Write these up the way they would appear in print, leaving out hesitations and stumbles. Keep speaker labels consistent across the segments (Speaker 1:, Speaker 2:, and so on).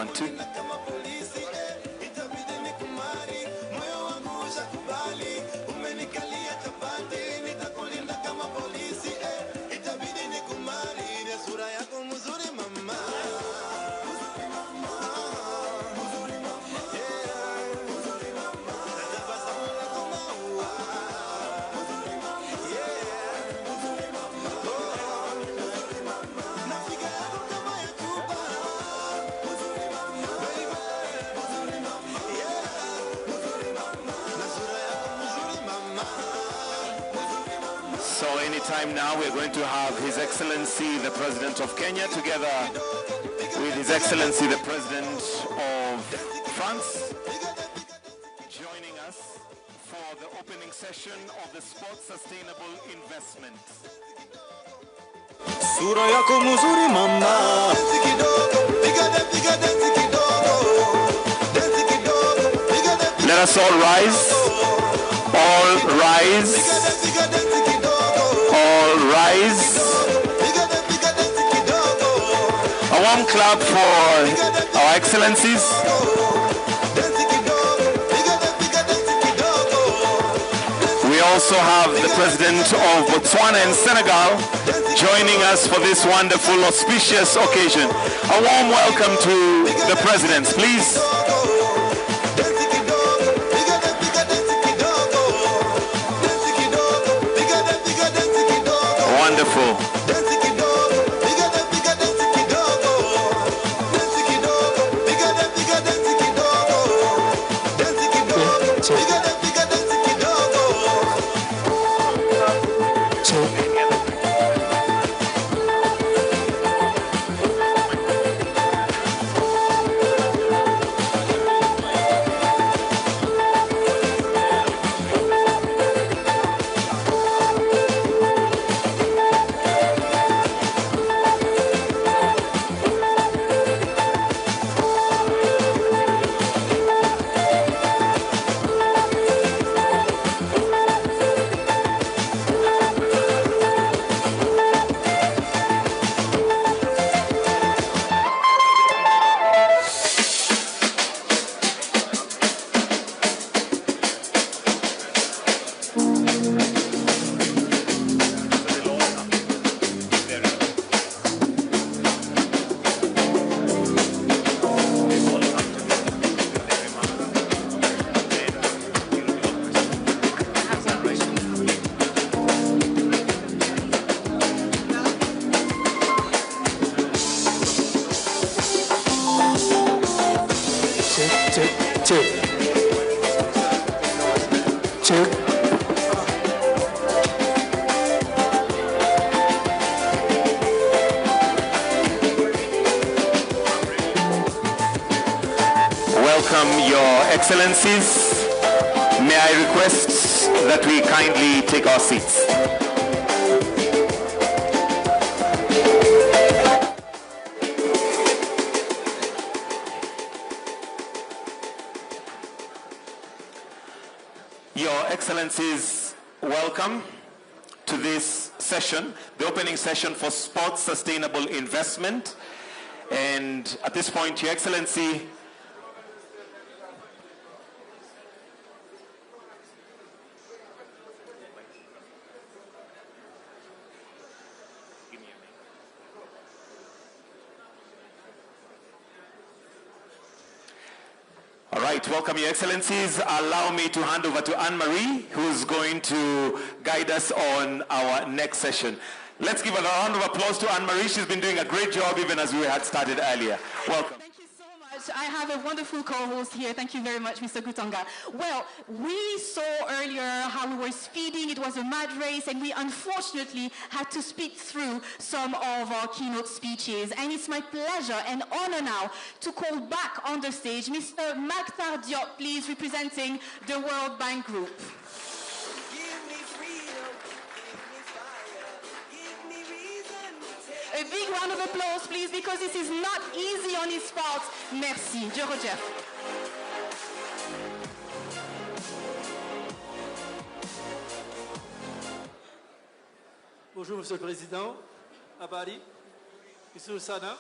Speaker 1: 1, 2. So anytime now we're going to have His Excellency the President of Kenya together with His Excellency the President of France joining us for the opening session of the Sports Sustainable Investment. Sura yako mzuri mama. Let us all rise. All rise. All rise. A warm clap for our excellencies. We also have the President of Botswana and Senegal joining us for this wonderful, auspicious occasion. A warm welcome to the presidents, please. Wonderful. Welcome, Your Excellencies. May I request that we kindly take our seats. Your Excellencies, welcome to this session, the opening session for Sports Sustainable Investment. And at this point, Your Excellency, all right, welcome, Your Excellencies. Allow me to hand over to Anne-Marie, who's going to guide us on our next session. Let's give a round of applause to Anne-Marie. She's been doing a great job even as we had started earlier. Welcome. Thank you so
Speaker 2: much. I have a wonderful co-host here. Thank you very much, Mr. Gutonga. Well, we saw earlier how we were speeding. It was a mad race, and we unfortunately had to speed through some of our keynote speeches. And it's my pleasure and honor now to call back on the stage Mr. Mactar Diop, please, representing the World Bank Group. A big round of applause, please, because this is not easy on his part. Merci. Dieu Roger.
Speaker 3: Bonjour, Monsieur le Président. Abari. Monsieur Sana.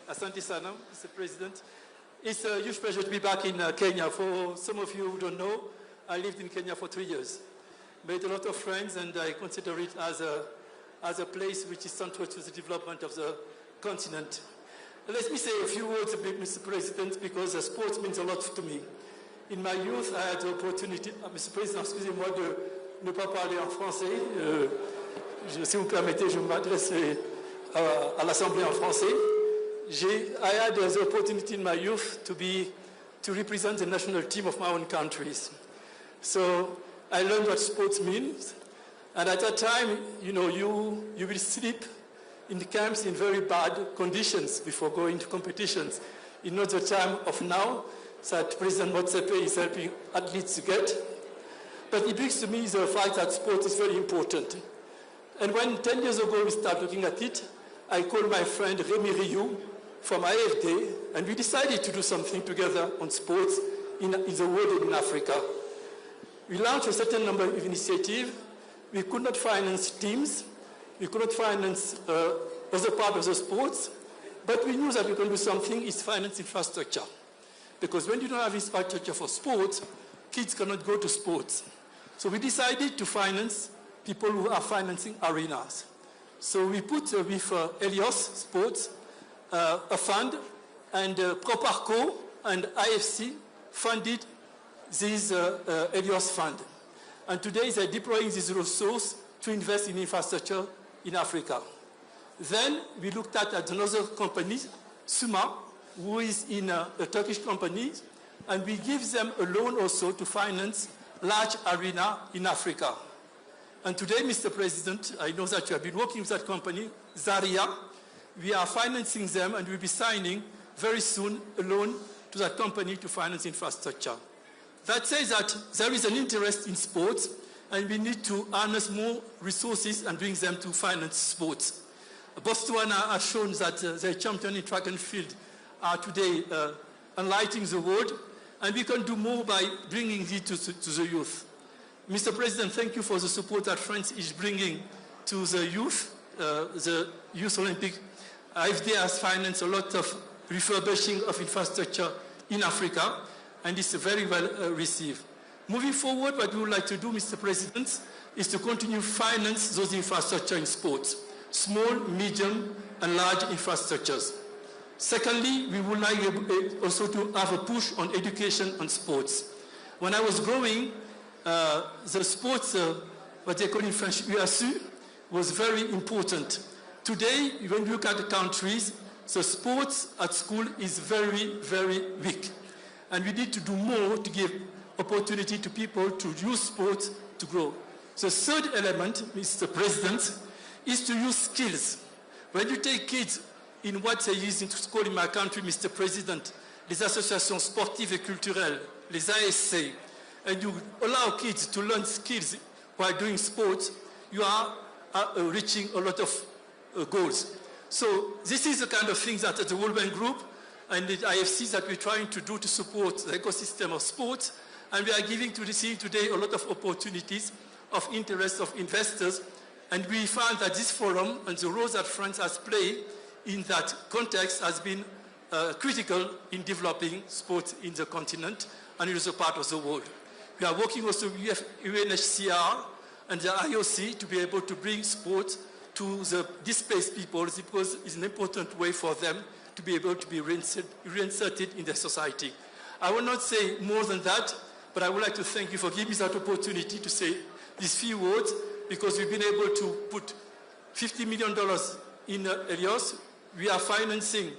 Speaker 3: Asante Sana, Mr. President. It's a huge pleasure to be back in Kenya. For some of you who don't know, I lived in Kenya for 3 years. Made a lot of friends, and I consider it as a place which is central to the development of the continent. Let me say a few words, Mr. President, because sports means a lot to me. In my youth, I had the opportunity, Mr. President, excusez-moi de ne pas parler en français. Si vous permettez, je m'adresse à l'Assemblée en français. I had the opportunity in my youth to represent the national team of my own countries. So I learned what sports means. And at that time, you know, you will sleep in the camps in very bad conditions before going to competitions. In not the time of now that President Motsepe is helping athletes to get. But it brings to me the fact that sport is very important. And when 10 years ago we started looking at it, I called my friend Remy Rioux from AFD, and we decided to do something together on sports in the world and in Africa. We launched a certain number of initiatives. We could not finance teams. We could not finance other parts of the sports. But we knew that we can do something is finance infrastructure. Because when you don't have infrastructure for sports, kids cannot go to sports. So we decided to finance people who are financing arenas. So we put with Helios Sports a fund, and Proparco and IFC funded this Helios fund. And today they're deploying this resource to invest in infrastructure in Africa. Then we looked at another company, Suma, who is in a Turkish company, and we give them a loan also to finance large arena in Africa. And today, Mr. President, I know that you have been working with that company, Zaria. We are financing them, and we'll be signing very soon a loan to that company to finance infrastructure. That says that there is an interest in sports, and we need to harness more resources and bring them to finance sports. Botswana has shown that their champion in track and field are today enlightening the world, and we can do more by bringing it to the youth. Mr. President, thank you for the support that France is bringing to the Youth Olympic. AFD has financed a lot of refurbishing of infrastructure in Africa, and it's very well received. Moving forward, what we would like to do, Mr. President, is to continue to finance those infrastructure in sports, small, medium, and large infrastructures. Secondly, we would like also to have a push on education and sports. When I was growing, the sports, what they call in French, USU, was very important. Today, when you look at the countries, the sports at school is very, very weak. And we need to do more to give opportunity to people to use sports to grow. The third element, Mr. President, is to use skills. When you take kids in what they use in school in my country, Mr. President, les associations sportives et culturelles, les ASC, and you allow kids to learn skills while doing sports, you are reaching a lot of goals. So this is the kind of things that the World Bank Group and the IFC that we're trying to do to support the ecosystem of sports, and we are giving to the city today a lot of opportunities of interest of investors, and we found that this forum and the role that France has played in that context has been critical in developing sports in the continent and in other part of the world. We are working also with UNHCR and the IOC to be able to bring sports to the displaced people, because it's an important way for them to be able to be reinserted in the society. I will not say more than that, but I would like to thank you for giving me that opportunity to say these few words, because we've been able to put $50 million in Helios. We are financing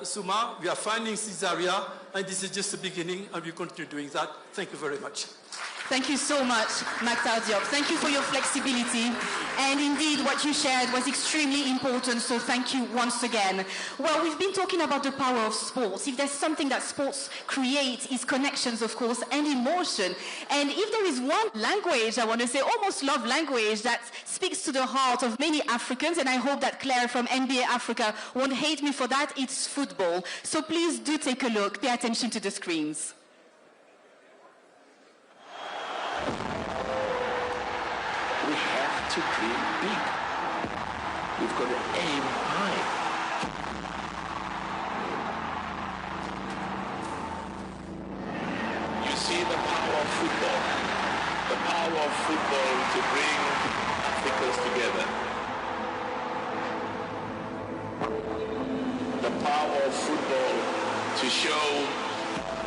Speaker 3: Suma, we are financing Zaria, and this is just the beginning, and we continue doing that. Thank you very much.
Speaker 2: Thank you so much, Mactar Diop. Thank you for your flexibility. And indeed, what you shared was extremely important, so thank you once again. Well, we've been talking about the power of sports. If there's something that sports create, is connections, of course, and emotion. And if there is one language, I want to say almost love language, that speaks to the heart of many Africans, and I hope that Claire from NBA Africa won't hate me for that, it's football. So please do take a look, pay attention to the screens.
Speaker 4: To dream big. We've got to aim high. football. The power of football to bring Africans together. The power of football to show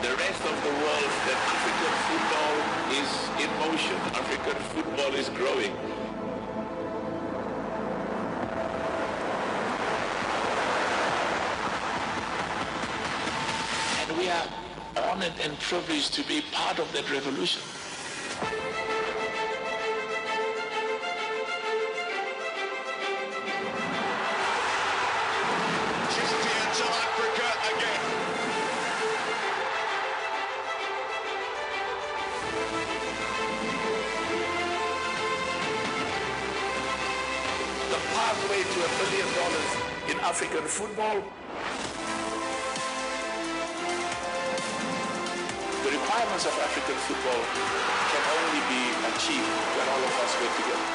Speaker 4: the rest of the world that African football is in motion. African football is growing. And we are honored and privileged to be part of that revolution.
Speaker 5: Champions of Africa again.
Speaker 4: The pathway to $1 billion in African football. The requirements of African football can only be achieved when all of us work together.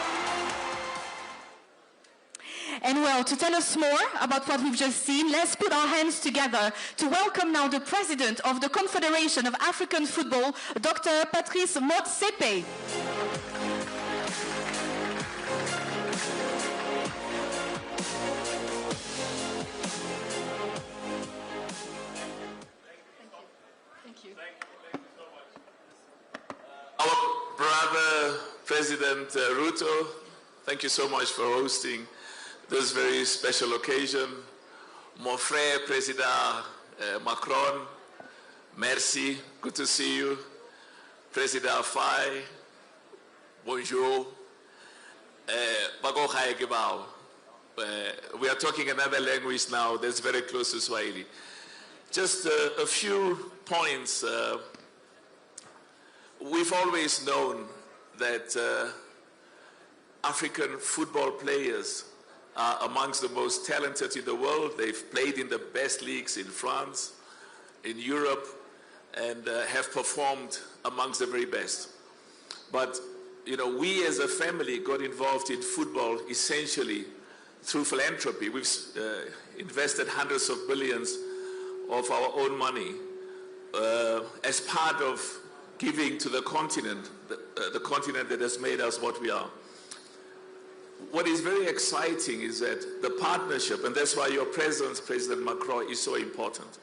Speaker 2: And well, to tell us more about what we've just seen, let's put our hands together to welcome now the President of the Confederation of African Football, Dr. Patrice Motsepe.
Speaker 4: Our brother, President Ruto, thank you so much for hosting this very special occasion. Mon frère, President Macron, merci, good to see you. President Faye, bonjour. We are talking another language now that's very close to Swahili. Just a few points. We've always known that African football players are amongst the most talented in the world. They've played in the best leagues in France, in Europe, and have performed amongst the very best. But, you know, we as a family got involved in football essentially through philanthropy. We've invested hundreds of billions of our own money as part of giving to the continent, the continent that has made us what we are. What is very exciting is that the partnership, and that's why your presence, President Macron, is so important,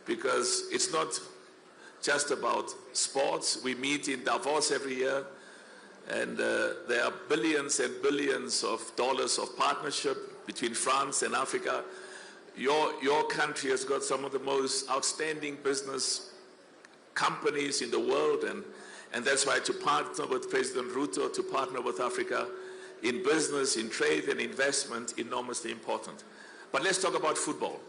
Speaker 4: because it's not just about sports. We meet in Davos every year, and there are billions and billions of dollars of partnership between France and Africa. Your country has got some of the most outstanding business companies in the world, and that's why to partner with President Ruto, to partner with Africa in business, in trade and investment, enormously important. But let's talk about football.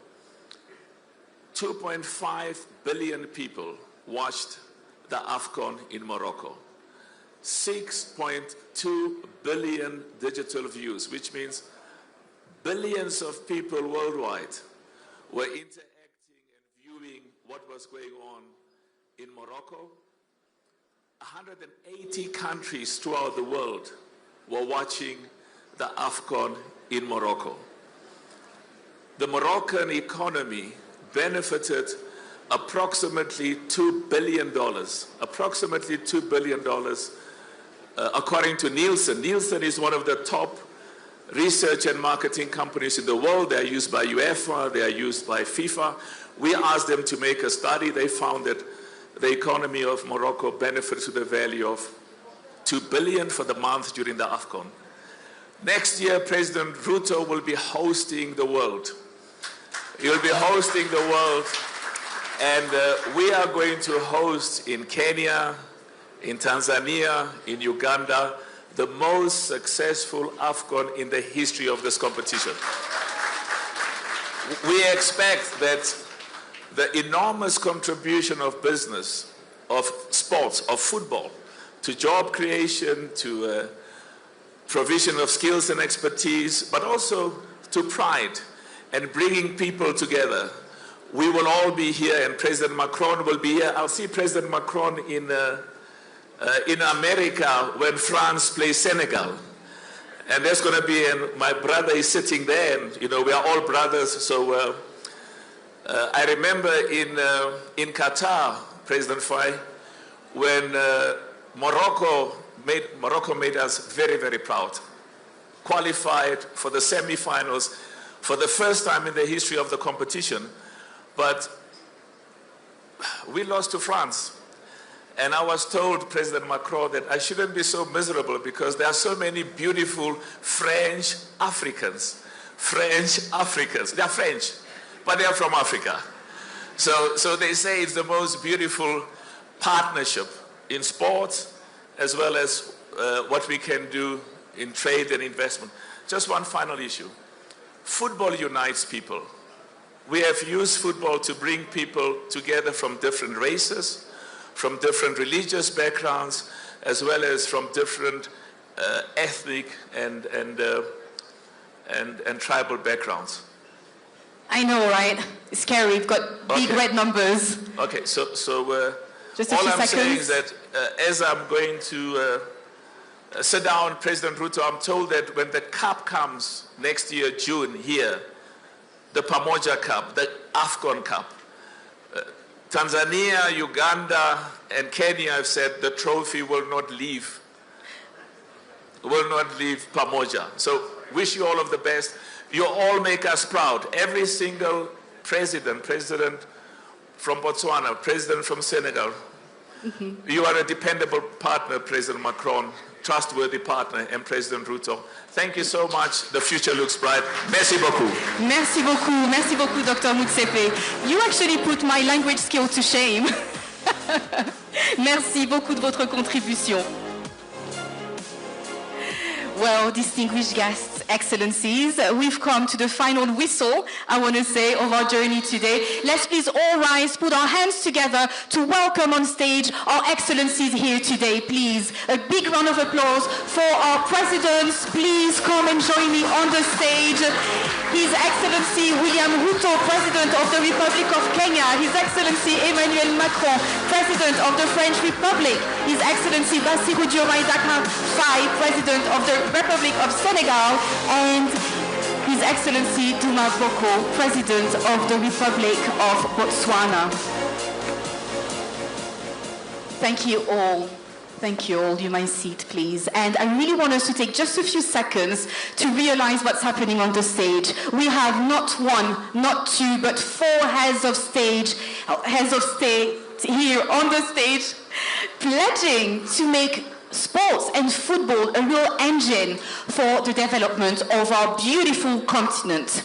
Speaker 4: 2.5 billion people watched the AFCON in Morocco. 6.2 billion digital views, which means billions of people worldwide were interacting and viewing what was going on in Morocco. 180 countries throughout the world were watching the AFCON in Morocco. The Moroccan economy benefited approximately $2 billion, according to Nielsen. Nielsen is one of the top research and marketing companies in the world. They are used by UEFA, they are used by FIFA. We asked them to make a study. They found that the economy of Morocco benefited to the value of $2 billion for the month during the AFCON. Next year, President Ruto will be hosting the world. He will be hosting the world, and we are going to host in Kenya, in Tanzania, in Uganda, the most successful AFCON in the history of this competition. We expect that the enormous contribution of business, of sports, of football, to job creation, to provision of skills and expertise, but also to pride and bringing people together. We will all be here, and President Macron will be here. I'll see President Macron in America when France plays Senegal. And there's going to be, and my brother is sitting there, and you know, we are all brothers. So I remember in Qatar, President Faye, when Morocco made us very, very proud. Qualified for the semi-finals for the first time in the history of the competition, but we lost to France. And I was told, President Macron, that I shouldn't be so miserable because there are so many beautiful French Africans. French Africans. They are French, but they are from Africa. So they say it's the most beautiful partnership in sports as well as what we can do in trade and investment. Just one final issue. Football unites people. We have used football to bring people together from different races, from different religious backgrounds, as well as from different ethnic and tribal backgrounds.
Speaker 2: I know, right? It's scary. We've got big red numbers.
Speaker 4: Okay, so
Speaker 2: Just
Speaker 4: all I'm
Speaker 2: seconds.
Speaker 4: saying is that as I'm going to sit down, President Ruto, I'm told that when the cup comes next year, June, here, the Pamoja Cup, the AFCON Cup, Tanzania, Uganda, and Kenya have said the trophy will not leave Pamoja. So wish you all of the best. You all make us proud. Every single president from Botswana, president from Senegal, you are a dependable partner, President Macron, trustworthy partner, and President Ruto. Thank you so much. The future looks bright. Merci beaucoup.
Speaker 2: Merci beaucoup, Dr. Mutsepe. You actually put my language skill to shame. Merci beaucoup de votre contribution. Well, distinguished guests, excellencies, we've come to the final whistle, I want to say, of our journey today. Let's please all rise, put our hands together to welcome on stage our excellencies here today, please. A big round of applause for our presidents. Please come and join me on the stage. His Excellency William Ruto, President of the Republic of Kenya. His Excellency Emmanuel Macron, President of the French Republic. His Excellency Bassirou Diomaye Faye, President of the Republic of Senegal, and His Excellency Duma Boko, President of the Republic of Botswana. Thank you all. Thank you all. You may seat, please. And I really want us to take just a few seconds to realize what's happening on the stage. We have not one, not two, but 4 heads of state here on the stage, pledging to make sports and football a real engine for the development of our beautiful continent.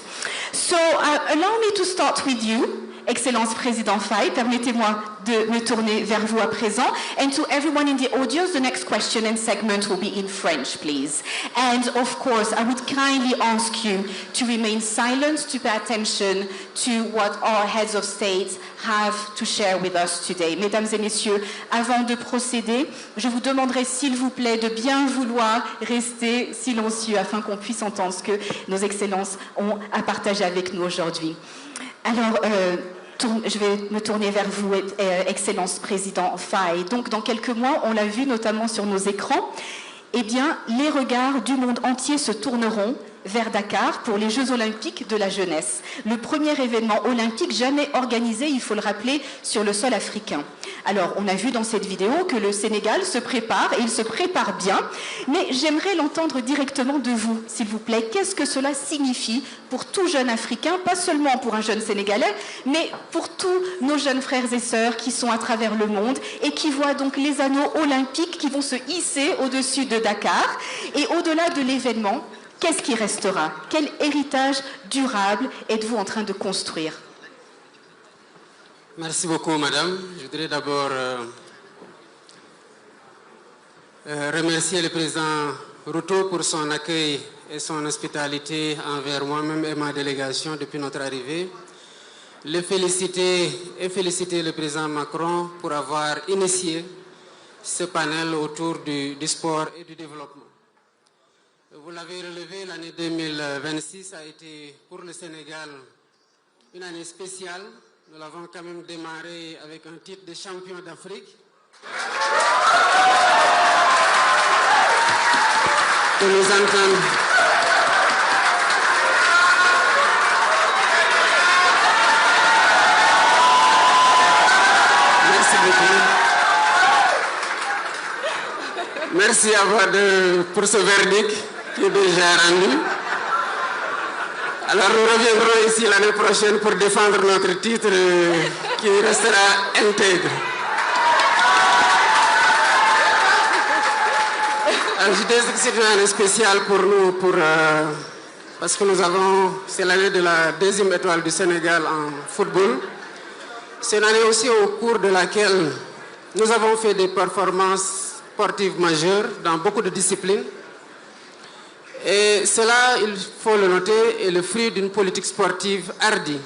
Speaker 2: So allow me to start with you, Excellence Président Faye. Permettez-moi de me tourner vers vous à présent. And to everyone in the audience, the next question and segment will be in French, please. And of course, I would kindly ask you to remain silent, to pay attention to what our heads of state have to share with us today. Mesdames et messieurs, avant de procéder, je vous demanderai s'il vous plaît de bien vouloir rester silencieux afin qu'on puisse entendre ce que nos excellences ont à partager avec nous aujourd'hui. Alors, je vais me tourner vers vous, Excellence Président Faye. Donc, dans quelques mois, on l'a vu notamment sur nos écrans, eh bien, les regards du monde entier se tourneront vers Dakar pour les Jeux Olympiques de la jeunesse. Le premier événement olympique jamais organisé, il faut le rappeler, sur le sol africain. Alors, on a vu dans cette vidéo que le Sénégal se prépare, et il se prépare bien, mais j'aimerais l'entendre directement de vous, s'il vous plaît. Qu'est-ce que cela signifie pour tout jeune Africain, pas seulement pour un jeune Sénégalais, mais pour tous nos jeunes frères et sœurs qui sont à travers le monde et qui voient donc les anneaux olympiques qui vont se hisser au-dessus de Dakar. Et au-delà de l'événement, qu'est-ce qui restera? Quel héritage durable êtes-vous en train de construire?
Speaker 6: Merci beaucoup, madame. Je voudrais d'abord remercier le président Ruto pour son accueil et son hospitalité envers moi-même et ma délégation depuis notre arrivée. Le féliciter et féliciter le président Macron pour avoir initié ce panel autour du sport et du développement. Vous l'avez relevé, l'année 2026 a été pour le Sénégal une année spéciale. Nous l'avons quand même démarré avec un titre de champion d'Afrique. Que nous entendons. Merci beaucoup. Merci à vous pour ce verdict qui est déjà rendu. Alors nous reviendrons ici l'année prochaine pour défendre notre titre qui restera intègre. Alors je dis que c'est une année spéciale pour nous, parce que c'est l'année de la deuxième étoile du Sénégal en football. C'est une année aussi au cours de laquelle nous avons fait des performances sportives majeures dans beaucoup de disciplines. Et cela, il faut le noter, est le fruit d'une politique sportive hardie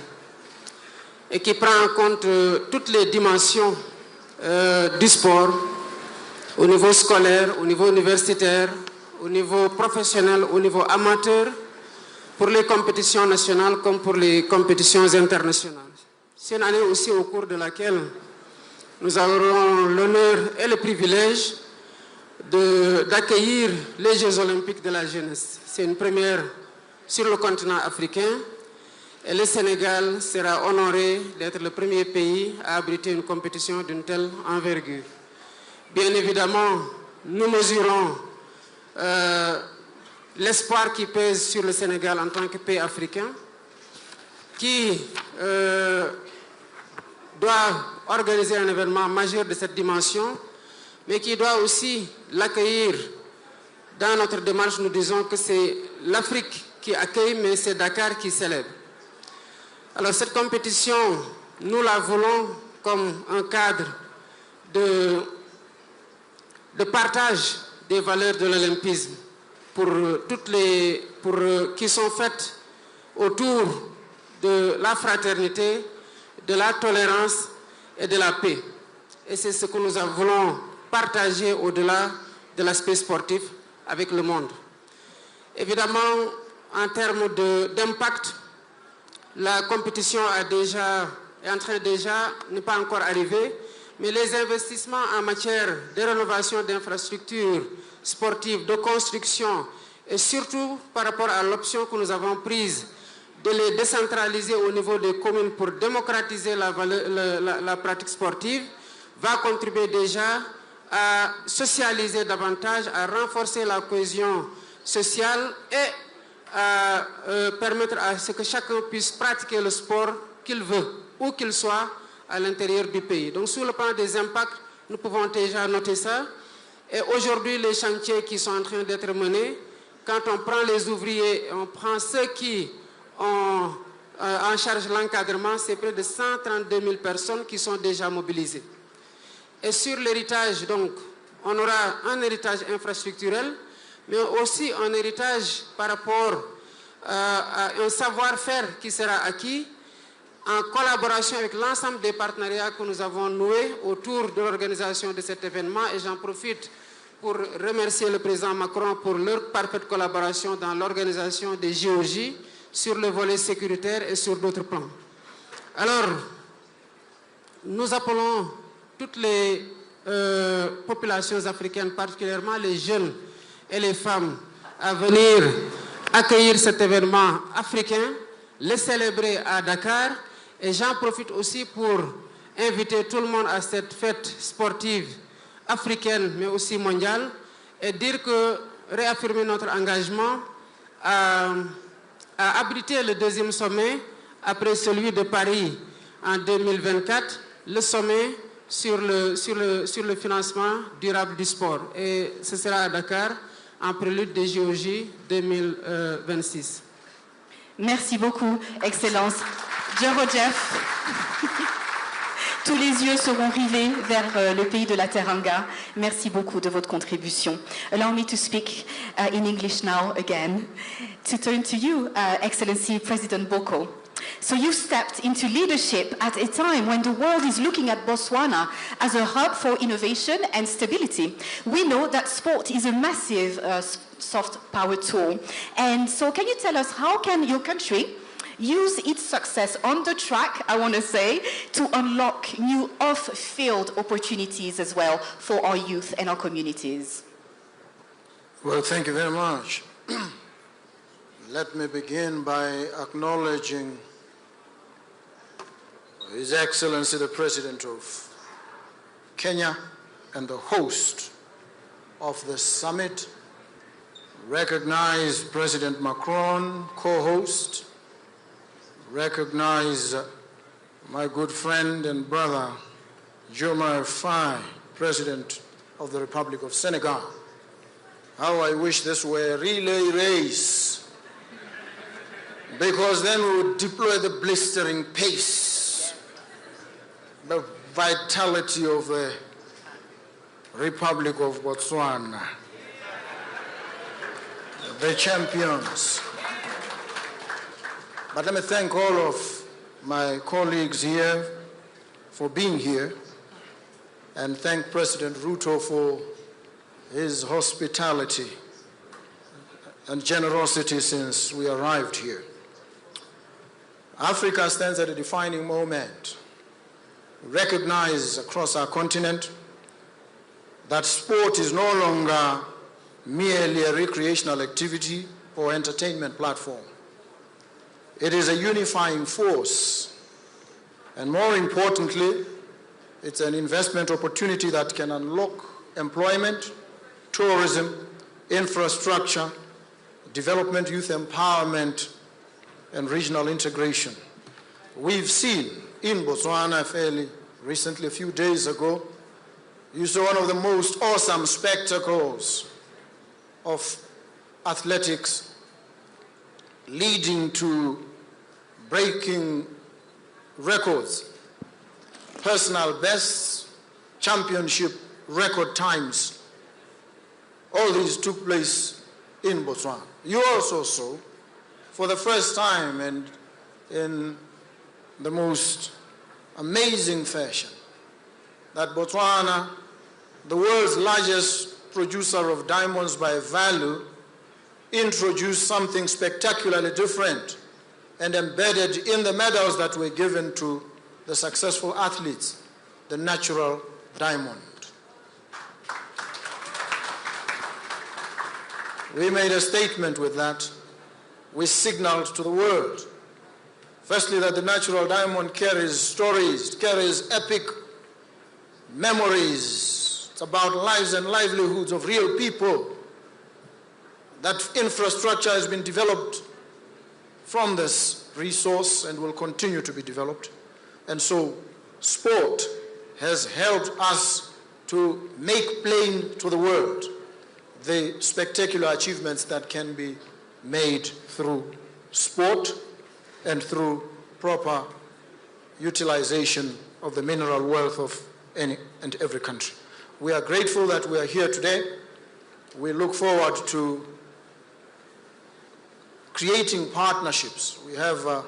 Speaker 6: et qui prend en compte toutes les dimensions du sport au niveau scolaire, au niveau universitaire, au niveau professionnel, au niveau amateur, pour les compétitions nationales comme pour les compétitions internationales. C'est une année aussi au cours de laquelle nous aurons l'honneur et le privilège d'accueillir les Jeux olympiques de la jeunesse. C'est une première sur le continent africain et le Sénégal sera honoré d'être le premier pays à abriter une compétition d'une telle envergure. Bien évidemment, nous mesurons l'espoir qui pèse sur le Sénégal en tant que pays africain qui doit organiser un événement majeur de cette dimension, mais qui doit aussi l'accueillir. Dans notre démarche, nous disons que c'est l'Afrique qui accueille, mais c'est Dakar qui célèbre. Alors cette compétition, nous la voulons comme un cadre de partage des valeurs de l'olympisme qui sont faites autour de la fraternité, de la tolérance et de la paix. Et c'est ce que nous voulons partager au-delà de l'aspect sportif avec le monde. Évidemment, en termes d'impact, la compétition n'est pas encore arrivée, mais les investissements en matière de rénovation d'infrastructures sportives, de construction, et surtout par rapport à l'option que nous avons prise de les décentraliser au niveau des communes pour démocratiser la pratique sportive, va contribuer déjà à socialiser davantage, à renforcer la cohésion sociale et à permettre à ce que chacun puisse pratiquer le sport qu'il veut, où qu'il soit, à l'intérieur du pays. Donc sur le plan des impacts, nous pouvons déjà noter ça. Et aujourd'hui, les chantiers qui sont en train d'être menés, quand on prend les ouvriers, on prend ceux qui ont en charge l'encadrement, c'est près de 132 000 personnes qui sont déjà mobilisées. Et sur l'héritage, donc, on aura un héritage infrastructurel, mais aussi un héritage par rapport à un savoir-faire qui sera acquis en collaboration avec l'ensemble des partenariats que nous avons noués autour de l'organisation de cet événement. Et j'en profite pour remercier le président Macron pour leur parfaite collaboration dans l'organisation des JOJ sur le volet sécuritaire et sur d'autres plans. Alors, nous appelons toutes les populations africaines, particulièrement les jeunes et les femmes, à venir accueillir cet événement africain, le célébrer à Dakar. Et j'en profite aussi pour inviter tout le monde à cette fête sportive africaine, mais aussi mondiale, et dire que réaffirmer notre engagement à abriter le deuxième sommet, après celui de Paris en 2024, le sommet sur le financement durable du sport. Et ce sera à Dakar, en prélude des JOJ 2026.
Speaker 2: Merci beaucoup, Excellence. Jeff. Tous les yeux seront rivés vers le pays de la Teranga. Merci beaucoup de votre contribution. Allow me to speak in English now again. To turn to you, Excellency President Boko. So you stepped into leadership at a time when the world is looking at Botswana as a hub for innovation and stability. We know that sport is a massive soft power tool. And so can you tell us, how can your country use its success on the track, I want to say, to unlock new off-field opportunities as well for our youth and our communities?
Speaker 7: Well, thank you very much. Let me begin by acknowledging His Excellency the President of Kenya and the host of the summit, recognize President Macron, co-host, recognize my good friend and brother, Diomaye Faye, President of the Republic of Senegal. How I wish this were a relay race, because then we would deploy the blistering pace, the vitality of the Republic of Botswana, the champions. But let me thank all of my colleagues here for being here, and thank President Ruto for his hospitality and generosity since we arrived here. Africa stands at a defining moment. We recognize across our continent that sport is no longer merely a recreational activity or entertainment platform. It is a unifying force, and more importantly, it's an investment opportunity that can unlock employment, tourism, infrastructure, development, youth empowerment, and regional integration. We've seen in Botswana fairly recently, a few days ago, you saw one of the most awesome spectacles of athletics leading to breaking records, personal bests, championship record times. All these took place in Botswana. You also saw, for the first time and in the most amazing fashion, that Botswana, the world's largest producer of diamonds by value, introduced something spectacularly different and embedded in the medals that were given to the successful athletes, the natural diamond. We made a statement with that. We signaled to the world, firstly, that the natural diamond carries stories, carries epic memories. It's about lives and livelihoods of real people. That infrastructure has been developed from this resource and will continue to be developed. And so sport has helped us to make plain to the world the spectacular achievements that can be made through sport and through proper utilization of the mineral wealth of any and every country. We are grateful that we are here today. We look forward to creating partnerships. We have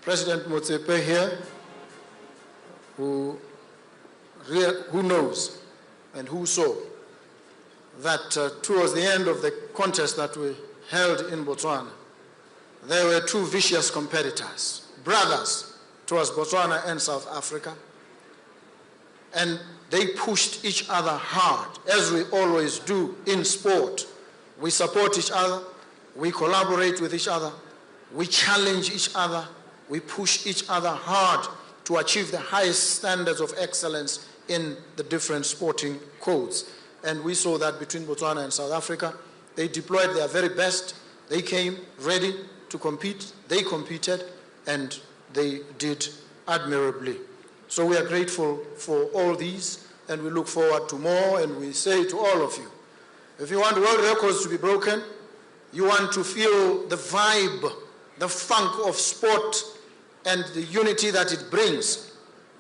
Speaker 7: President Motsepe here, who knows and who saw that towards the end of the contest that we held in Botswana, there were two vicious competitors, brothers towards Botswana and South Africa, and they pushed each other hard, as we always do in sport. We support each other, we collaborate with each other, we challenge each other, we push each other hard to achieve the highest standards of excellence in the different sporting codes. And we saw that between Botswana and South Africa. They deployed their very best. They came ready to compete. They competed, and they did admirably. So we are grateful for all these, and we look forward to more, and we say to all of you, if you want world records to be broken, you want to feel the vibe, the funk of sport and the unity that it brings,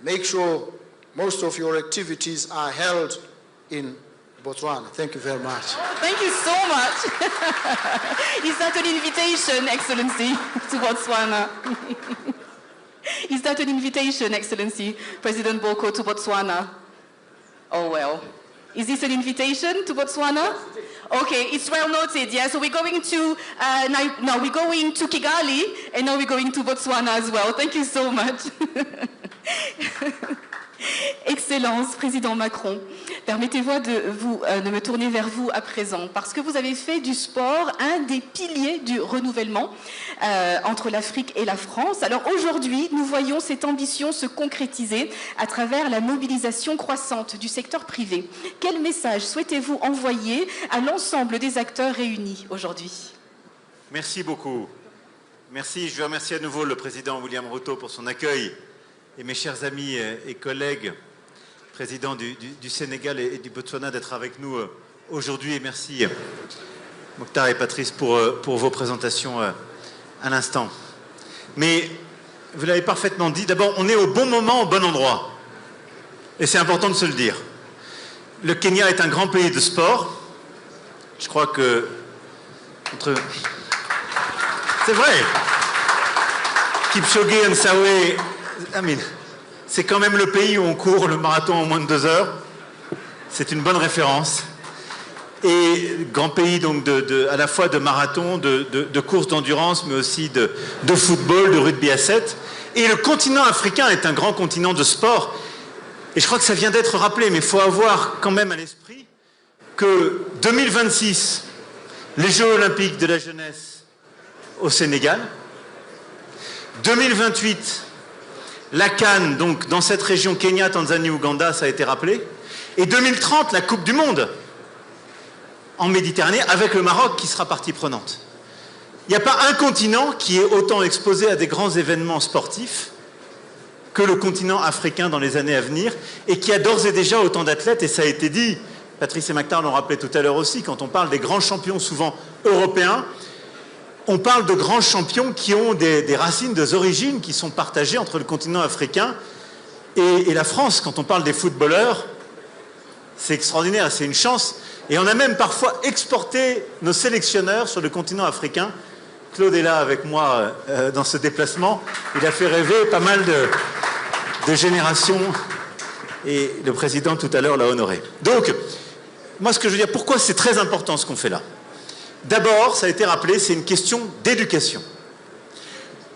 Speaker 7: make sure most of your activities are held in Botswana. Thank you very much.
Speaker 2: Thank you so much. Is that an invitation, Excellency, to Botswana? Is that an invitation, Excellency, President Boko, to Botswana? Oh, well. Is this an invitation to Botswana? Okay, it's well noted, yeah. So we're going to, we're going to Kigali, and now we're going to Botswana as well. Thank you so much. Excellence, Président Macron, permettez-moi de me tourner vers vous à présent, parce que vous avez fait du sport un des piliers du renouvellement entre l'Afrique et la France. Alors aujourd'hui, nous voyons cette ambition se concrétiser à travers la mobilisation croissante du secteur privé. Quel message souhaitez-vous envoyer à l'ensemble des acteurs réunis aujourd'hui?
Speaker 8: Merci beaucoup. Merci. Je veux remercier à nouveau le président William Ruto pour son accueil et mes chers amis et collègues, présidents du Sénégal et du Botswana, d'être avec nous aujourd'hui. Et merci Mokhtar et Patrice pour vos présentations à l'instant. Mais vous l'avez parfaitement dit, d'abord on est au bon moment, au bon endroit. Et c'est important de se le dire. Le Kenya est un grand pays de sport. Je crois que... C'est vrai. Kipchoge et Nsawe, c'est quand même le pays où on court le marathon en moins de 2 heures. C'est une bonne référence. Et grand pays donc à la fois de marathon, de courses d'endurance, mais aussi de football, de rugby à 7. Et le continent africain est un grand continent de sport. Et je crois que ça vient d'être rappelé, mais il faut avoir quand même à l'esprit que 2026, les Jeux olympiques de la jeunesse au Sénégal, 2028, la CAN, donc dans cette région Kenya, Tanzanie, Ouganda, ça a été rappelé, et 2030, la Coupe du Monde en Méditerranée, avec le Maroc qui sera partie prenante. Il n'y a pas un continent qui est autant exposé à des grands événements sportifs que le continent africain dans les années à venir, et qui a d'ores et déjà autant d'athlètes, et ça a été dit, Patrice et Mokhtar l'ont rappelé tout à l'heure aussi, quand on parle des grands champions souvent européens, on parle de grands champions qui ont des racines, des origines qui sont partagées entre le continent africain et la France. Quand on parle des footballeurs, c'est extraordinaire, c'est une chance. Et on a même parfois exporté nos sélectionneurs sur le continent africain. Claude est là avec moi dans ce déplacement. Il a fait rêver pas mal de générations et le président tout à l'heure l'a honoré. Donc, moi ce que je veux dire, pourquoi c'est très important ce qu'on fait là? D'abord, ça a été rappelé, c'est une question d'éducation.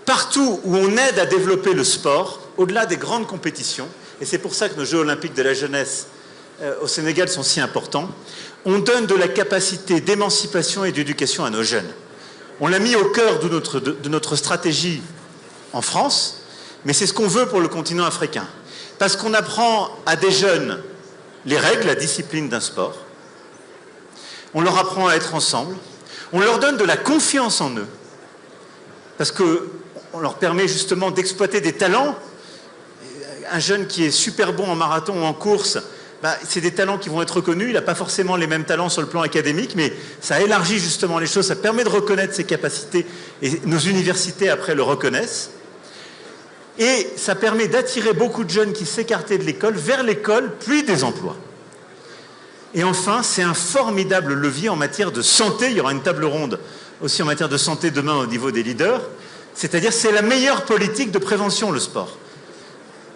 Speaker 8: Partout où on aide à développer le sport, au-delà des grandes compétitions, et c'est pour ça que nos Jeux olympiques de la jeunesse au Sénégal sont si importants, on donne de la capacité d'émancipation et d'éducation à nos jeunes. On l'a mis au cœur de notre stratégie en France, mais c'est ce qu'on veut pour le continent africain. Parce qu'on apprend à des jeunes les règles, la discipline d'un sport, on leur apprend à être ensemble, on leur donne de la confiance en eux, parce qu'on leur permet justement d'exploiter des talents. Un jeune qui est super bon en marathon ou en course, c'est des talents qui vont être reconnus. Il n'a pas forcément les mêmes talents sur le plan académique, mais ça élargit justement les choses, ça permet de reconnaître ses capacités, et nos universités après le reconnaissent. Et ça permet d'attirer beaucoup de jeunes qui s'écartaient de l'école vers l'école, puis des emplois. Et enfin, c'est un formidable levier en matière de santé. Il y aura une table ronde aussi en matière de santé demain au niveau des leaders. C'est-à-dire, c'est la meilleure politique de prévention, le sport.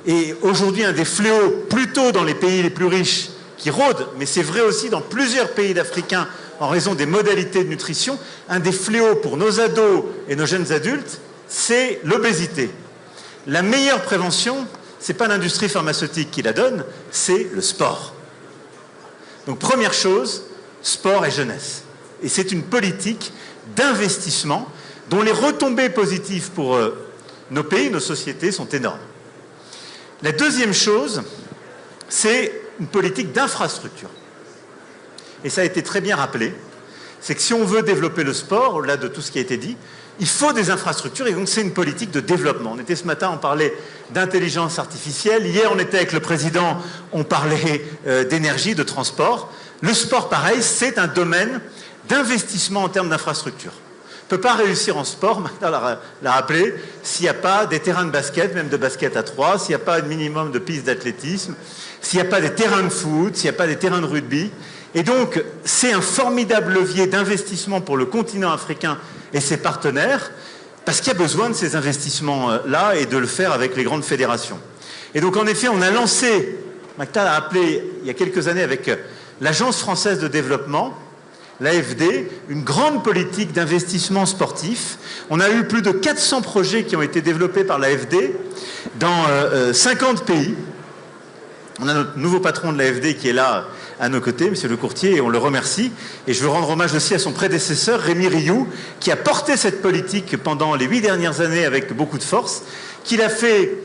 Speaker 8: Et aujourd'hui, un des fléaux, plutôt dans les pays les plus riches, qui rôdent, mais c'est vrai aussi dans plusieurs pays d'Africains, en raison des modalités de nutrition, un des fléaux pour nos ados et nos jeunes adultes, c'est l'obésité. La meilleure prévention, ce n'est pas l'industrie pharmaceutique qui la donne, c'est le sport. Donc première chose, sport et jeunesse. Et c'est une politique d'investissement dont les retombées positives pour nos pays, nos sociétés sont énormes. La deuxième chose, c'est une politique d'infrastructure. Et ça a été très bien rappelé, c'est que si on veut développer le sport, au-delà de tout ce qui a été dit, il faut des infrastructures, et donc c'est une politique de développement. On était ce matin, on parlait d'intelligence artificielle. Hier, on était avec le président, on parlait d'énergie, de transport. Le sport, pareil, c'est un domaine d'investissement en termes d'infrastructure. On ne peut pas réussir en sport, Martin l'a rappelé, s'il n'y a pas des terrains de basket, même de basket à 3, s'il n'y a pas un minimum de pistes d'athlétisme, s'il n'y a pas des terrains de foot, s'il n'y a pas des terrains de rugby. Et donc, c'est un formidable levier d'investissement pour le continent africain et ses partenaires, parce qu'il y a besoin de ces investissements-là et de le faire avec les grandes fédérations. Et donc, en effet, on a lancé, Macta l'a appelé il y a quelques années avec l'Agence française de développement, l'AFD, une grande politique d'investissement sportif. On a eu plus de 400 projets qui ont été développés par l'AFD dans 50 pays. On a notre nouveau patron de l'AFD qui est là à nos côtés, monsieur le courtier, et on le remercie. Et je veux rendre hommage aussi à son prédécesseur, Rémi Rioux, qui a porté cette politique pendant les 8 dernières années avec beaucoup de force, qu'il a fait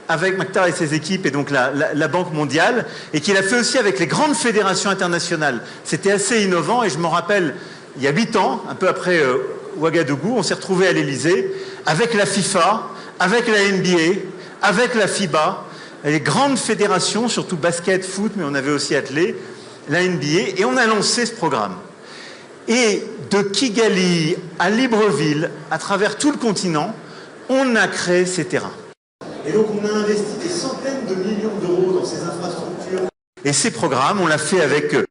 Speaker 8: avec Mactar et ses équipes et donc la Banque mondiale, et qu'il a fait aussi avec les grandes fédérations internationales. C'était assez innovant, et je m'en rappelle, il y a 8 ans, un peu après Ouagadougou, on s'est retrouvés à l'Élysée avec la FIFA, avec la NBA, avec la FIBA, les grandes fédérations, surtout basket, foot, mais on avait aussi athlé, la NBA, et on a lancé ce programme. Et de Kigali à Libreville, à travers tout le continent, on a créé ces terrains. Et donc on a investi des centaines de millions d'euros dans ces infrastructures. Et ces programmes, on l'a fait avec le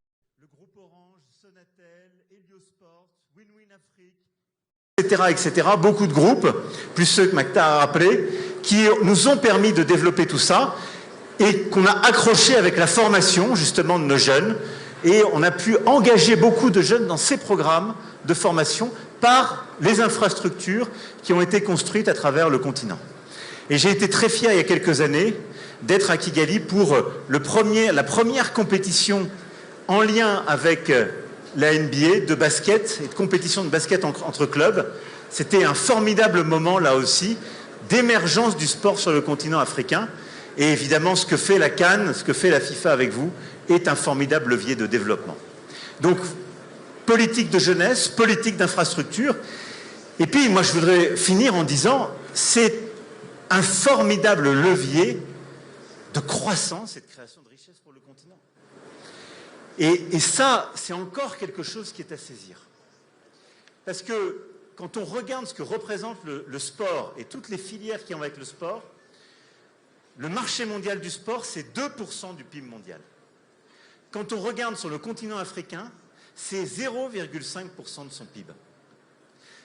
Speaker 8: groupe Orange, Sonatel, Heliosport, Win-Win Afrique, etc. Beaucoup de groupes, plus ceux que Mactar a rappelés, qui nous ont permis de développer tout ça et qu'on a accroché avec la formation justement de nos jeunes. Et on a pu engager beaucoup de jeunes dans ces programmes de formation par les infrastructures qui ont été construites à travers le continent. Et j'ai été très fier il y a quelques années d'être à Kigali pour la première compétition en lien avec la NBA de basket et de compétition de basket entre clubs. C'était un formidable moment là aussi d'émergence du sport sur le continent africain. Et évidemment, ce que fait la CAN, ce que fait la FIFA avec vous, est un formidable levier de développement. Donc, politique de jeunesse, politique d'infrastructure. Et puis, moi, je voudrais finir en disant, c'est un formidable levier de croissance et de création de richesse pour le continent. Et ça, c'est encore quelque chose qui est à saisir. Parce que quand on regarde ce que représente le sport et toutes les filières qui ont avec le sport, le marché mondial du sport, c'est 2% du PIB mondial. Quand on regarde sur le continent africain, c'est 0,5% de son PIB.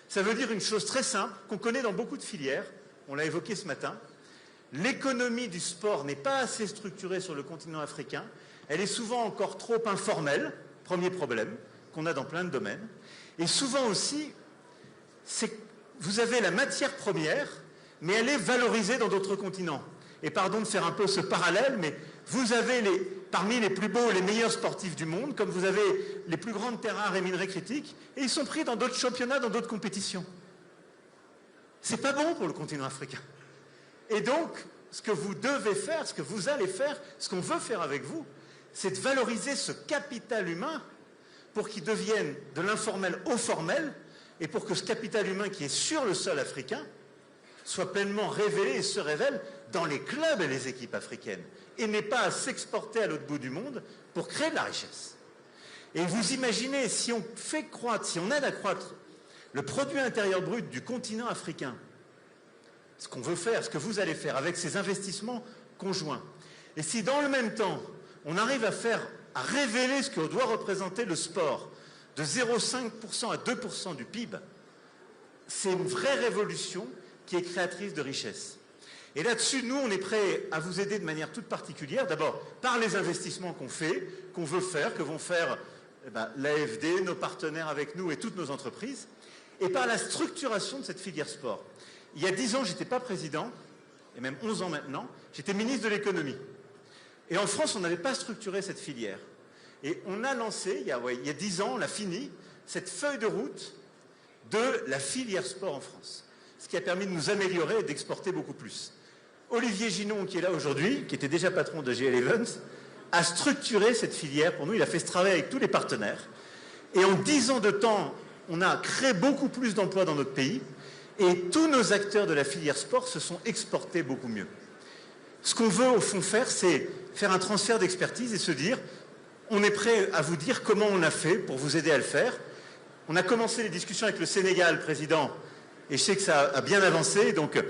Speaker 8: Ça veut dire une chose très simple, qu'on connaît dans beaucoup de filières, on l'a évoqué ce matin, l'économie du sport n'est pas assez structurée sur le continent africain, elle est souvent encore trop informelle, premier problème qu'on a dans plein de domaines, et souvent aussi, vous avez la matière première, mais elle est valorisée dans d'autres continents. Et pardon de faire un peu ce parallèle, mais vous avez parmi les plus beaux et les meilleurs sportifs du monde, comme vous avez les plus grandes terres rares et minerais critiques, et ils sont pris dans d'autres championnats, dans d'autres compétitions. C'est pas bon pour le continent africain. Et donc, ce que vous devez faire, ce que vous allez faire, ce qu'on veut faire avec vous, c'est de valoriser ce capital humain pour qu'il devienne de l'informel au formel, et pour que ce capital humain qui est sur le sol africain soit pleinement révélé et se révèle dans les clubs et les équipes africaines, et n'est pas à s'exporter à l'autre bout du monde pour créer de la richesse. Et vous imaginez, si on fait croître, si on aide à croître le produit intérieur brut du continent africain, ce qu'on veut faire, ce que vous allez faire avec ces investissements conjoints, et si dans le même temps, on arrive à révéler ce que doit représenter le sport de 0,5% à 2% du PIB, c'est une vraie révolution qui est créatrice de richesse. Et là-dessus, nous, on est prêts à vous aider de manière toute particulière, d'abord par les investissements qu'on fait, qu'on veut faire, que vont faire l'AFD, nos partenaires avec nous et toutes nos entreprises, et par la structuration de cette filière sport. Il y a 10 ans, je n'étais pas président, et même 11 ans maintenant, j'étais ministre de l'économie. Et en France, on n'avait pas structuré cette filière. Et on a lancé, il y a 10 ans, on a fini, cette feuille de route de la filière sport en France. Ce qui a permis de nous améliorer et d'exporter beaucoup plus. Olivier Ginon, qui est là aujourd'hui, qui était déjà patron de GL Events, a structuré cette filière pour nous. Il a fait ce travail avec tous les partenaires. Et en 10 ans de temps, on a créé beaucoup plus d'emplois dans notre pays. Et tous nos acteurs de la filière sport se sont exportés beaucoup mieux. Ce qu'on veut, au fond, faire, c'est faire un transfert d'expertise et se dire, on est prêt à vous dire comment on a fait pour vous aider à le faire. On a commencé les discussions avec le Sénégal, président, et je sais que ça a bien avancé. Donc,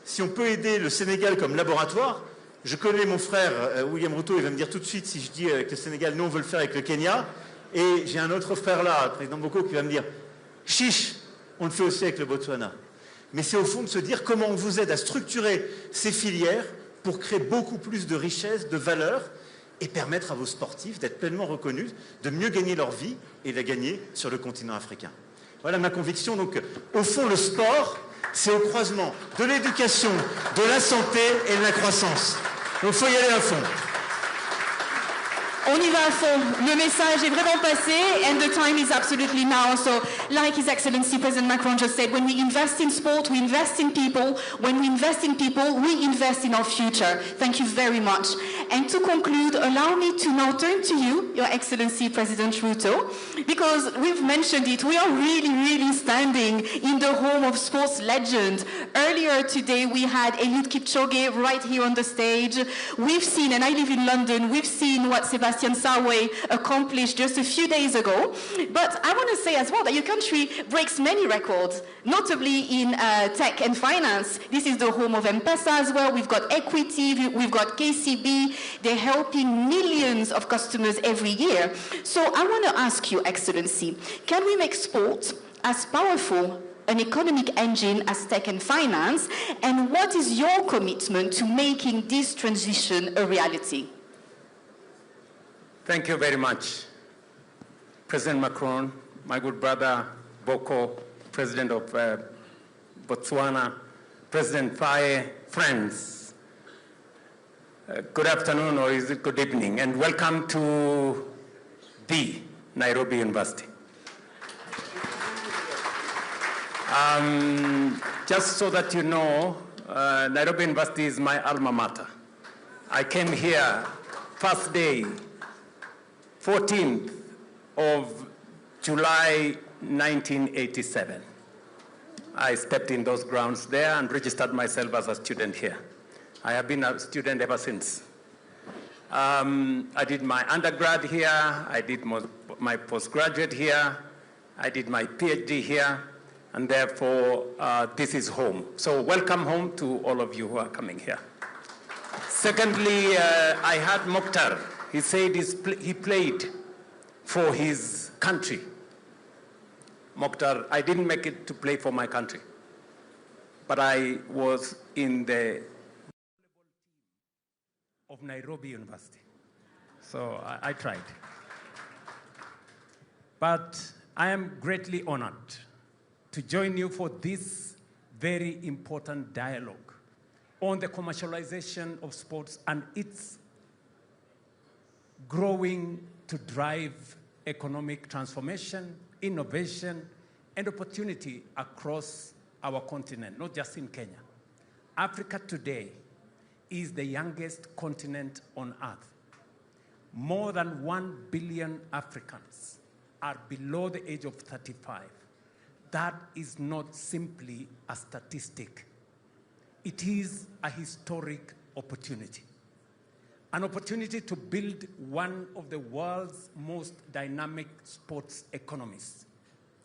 Speaker 8: si on peut aider le Sénégal comme laboratoire, je connais mon frère William Ruto, il va me dire tout de suite si je dis avec le Sénégal, nous on veut le faire avec le Kenya. Et j'ai un autre frère là, le président Boko, qui va me dire chiche, on le fait aussi avec le Botswana. Mais c'est au fond de se dire comment on vous aide à structurer ces filières pour créer beaucoup plus de richesse, de valeur, et permettre à vos sportifs d'être pleinement reconnus, de mieux gagner leur vie et de la gagner sur le continent africain. Voilà ma conviction. Donc, au fond, le sport, c'est au croisement de l'éducation, de la santé et de la croissance. Donc, il faut y aller à fond.
Speaker 2: On y va à fond. Le message est vraiment passé, and the time is absolutely now. So, like His Excellency President Macron just said, when we invest in sport, we invest in people. When we invest in people, we invest in our future. Thank you very much. And to conclude, allow me to now turn to you, Your Excellency President Ruto, because we've mentioned it, we are really standing in the home of sports legend. Earlier today, we had Eliud Kipchoge right here on the stage. We've seen, and I live in London, we've seen what Sebastian Sawe accomplished just a few days ago. But I want to say as well that your country breaks many records, notably in tech and finance. This is the home of M-Pesa as well. We've got Equity, we've got KCB. They're helping millions of customers every year. So I want to ask you, Excellency, can we make sport as powerful an economic engine as tech and finance? And what is your commitment to making this transition a reality?
Speaker 9: Thank you very much, President Macron, my good brother Boko, President of Botswana, President Faye, friends. Good afternoon, or is it good evening, and welcome to the Nairobi University. Just so that you know, Nairobi University is my alma mater. I came here first day, 14th of July 1987. I stepped in those grounds there and registered myself as a student here. I have been a student ever since. I did my undergrad here, I did my postgraduate here, I did my PhD here, and therefore this is home. So welcome home to all of you who are coming here. Secondly, I had Mokhtar. He said he played for his country. Mokhtar, I didn't make it to play for my country, but I was in the of Nairobi University. So I tried. But I am greatly honored to join you for this very important dialogue on the commercialization of sports and its growing to drive economic transformation, innovation, and opportunity across our continent, not just in Kenya. Africa today is the youngest continent on earth. More than 1 billion Africans are below the age of 35. That is not simply a statistic. It is a historic opportunity. An opportunity to build one of the world's most dynamic sports economies.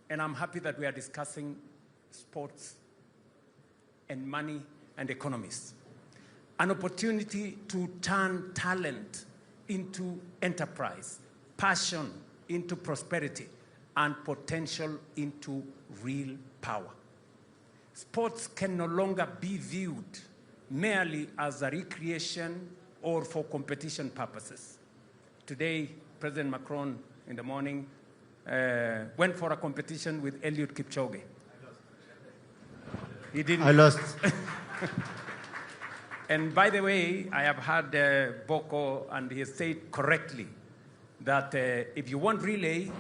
Speaker 9: And I'm happy that we are discussing sports and money and economies. An opportunity to turn talent into enterprise, passion into prosperity, and potential into real power. Sports can no longer be viewed merely as a recreation or for competition purposes. Today, President Macron, in the morning, went for a competition with Eliud Kipchoge. He didn't.
Speaker 8: I lost.
Speaker 9: And by the way, I have heard Boko, and he has said correctly that if you want relay,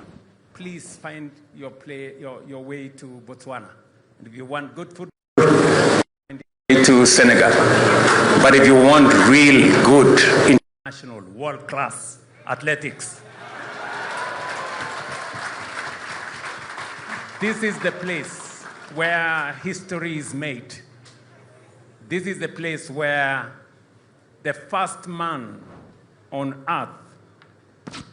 Speaker 9: please find your way to Botswana. And if you want good food, find your way to Senegal. But if you want real good international world-class athletics, this is the place where history is made. This is the place where the first man on earth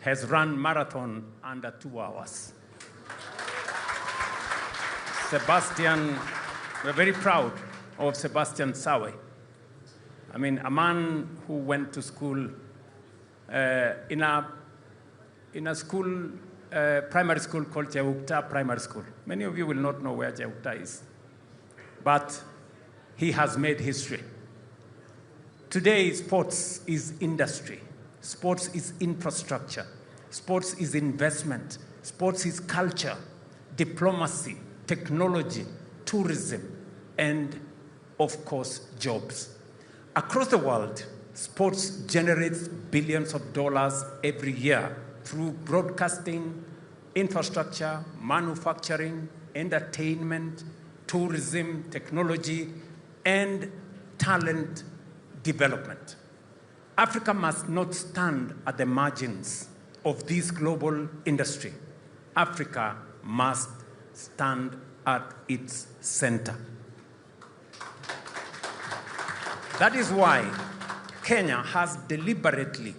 Speaker 9: has run marathon under 2 hours. Sebastian, we're very proud of Sebastian Sawe. I mean, a man who went to school in a school, primary school called Jeukta Primary School. Many of you will not know where Jeukta is, but he has made history. Today, sports is industry. Sports is infrastructure. Sports is investment. Sports is culture, diplomacy, technology, tourism, and of course, jobs. Across the world, Sports generates billions of dollars every year through broadcasting, infrastructure, manufacturing, entertainment, tourism, technology, and talent development. Africa must not stand at the margins of this global industry. Africa must stand at its center. That is why Kenya has deliberately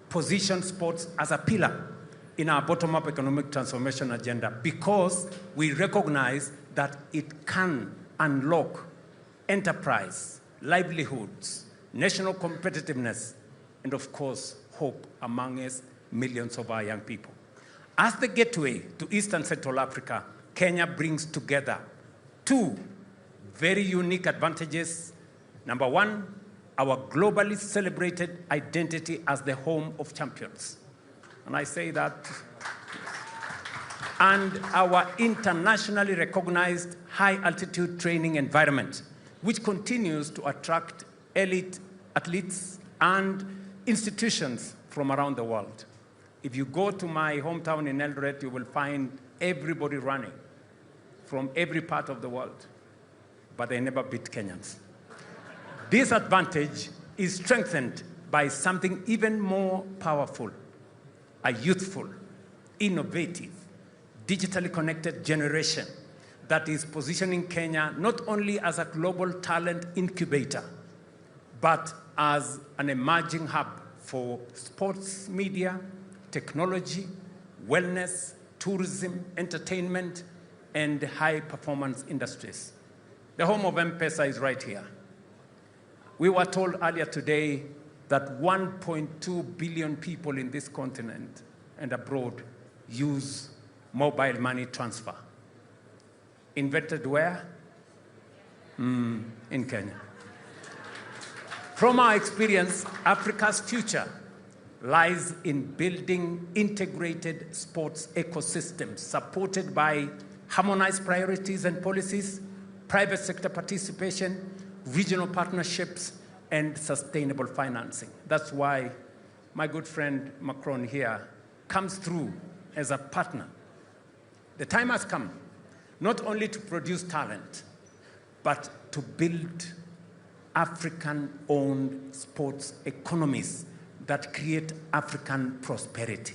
Speaker 9: positioned sports as a pillar in our bottom-up economic transformation agenda, because we recognize that it can unlock enterprise, livelihoods, national competitiveness, and of course, hope amongst millions of our young people. As the gateway to East and Central Africa, Kenya brings together two very unique advantages. Number one, our globally celebrated identity as the home of champions. And I say that. And our internationally recognized high-altitude training environment, which continues to attract elite athletes and institutions from around the world. If you go to my hometown in Eldoret, you will find everybody running from every part of the world, but they never beat Kenyans. This advantage is strengthened by something even more powerful: a youthful, innovative, digitally connected generation that is positioning Kenya not only as a global talent incubator, but as an emerging hub for sports media, technology, wellness, tourism, entertainment, and high-performance industries. The home of M-Pesa is right here. We were told earlier today that 1.2 billion people in this continent and abroad use mobile money transfer. Invented where? In Kenya. From our experience, Africa's future lies in building integrated sports ecosystems supported by harmonized priorities and policies, private sector participation, regional partnerships, and sustainable financing. That's why my good friend Macron here comes through as a partner. The time has come not only to produce talent, but to build African-owned sports economies that create African prosperity.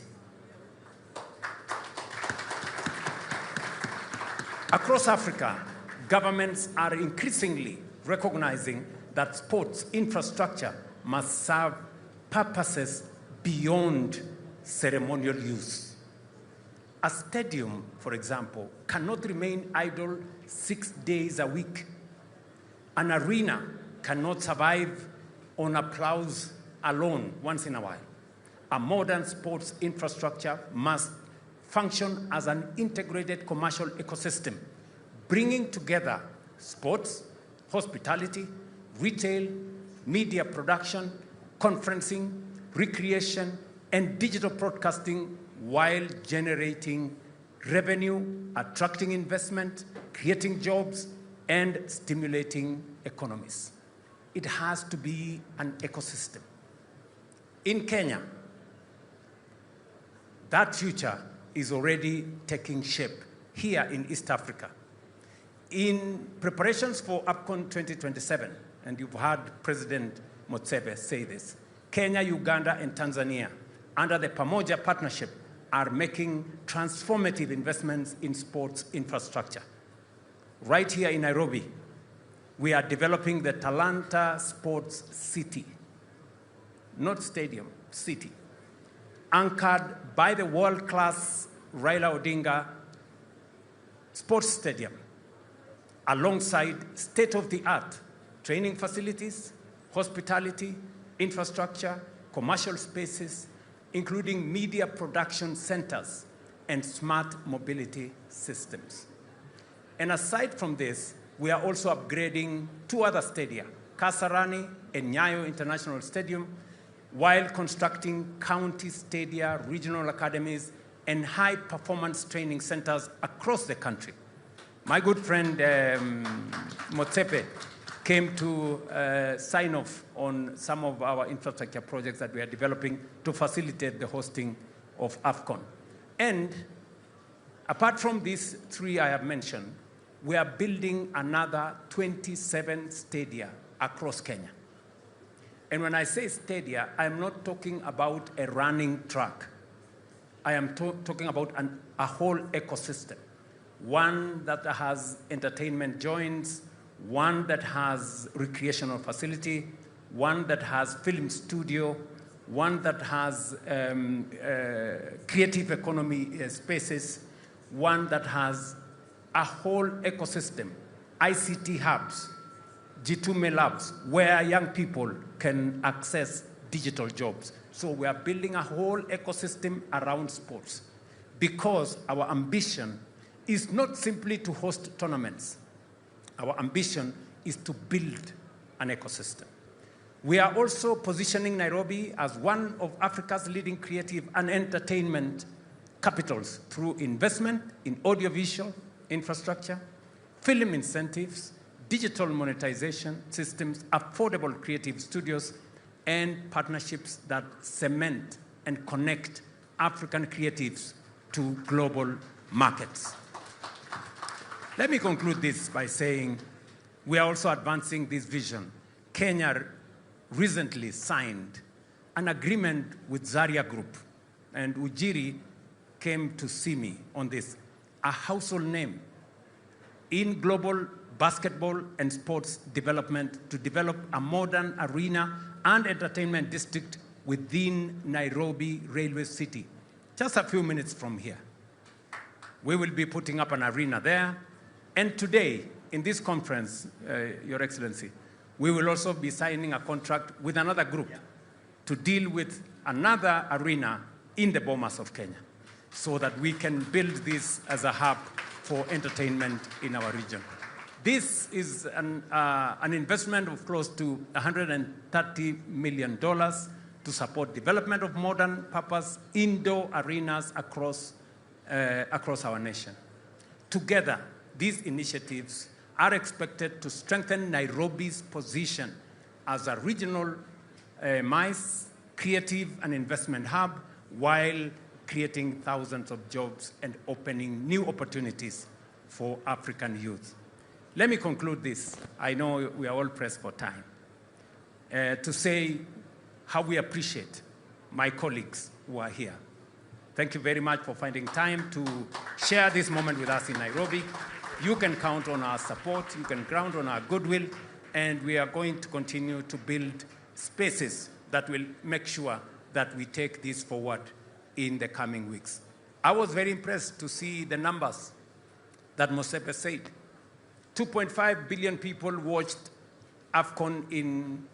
Speaker 9: Across Africa, governments are increasingly recognizing that sports infrastructure must serve purposes beyond ceremonial use. A stadium, for example, cannot remain idle 6 days a week. An arena cannot survive on applause alone once in a while. A modern sports infrastructure must function as an integrated commercial ecosystem, bringing together sports, hospitality, retail, media production, conferencing, recreation, and digital broadcasting, while generating revenue, attracting investment, creating jobs, and stimulating economies. It has to be an ecosystem. In Kenya, that future is already taking shape here in East Africa. In preparations for AFCON 2027, and you've heard President Motsepe say this, Kenya, Uganda, and Tanzania, under the Pamoja Partnership, are making transformative investments in sports infrastructure. Right here in Nairobi, we are developing the Talanta Sports City, not stadium, city, anchored by the world-class Raila Odinga Sports Stadium, alongside state-of-the-art training facilities, hospitality, infrastructure, commercial spaces, including media production centers and smart mobility systems. And aside from this, we are also upgrading 2 other stadia, Kasarani and Nyayo International Stadium, while constructing county stadia, regional academies, and high-performance training centers across the country. My good friend Motsepe came to sign off on some of our infrastructure projects that we are developing to facilitate the hosting of AFCON. And apart from these three I have mentioned, we are building another 27 stadia across Kenya. And when I say stadia, I'm not talking about a running track. I am talking about a whole ecosystem. One that has entertainment joints, one that has recreational facility, one that has film studio, one that has creative economy spaces, one that has a whole ecosystem, ICT hubs, G2Me labs, where young people can access digital jobs. So we are building a whole ecosystem around sports because our ambition is not simply to host tournaments. Our ambition is to build an ecosystem. We are also positioning Nairobi as one of Africa's leading creative and entertainment capitals through investment in audiovisual infrastructure, film incentives, digital monetization systems, affordable creative studios, and partnerships that cement and connect African creatives to global markets. Let me conclude this by saying we are also advancing this vision. Kenya recently signed an agreement with Zaria Group, and Ujiri came to see me on this, a household name in global basketball and sports development to develop a modern arena and entertainment district within Nairobi Railway City, just a few minutes from here. We will be putting up an arena there. And today, in this conference, Your Excellency, we will also be signing a contract with another group to deal with another arena in the Bomas of Kenya so that we can build this as a hub for entertainment in our region. This is an investment of close to $130 million to support development of modern purpose indoor arenas across our nation. Together, these initiatives are expected to strengthen Nairobi's position as a regional MICE, creative and investment hub, while creating thousands of jobs and opening new opportunities for African youth. Let me conclude this. I know we are all pressed for time. To say how we appreciate my colleagues who are here. Thank you very much for finding time to share this moment with us in Nairobi. You can count on our support, you can count on our goodwill, and we are going to continue to build spaces that will make sure that we take this forward in the coming weeks. I was very impressed to see the numbers that Mosepe said. 2.5 billion people watched AFCON in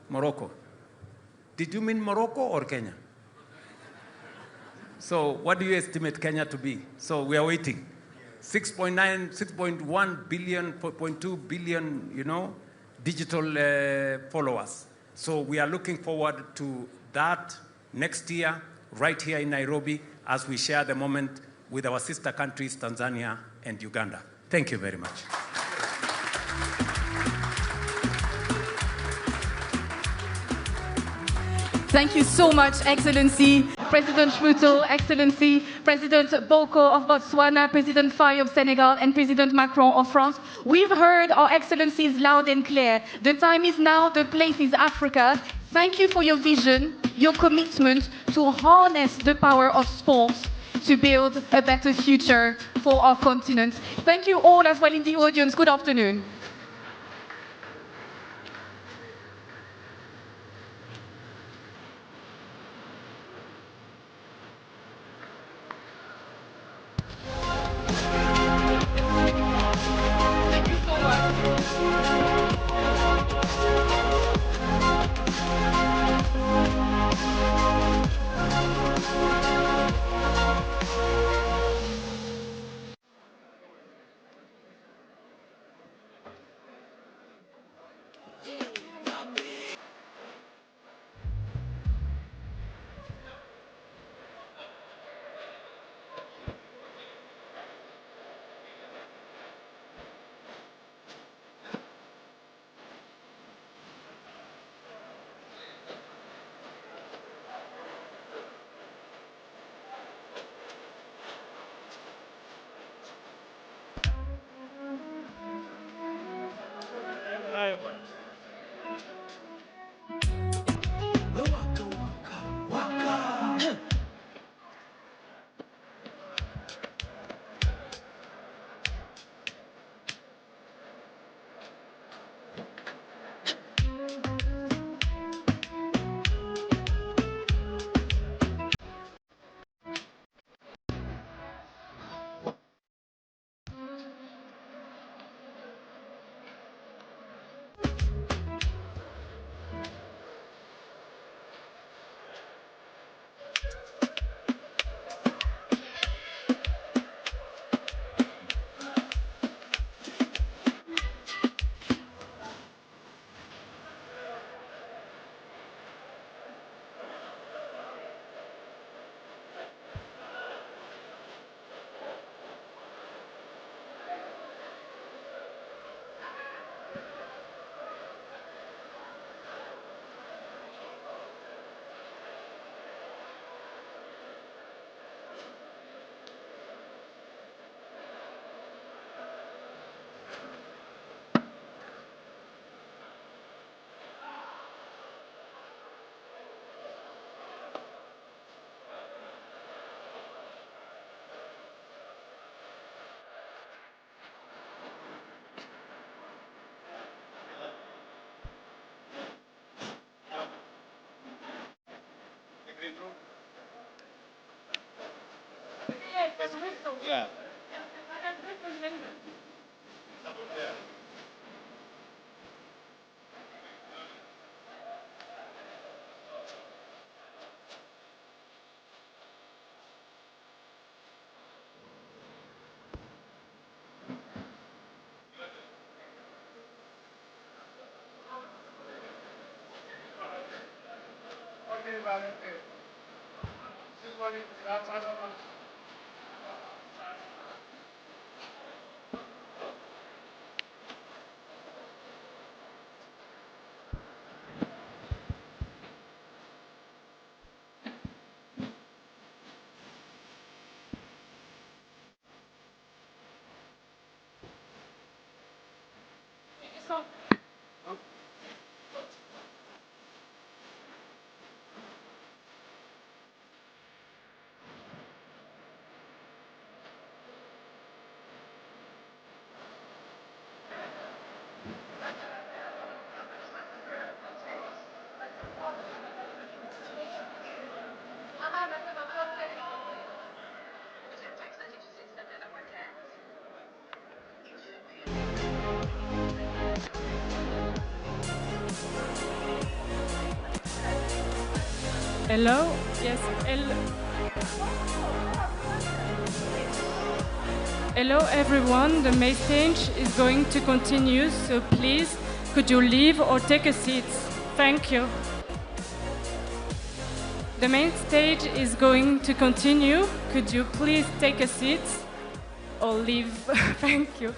Speaker 9: Morocco. Did you mean Morocco or Kenya? So what do you estimate Kenya to be? So we are waiting. 6.9, 6.1 billion, 4.2 billion, digital followers. So we are looking forward to that next year, right here in Nairobi, as we share the moment with our sister countries, Tanzania and Uganda. Thank you very much.
Speaker 2: Thank you so much, Excellency. President Ruto, Excellency, President Boko of Botswana, President Faye of Senegal, and President Macron of France. We've heard our Excellencies loud and clear. The time is now, the place is Africa. Thank you for your vision, your commitment to harness the power of sports to build a better future for our continent. Thank you all as well in the audience. Good afternoon.
Speaker 10: Yeah.
Speaker 11: Hello, yes, hello everyone, the main stage is going to continue, so please, could you leave or take a seat? Thank you. The main stage is going to continue, could you please take a seat or leave? Thank you.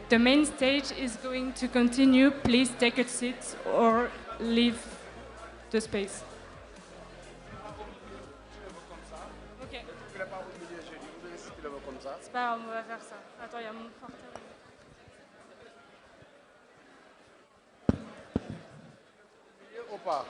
Speaker 11: The main stage is going to continue, please take a seat or leave the space. Ok. C'est pas grave, on va faire ça. Attends, il y a mon portable.
Speaker 7: Ou pas?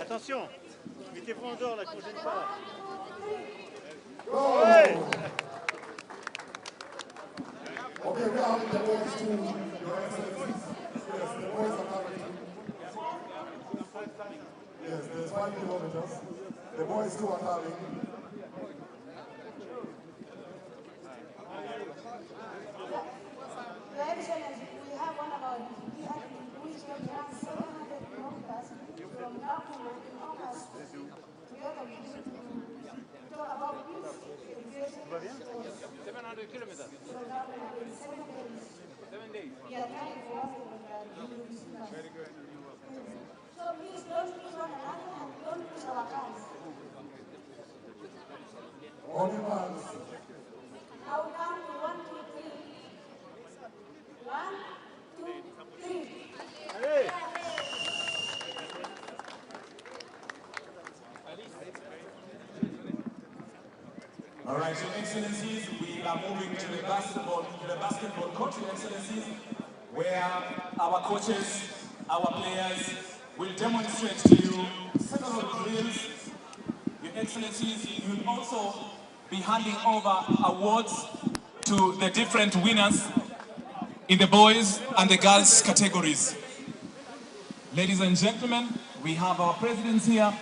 Speaker 8: Attention, mettez-vous en dehors la prochaine fois.
Speaker 10: Ouais. Okay, we are having the boys to Your Excellencies. Yes, the boys are coming. Yes, there's 5 kilometers. The boys too are coming.
Speaker 12: Your Excellency, we have one of our deputy admin who is going to run 700 kilometers from Nakuru in August, together with you to talk about youth education.
Speaker 8: 700 kilometers.
Speaker 12: From Nakuru in 7 days.
Speaker 8: 7 days.
Speaker 12: We are trying for us to
Speaker 8: Very good.
Speaker 12: So please don't lose one another and don't lose our cars.
Speaker 10: Only ones.
Speaker 12: I'll count to 1, 2, 3. 1, 2, 3.
Speaker 8: Allez.
Speaker 13: All right, Your Excellencies, we are moving to the basketball court, Your Excellencies, where our coaches, our players will demonstrate to you several drills. Your Excellencies, you will also be handing over awards to the different winners in the boys and the girls categories. Ladies and gentlemen, we have our presidents here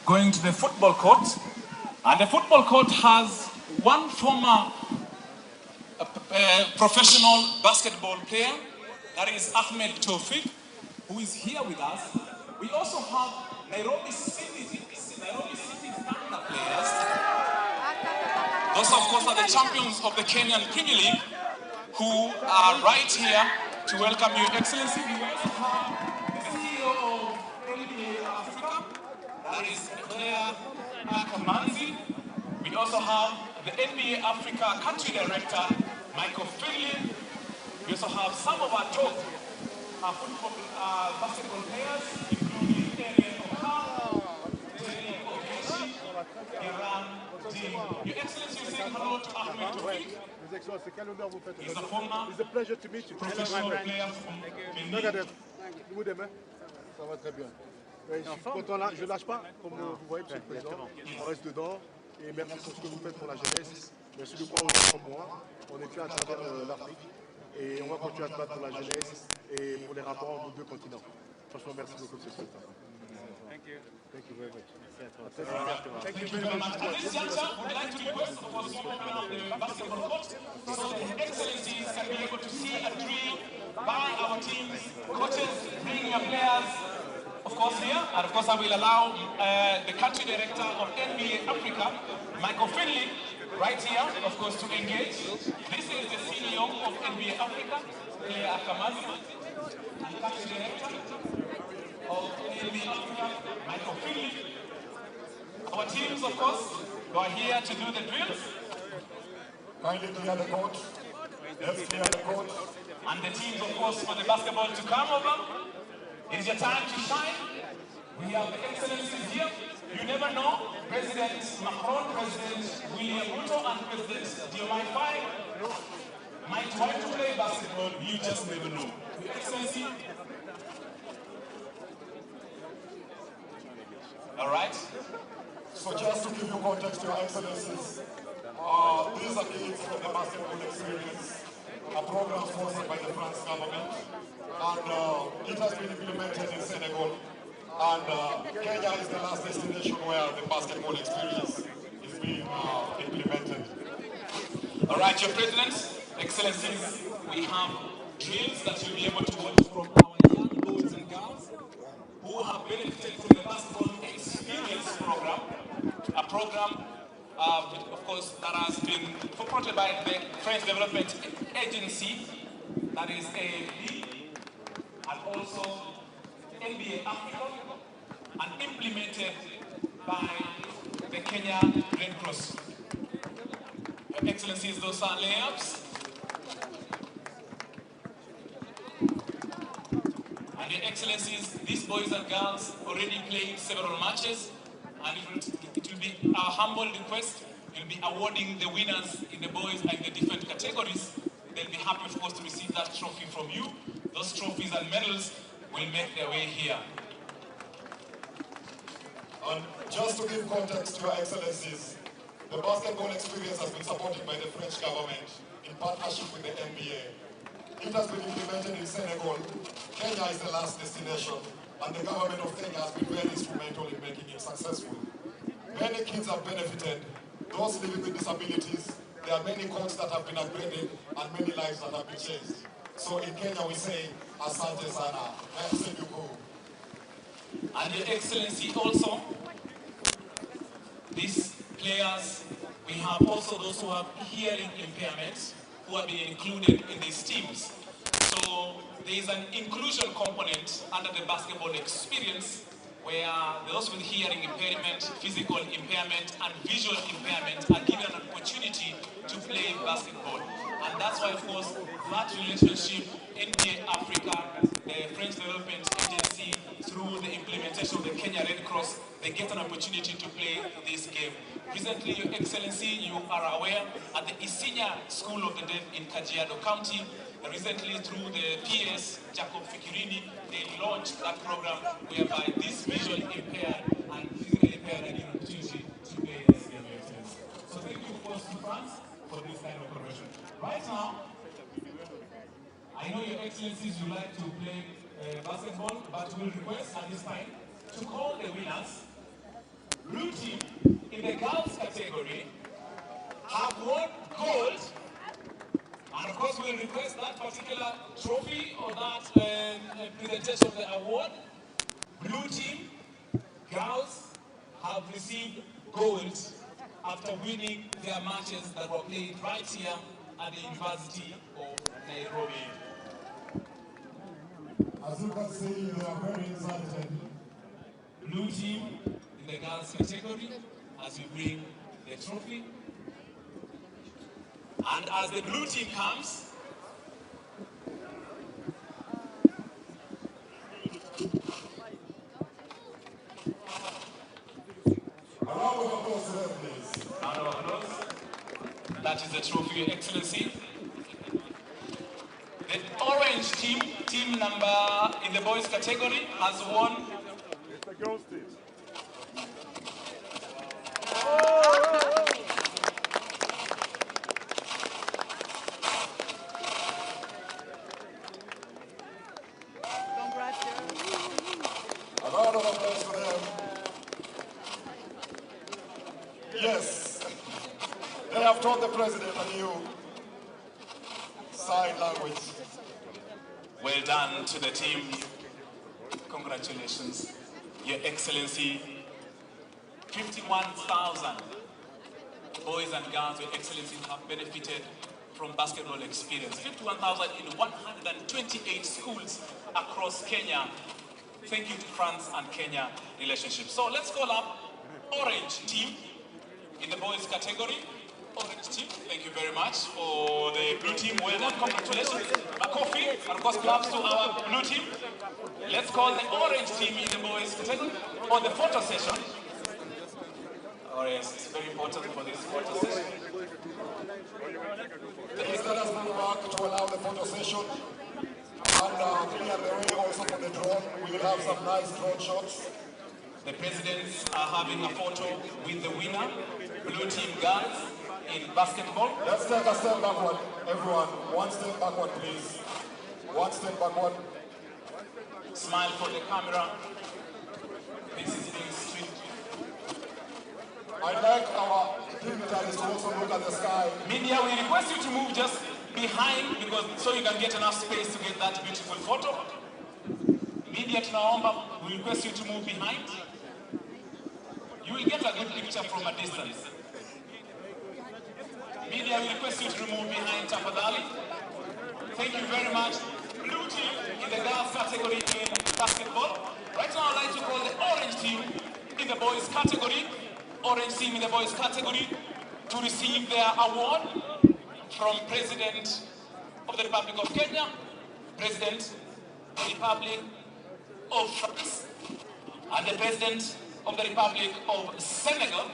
Speaker 13: going to the football court. And the football court has one former professional basketball player, that is Ahmed Tawfiq, who is here with us. We also have Nairobi City Thunder players. Those, of course, are the champions of the Kenyan Premier League, who are right here to welcome you, Excellency. We also have the CEO of NBA Africa, that is Claire Akamanzi. We also have the NBA Africa Country Director, Michael Finley. We also have some of our top basketball players, including Emmanuel Macron Kenya, Iran, Your Excellency, you say hello to Ahmed Tawfiq. He's a former
Speaker 10: It's a pleasure to meet you.
Speaker 13: professional player from Benin.
Speaker 10: Ça va très bien. Ouais, je suis content là, je ne lâche pas, comme vous voyez, M. le Président. On reste dedans. Et merci pour ce que vous faites pour la jeunesse. Merci de croire aux gens comme moi. On est plus à travers l'Afrique. Et on va continuer à se battre pour la jeunesse et pour les rapports entre nos deux continents. Franchement, merci beaucoup, M. le Président.
Speaker 8: Thank you.
Speaker 10: Thank you very much.
Speaker 13: Thank you very much. At this juncture, we'd like to request for someone around the basketball court so the Excellencies can be able to see a drill by our teams, coaches, bring your players, of course, here. And of course, I will allow the country director of NBA Africa, Michael Finley, right here, of course, to engage. This is the CEO of NBA Africa, Claire Akamanzi, and the country director of NBA Africa, Michael Finley. Our teams, of course, who are here to do the drills.
Speaker 10: Kindly clear the court. Let's clear the court.
Speaker 13: And the teams, of course, for the basketball to come over. It is your time to shine. We have the Excellencies here. You never know. President Macron, President William Ruto, and President Diomaye Faye might want to play basketball. You just never know. Your Excellency. All right.
Speaker 10: So just to give you context, Your Excellencies, these are kids from the basketball experience, a program sponsored by the French government, and it has been implemented in Senegal, and Kenya is the last destination where the basketball experience is being implemented.
Speaker 13: All right, Your President, Excellencies, we have drills that you'll be able to watch from our young boys and girls who have benefited from the basketball experience program, a program, of course, that has been supported by the French Development Agency, that is AFD, and also NBA Africa, and implemented by the Kenya Red Cross. Your Excellencies, those are layups. And Your Excellencies, these boys and girls already played several matches, and it will be our humble request, we'll be awarding the winners in the boys and the different categories. They'll be happy, of course, to receive that trophy from you. Those trophies and medals will make their way here.
Speaker 10: And just to give context to Your Excellencies, the basketball experience has been supported by the French government in partnership with the NBA. It has been implemented in Senegal. Kenya is the last destination, and the government of Kenya has been very instrumental in making it successful. Many kids have benefited, those living with disabilities. There are many courts that have been upgraded and many lives that have been changed. So in Kenya we say, Asante sana, merci beaucoup.
Speaker 13: And Your Excellency also, these players, we have also those who have hearing impairments who are being included in these teams. So there is an inclusion component under the basketball experience where those with hearing impairment, physical impairment, and visual impairment are given an opportunity to play basketball. And that's why, of course, that relationship, NBA Africa, the French Development Agency, through the implementation of the Kenya Red Cross, they get an opportunity to play this game. Recently, Your Excellency, you are aware, at the Isinya School of the Deaf in Kajiado County, recently through the PS, Jacob Fikirini, they launched that program whereby this visually impaired and physically impaired are given an opportunity to play this game. So thank you, of course, to France for this kind of collaboration. Right now, I know Your Excellencies would like to play basketball, but we'll request at this time to call the winners. Blue team in the girls category have won gold, and of course we'll request that particular trophy or that presentation of the award. Blue team, girls, have received gold after winning their matches that were played right here at the University of Nairobi.
Speaker 10: As you can see, they are very excited.
Speaker 13: Blue team in the girls category as we bring the trophy. And as the blue team comes,
Speaker 10: a round of applause to them, please.
Speaker 13: Round of applause. That is the trophy, Your Excellency. The orange team, team number in the boys category, has won.
Speaker 10: It's the girls team. A round of applause for them. Yes, they have taught the president a new sign language.
Speaker 13: Well done to the team. Congratulations, Your Excellency. 51,000 boys and girls, Your Excellency, have benefited from basketball experience. 51,000 in 128 schools across Kenya. Thank you to France and Kenya relationship. So let's call up orange team in the boys category. Orange team, thank you very much. For the blue team, well done, congratulations. A coffee, and of course claps to our blue team. Let's call the orange team in the boys category on the photo session. Oh yes, it's very important for this photo session.
Speaker 10: The visitors move back to allow the photo session and clear the way also for the drone. We will have some nice drone shots.
Speaker 13: The presidents are having a photo with the winner, blue team girls in basketball.
Speaker 10: Let's take a step backward, everyone. One step backward, please. One step backward.
Speaker 13: Smile for the camera. This is being streamed.
Speaker 10: I'd like our dignitaries to also look at the sky.
Speaker 13: Media, we request you to move just behind because so you can get enough space to get that beautiful photo. Media tunaomba, we request you to move behind. You will get a good picture from a distance. Media, we request you to remove behind tafadhali. Thank you very much. Blue team in the girls category in basketball. Right now I'd like to call the orange team in the boys category. Orange team in the boys category to receive their award from President of the Republic of Kenya, President of the Republic of France, and the President of the Republic of Senegal.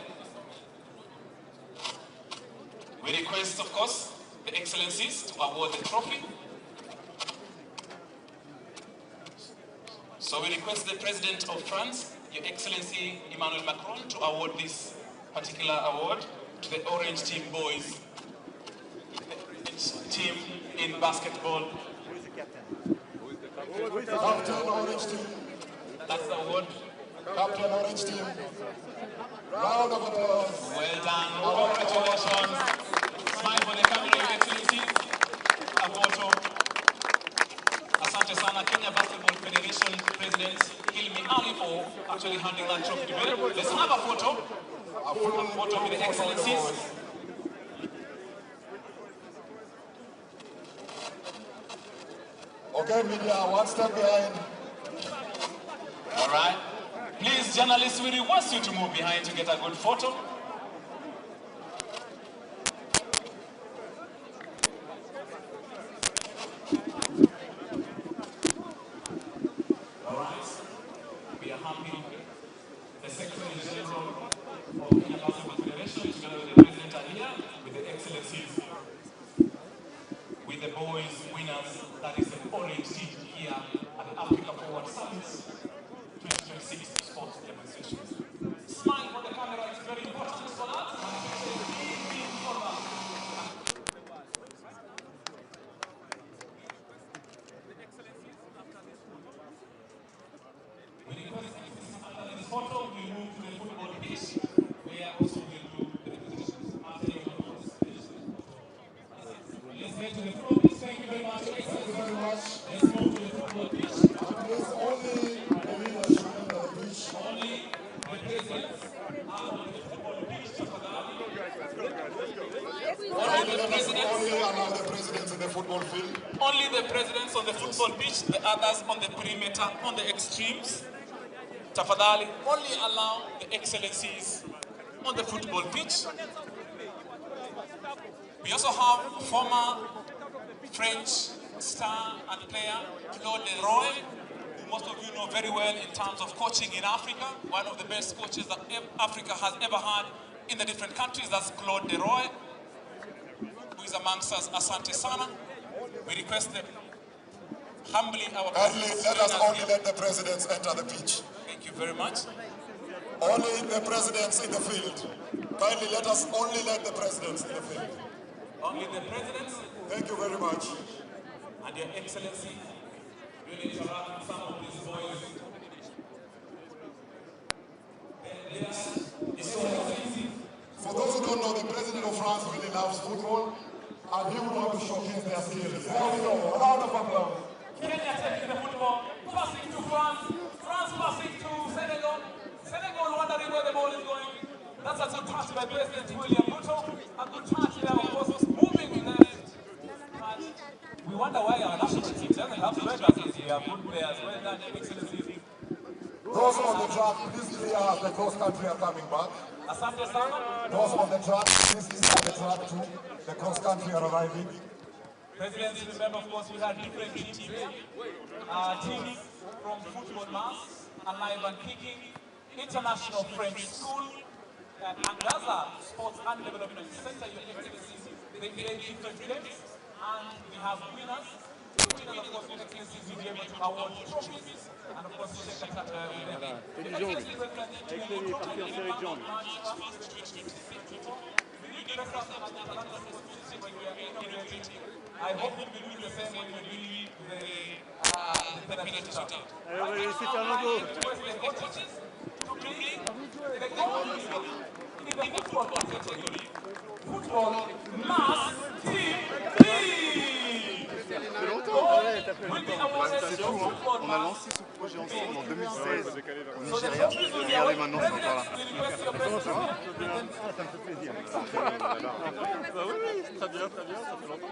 Speaker 13: We request, of course, the Excellencies to award the trophy. So we request the President of France Your Excellency Emmanuel Macron to award this particular award to the Orange Team boys, the team in basketball.
Speaker 10: Captain Orange Team.
Speaker 13: That's the award.
Speaker 10: Captain Orange Team. Round of applause.
Speaker 13: Well done. Congratulations. Smile for the camera, Your Excellency. A photo. Asante sana, Kenya Basketball Federation President Hilmi Ali for actually handing that trophy to me. Let's have a photo. A photo with the Excellencies.
Speaker 10: Okay, media, one step behind.
Speaker 13: All right. Please, journalists, we request you to move behind to get a good photo. All right. We are happy. The Secretary General of Kenya Basketball Federation, together with the President, are here with the Excellencies, with the boys winners, that is the Orange Team here at the Africa Forward Summit 2026 sports demonstrations. Smile for the camera is very important for us. We request after this photo, we move to the football pitch, where also we do the repetitions after the photos. Let's get to the football pitch. Thank you very much.
Speaker 10: Thank you very much.
Speaker 13: Let's move to the football pitch.
Speaker 10: Please, only the leaders should enter the pitch.
Speaker 13: Only the presidents are on the football pitch. Only the presidents.
Speaker 10: Only allow the presidents in the football field.
Speaker 13: Only the presidents on the football pitch, the others on the perimeter, on the extremes. Tafadhali, only allow the excellencies on the football pitch. We also have former French star and player, Claude Leroy, who most of you know very well in terms of coaching in Africa. One of the best coaches that Africa has ever had in the different countries. That's Claude Leroy, who is amongst us. Asante sana. We request them humbly our presidents.
Speaker 10: Let us only let the presidents enter the pitch.
Speaker 13: Thank you very much.
Speaker 10: Only the presidents in the field. Kindly let us only let the presidents in the field.
Speaker 13: Only the presidents.
Speaker 10: Thank you very much.
Speaker 13: And Your Excellency, really interact with some of these boys.
Speaker 10: For those who don't know, the president of France really loves football, and he would want to showcase their skills. There we go. A round of applause.
Speaker 13: Kenya taking the football, passing to France, France passing to Senegal, Senegal wondering where the ball is going. That's a good touch by President William Ruto, a good touch there, of course, moving left. We wonder why our national team doesn't have strikers. We have good players. Well done, Excellency.
Speaker 10: Those on the track, please clear as the cross country are coming back.
Speaker 13: Asante sana.
Speaker 10: Those on the track, please clear the track too. The cross country are arriving.
Speaker 13: Presidents, remember, of course, we had different teams. Teams from Football Mass, Alive and Kicking, International French School, and Gaza Sports and Development Center. Your Excellencies, they play different games, and we have winners. The winners, of course, Your Excellencies, will be able to award trophies, and of course, we take that with them. I hope you will do the same when you do the penalty shootout. Football mass team B.
Speaker 14: C'est fou, hein. On a lancé ce projet ensemble en 2016 au Nigeria. Regardez maintenant, c'est encore là. Comment ça va? Ça me fait plaisir. Oui, très bien, ça fait longtemps.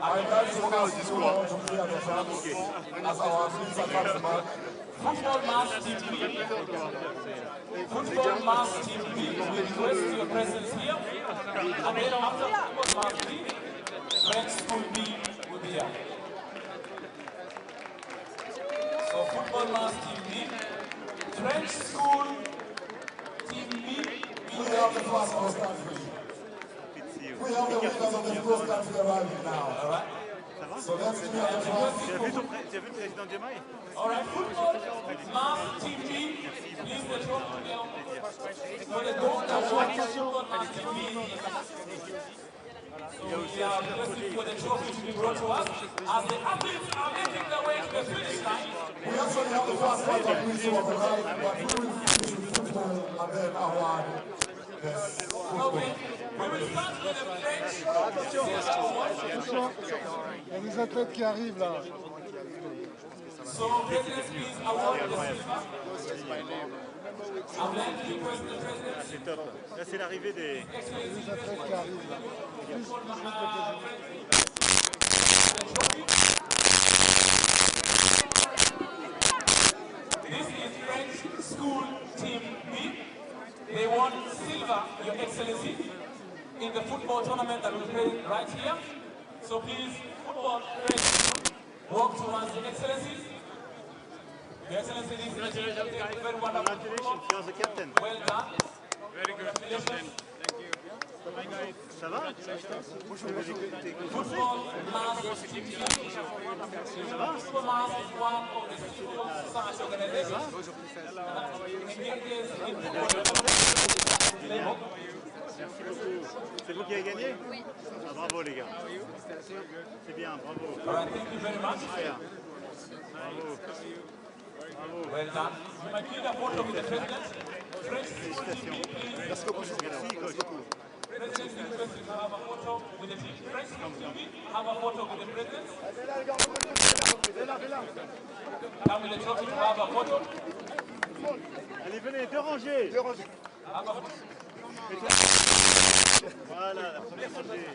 Speaker 14: On va au discours.
Speaker 13: Football Mass Team B. Football Mass Team B. We request your presence here. And then after Football Mass B, French School B will be here. So Football Mass Team B, French School Team B.
Speaker 10: We have the first cross country. We have the winners of the cross country arriving now.
Speaker 13: All right.
Speaker 10: So let's clear the track.
Speaker 8: Tu as vu le président Diomaye?
Speaker 13: All right, football, mass team B, please the trophy now. For the goal that won football mass team B. So we are requesting for the trophy to be brought to us as the athletes are making their way to the finish line.
Speaker 10: We actually have the first part of issue of the ride, but we will finish with football and then award this football.
Speaker 13: Okay, we will start with the French.
Speaker 14: Attention, il y a des athlètes qui arrivent là.
Speaker 13: So, President, please award the silver. I'd like to request the President.
Speaker 8: C'est top. Là, c'est l'arrivée des...
Speaker 14: Il y a des athlètes qui arrivent là.
Speaker 13: This is French School Team B. They won silver, Your Excellency, in the football tournament that we played right here. So please, football French, walk towards the Excellencies. Your Excellency, this is a very wonderful football. Well done.
Speaker 5: Very good.
Speaker 13: Congratulations.
Speaker 5: Thank you. Hi guys.
Speaker 8: Ça va?
Speaker 13: Football mass team B. Football mass is one of the football science organizations that engages in football.
Speaker 8: Merci beaucoup. C'est vous qui avez gagné? Oui. Ah, bravo les gars. C'est bien, bravo.
Speaker 13: All right, thank you very much.
Speaker 8: Bravo. Bravo.
Speaker 13: Well done. You might need a photo with the President.
Speaker 8: Félicitations. Merci beaucoup. Merci coach.
Speaker 13: President is requested to have a photo with the team. French TV, have a photo with the President. Come with the trophy to have a photo.
Speaker 8: Allez, venez, deux rangées.
Speaker 13: Have a photo.
Speaker 8: Voilà, la première rangée.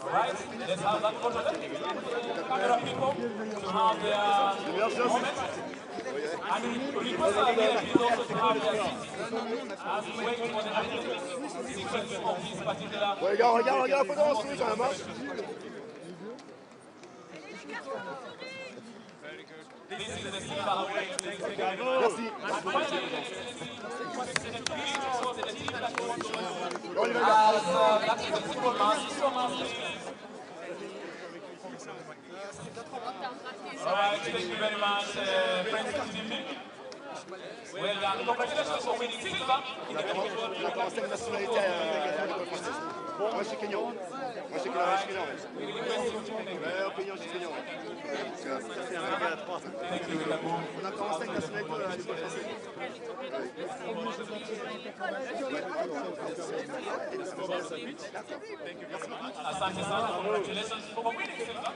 Speaker 13: Alright, let's have that photo then. Camera people to have their moment. And we request our VIPs also to have their seats as we wait for the athletic sequence of this particular.
Speaker 14: Regarde, faut danser quand même.
Speaker 13: This is the silver award.
Speaker 14: Merci.
Speaker 13: That is the football mass. All right, thank you very much, friends of the team. Well done. Congratulations for winning silver in the individual.
Speaker 14: On a commencé la nationalité française. Moi, je suis Kenyan. Moi, je suis Kenyan. Je suis Kenyan. Je suis Kenyan. Ça, c'est un regard à 3. On a commencé avec la nationalité à l'école française.
Speaker 13: Asante sana. Congratulations for winning silver.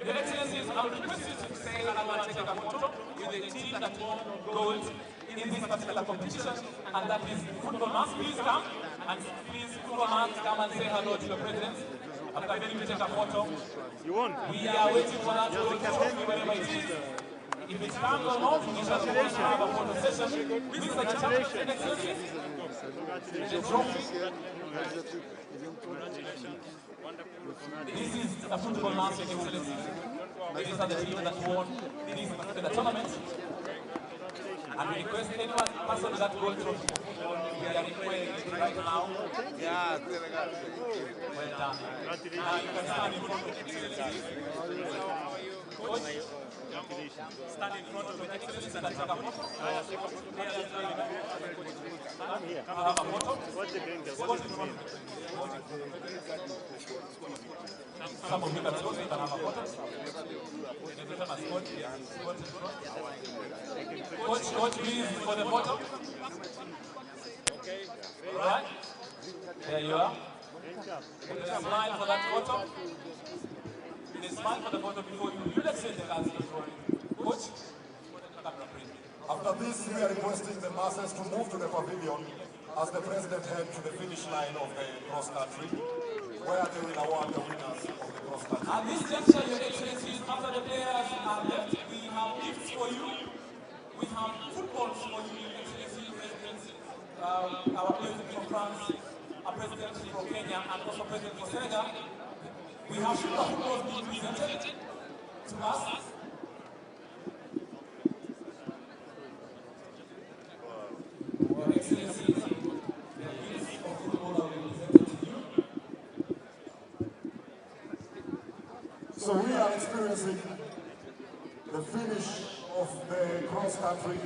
Speaker 13: Your Excellencies, I'm requested to say that I want to take a photo with the team that won gold in this particular competition, and that is Football Mass. Please come, and please, Football Mass, come and say hello to the President. After then we take a photo.
Speaker 8: You won.
Speaker 13: We are waiting for that gold trophy wherever it is. If it comes or not, we shall have a photo session. Please, congratulations, Excellencies. The trophy. This is a football mass, Your Excellency. These are the teams that won this particular tournament. And we request anyone person with that gold trophy. We are requesting right now.
Speaker 14: Yeah,
Speaker 13: Well done. Now you can stand in front of the Excellencies. Stand in front of the Excellencies and take a photo. Can I have a photo? Some of you can also can have a photo. Coach, please, for the photo. Right? There you are. Smile for that photo. Smile for the photo before you let's say the last one. Coach?
Speaker 10: After this, we are requesting the masses to move to the pavilion as the President heads to the finish line of the cross-country, where they will award the winners of the cross-country.
Speaker 13: At this juncture, Your Excellencies, after the players are left, we have gifts for you. We have footballs for you, Your Excellencies, our President from France, our President from Kenya, and also President for Senegal. We have footballs being presented to us. Your Excellencies,
Speaker 10: are experiencing the finish of the cross country.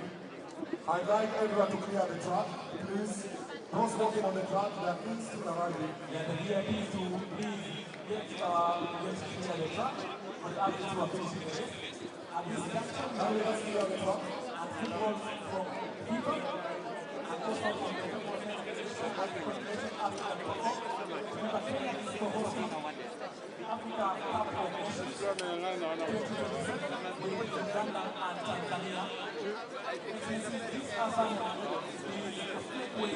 Speaker 10: I'd like everyone to clear the track, please. Those walking on the track, they are please still arriving.
Speaker 13: Yeah, the VIPs to please get clear the track. But after you are finishing the race, at this junction, now let's clear the track. And people from people, and also from the Confederation African Football. Remember, Kenya is hosting Africa Cup of Nations 2026 with Uganda and Tanzania. This Azan is a gateway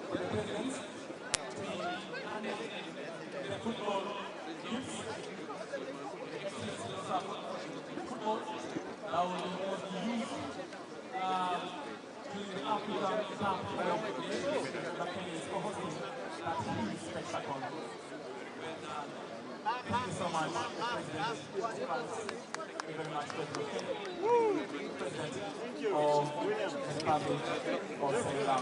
Speaker 13: for the presidents to manage the football gifts. Football that will be used during the African Cup of Nations that Kenya is hosting that huge spectacle. Thank you so much, President of France. Thank you very much, President of the Republic of Senegal.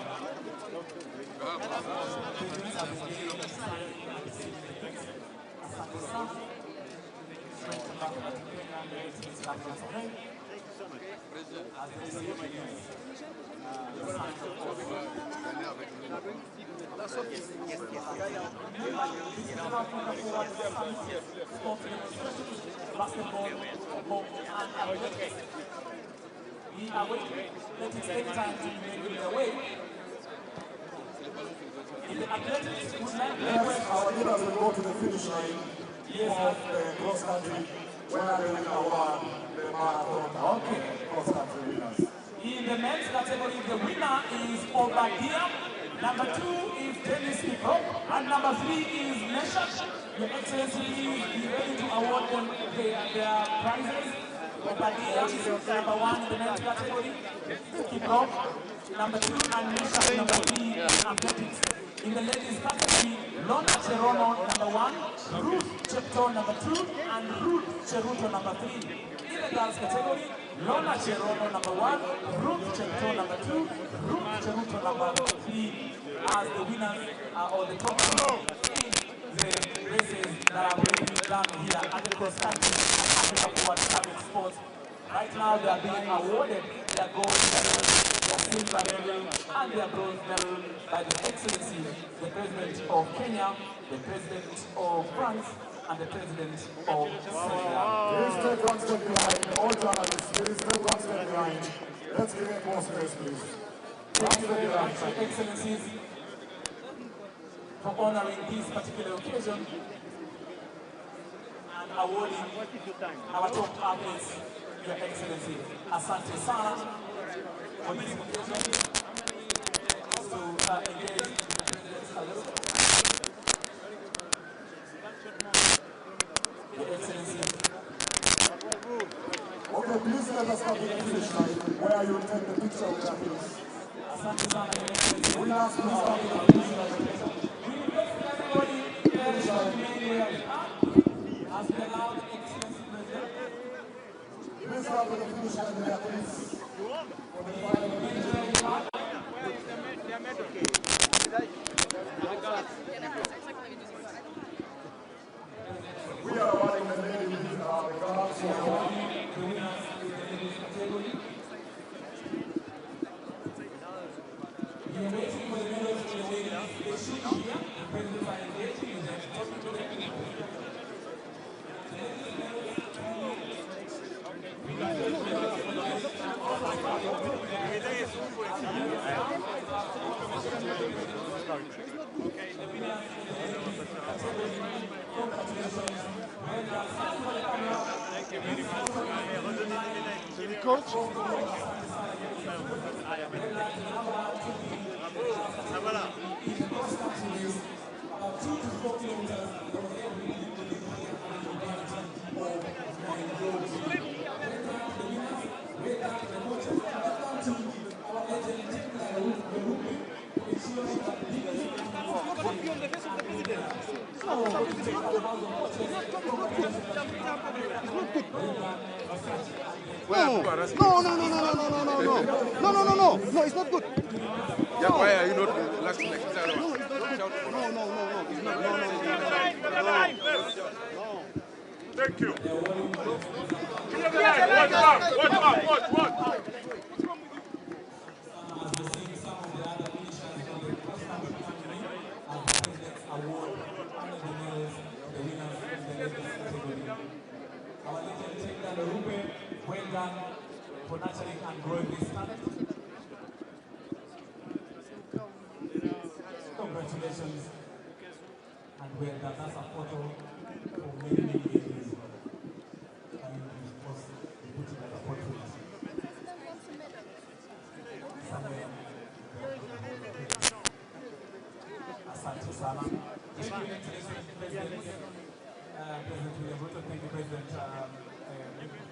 Speaker 13: Presidents have been given the sign and receiving the text. Asante sana. Straight to back to Kenya and the 18th capital today. As they receive the sign basketball, football, and athletics. We are waiting. Let it take time to make their way. In the athletics, would like
Speaker 10: Yes, our leaders will go to the finish line of the cross country where they will award the marathon cross country winners.
Speaker 13: In the men's category, the winner is Obadia. Number 2 is Dennis Kipro. And number 3 is Neshash. Your Excellency, be ready to award them their prizes. Obadia is number 1 in the men's category. Kipro, number 2, and Neshash, number 3 in athletics. In the ladies category, Lona Cherono, number 1, Ruth Chepto, number 2, and Ruth Cheruto, number 3. In the girls category, Lona Cherono, number 1, Ruth Chepto, number 2, Ruth Cheruto, number 3, as the winners or the top in the races that are already done here at the cross country Africa Forward Summit Sports. Right now, they are being awarded their gold medal, their silver medal, and their bronze medal by the Excellency, the President of Kenya, the President of France, and the President of Senegal.
Speaker 10: Please take one step behind. All journalists, please take one step behind. Let's give it more space, please.
Speaker 13: Thank you very much, Your Excellencies, for honoring this particular occasion and awarding our top athletes, Your Excellency. Asante sana for this occasion to engage the President's salute. Your Excellency.
Speaker 10: Okay, please let us come to the finish line where you take the picture with the athletes.
Speaker 13: Asante sana, Your Excellency.
Speaker 10: We ask please come to the finish line.
Speaker 13: As we allow the Excellency President.
Speaker 10: Please come to the finish line with the athletes. For the final we are awarding the ladies the guards for the winners in the ladies category.
Speaker 13: We are waiting for the medals for the ladies. They should be here. The presidents are engaging with them, talking to them.
Speaker 15: No, it's not good.
Speaker 16: Yeah, why are you not lasting like this?
Speaker 15: No, it's not good. No, it's not. No.
Speaker 5: Thank you. Clear the line. Watch.
Speaker 13: Our legend, Ruto, well done for nurturing and growing this talent. Congratulations and well done. That's a photo for many years. And you post the put it like a portrait. Somewhere. Asante sana. Thank you, President. President William Ruto, thank you, President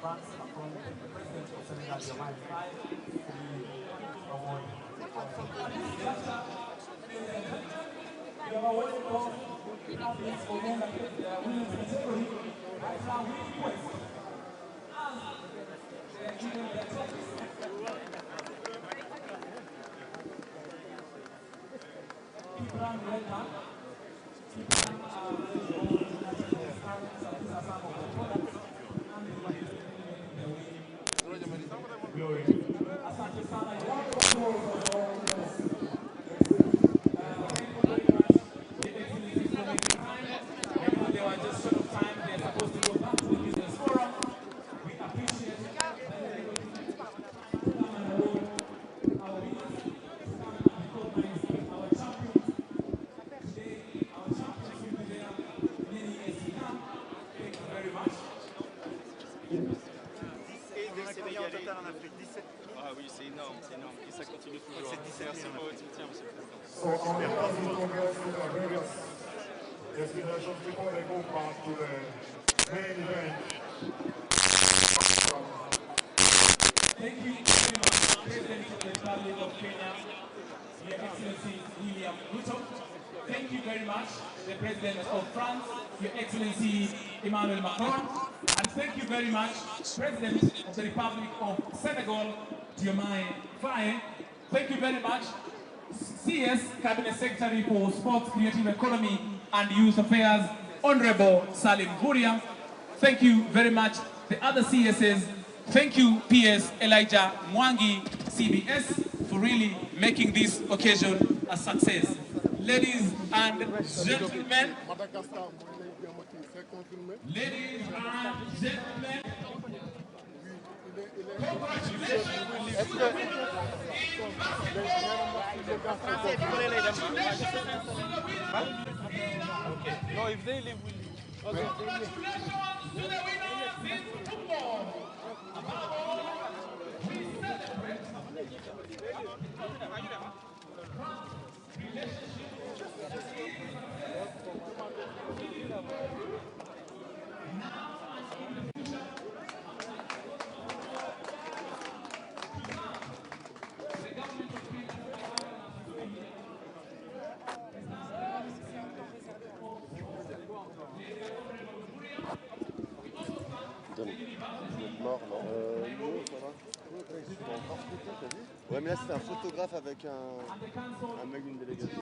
Speaker 13: France, Macron, thank you, President of Senegal, Diomaye Faye, for the award. You are welcome. Athletes for men and women's category. Right now, we request as they are given their trophies. People are welcome.
Speaker 10: So on behalf of the Congress and Vegas, destinations before they move on to the main event.
Speaker 13: Thank you very much, President of the Republic of Kenya, Your Excellency William Ruto. Thank you very much, the President of France, Your Excellency Emmanuel Macron. And thank you very much, President of the Republic of Senegal, Diomaye Faye. Thank you very much, CS Cabinet Secretary for Sports, Creative Economy and Youth Affairs, Honorable Salim Huria. Thank you very much, the other CSs. Thank you, PS Elijah Mwangi, CBS, for really making this occasion a success. Ladies and gentlemen,
Speaker 5: No, if they leave, we'll leave.
Speaker 13: Congratulations to the winners in football. We celebrate
Speaker 14: Mort, non ça va. Ouais, mais là, c'était un photographe avec un mec d'une délégation.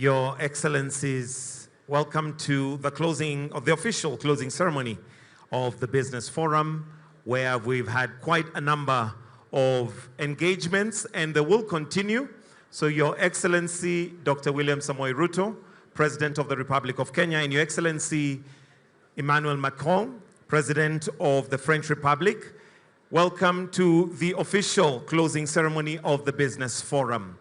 Speaker 17: Your Excellencies, welcome to the closing of the official closing ceremony of the Business Forum, where we've had quite a number of engagements, and they will continue. So Your Excellency, Dr. William Samoei Ruto, President of the Republic of Kenya, and Your Excellency, Emmanuel Macron, President of the French Republic, welcome to the official closing ceremony of the Business Forum.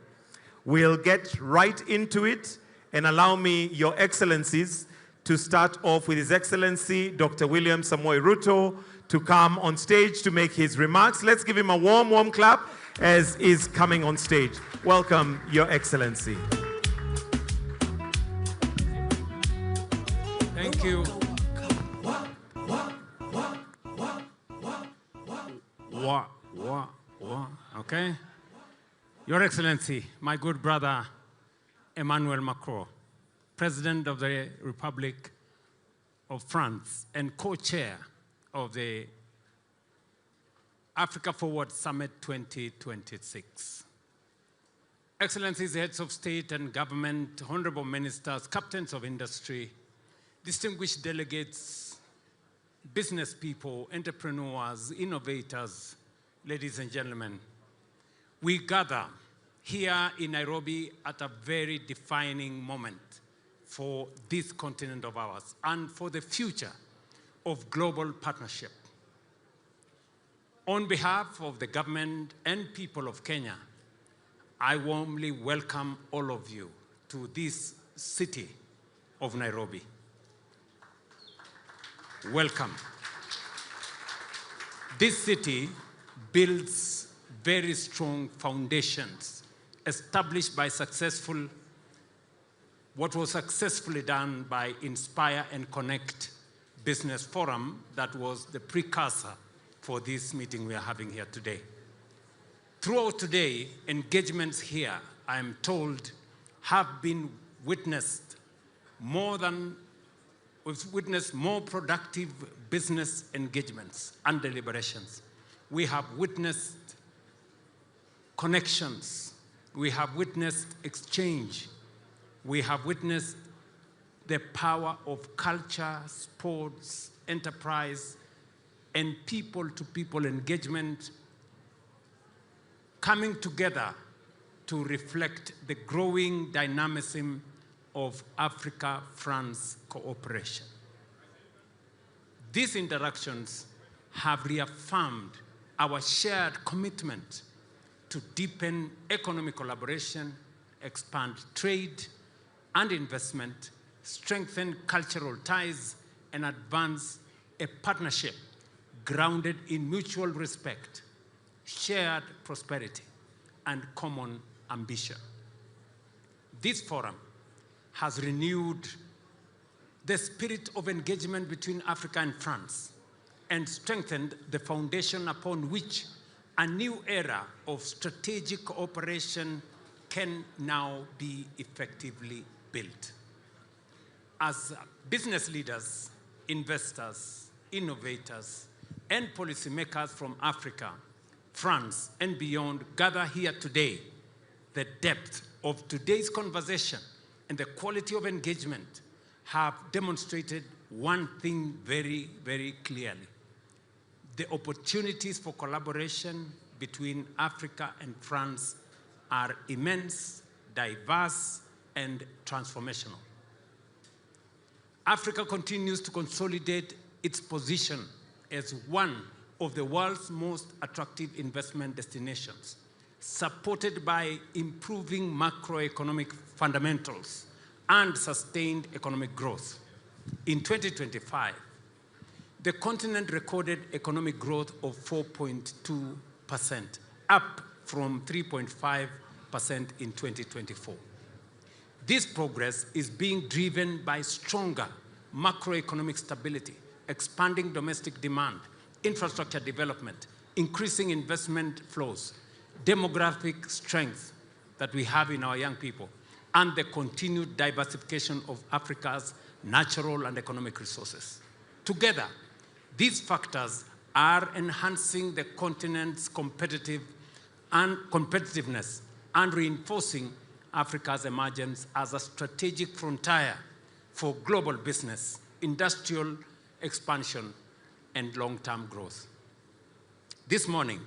Speaker 17: We'll get right into it, and allow me, Your Excellencies, to start off with His Excellency, Dr. William Samoei Ruto, to come on stage to make his remarks. Let's give him a warm, warm clap as he's coming on stage. Welcome, Your Excellency.
Speaker 9: Thank you. Okay. Your Excellency, my good brother, Emmanuel Macron, President of the Republic of France and co-chair of the Africa Forward Summit 2026. Excellencies, heads of state and government, honorable ministers, captains of industry, distinguished delegates, business people, entrepreneurs, innovators, ladies and gentlemen, we gather here in Nairobi at a very defining moment for this continent of ours and for the future of global partnership. On behalf of the government and people of Kenya, I warmly welcome all of you to this city of Nairobi. Welcome. This city builds very strong foundations established by what was successfully done by Inspire and Connect Business Forum that was the precursor for this meeting we are having here today. Throughout today, engagements here, I am told, have been witnessed we've witnessed more productive business engagements and deliberations. We have witnessed connections. We have witnessed exchange. We have witnessed the power of culture, sports, enterprise, and people-to-people engagement coming together to reflect the growing dynamism of Africa-France cooperation. These interactions have reaffirmed our shared commitment to deepen economic collaboration, expand trade and investment, strengthen cultural ties, and advance a partnership grounded in mutual respect, shared prosperity, and common ambition. This forum has renewed the spirit of engagement between Africa and France and strengthened the foundation upon which a new era of strategic cooperation can now be effectively built. As business leaders, investors, innovators, and policymakers from Africa, France, and beyond gather here today, the depth of today's conversation and the quality of engagement have demonstrated one thing very, very clearly. The opportunities for collaboration between Africa and France are immense, diverse, and transformational. Africa continues to consolidate its position as one of the world's most attractive investment destinations, supported by improving macroeconomic fundamentals and sustained economic growth. In 2025, the continent recorded economic growth of 4.2%, up from 3.5% in 2024. This progress is being driven by stronger macroeconomic stability, expanding domestic demand, infrastructure development, increasing investment flows, demographic strength that we have in our young people, and the continued diversification of Africa's natural and economic resources. Together, these factors are enhancing the continent's competitiveness and reinforcing Africa's emergence as a strategic frontier for global business, industrial expansion, and long-term growth. This morning,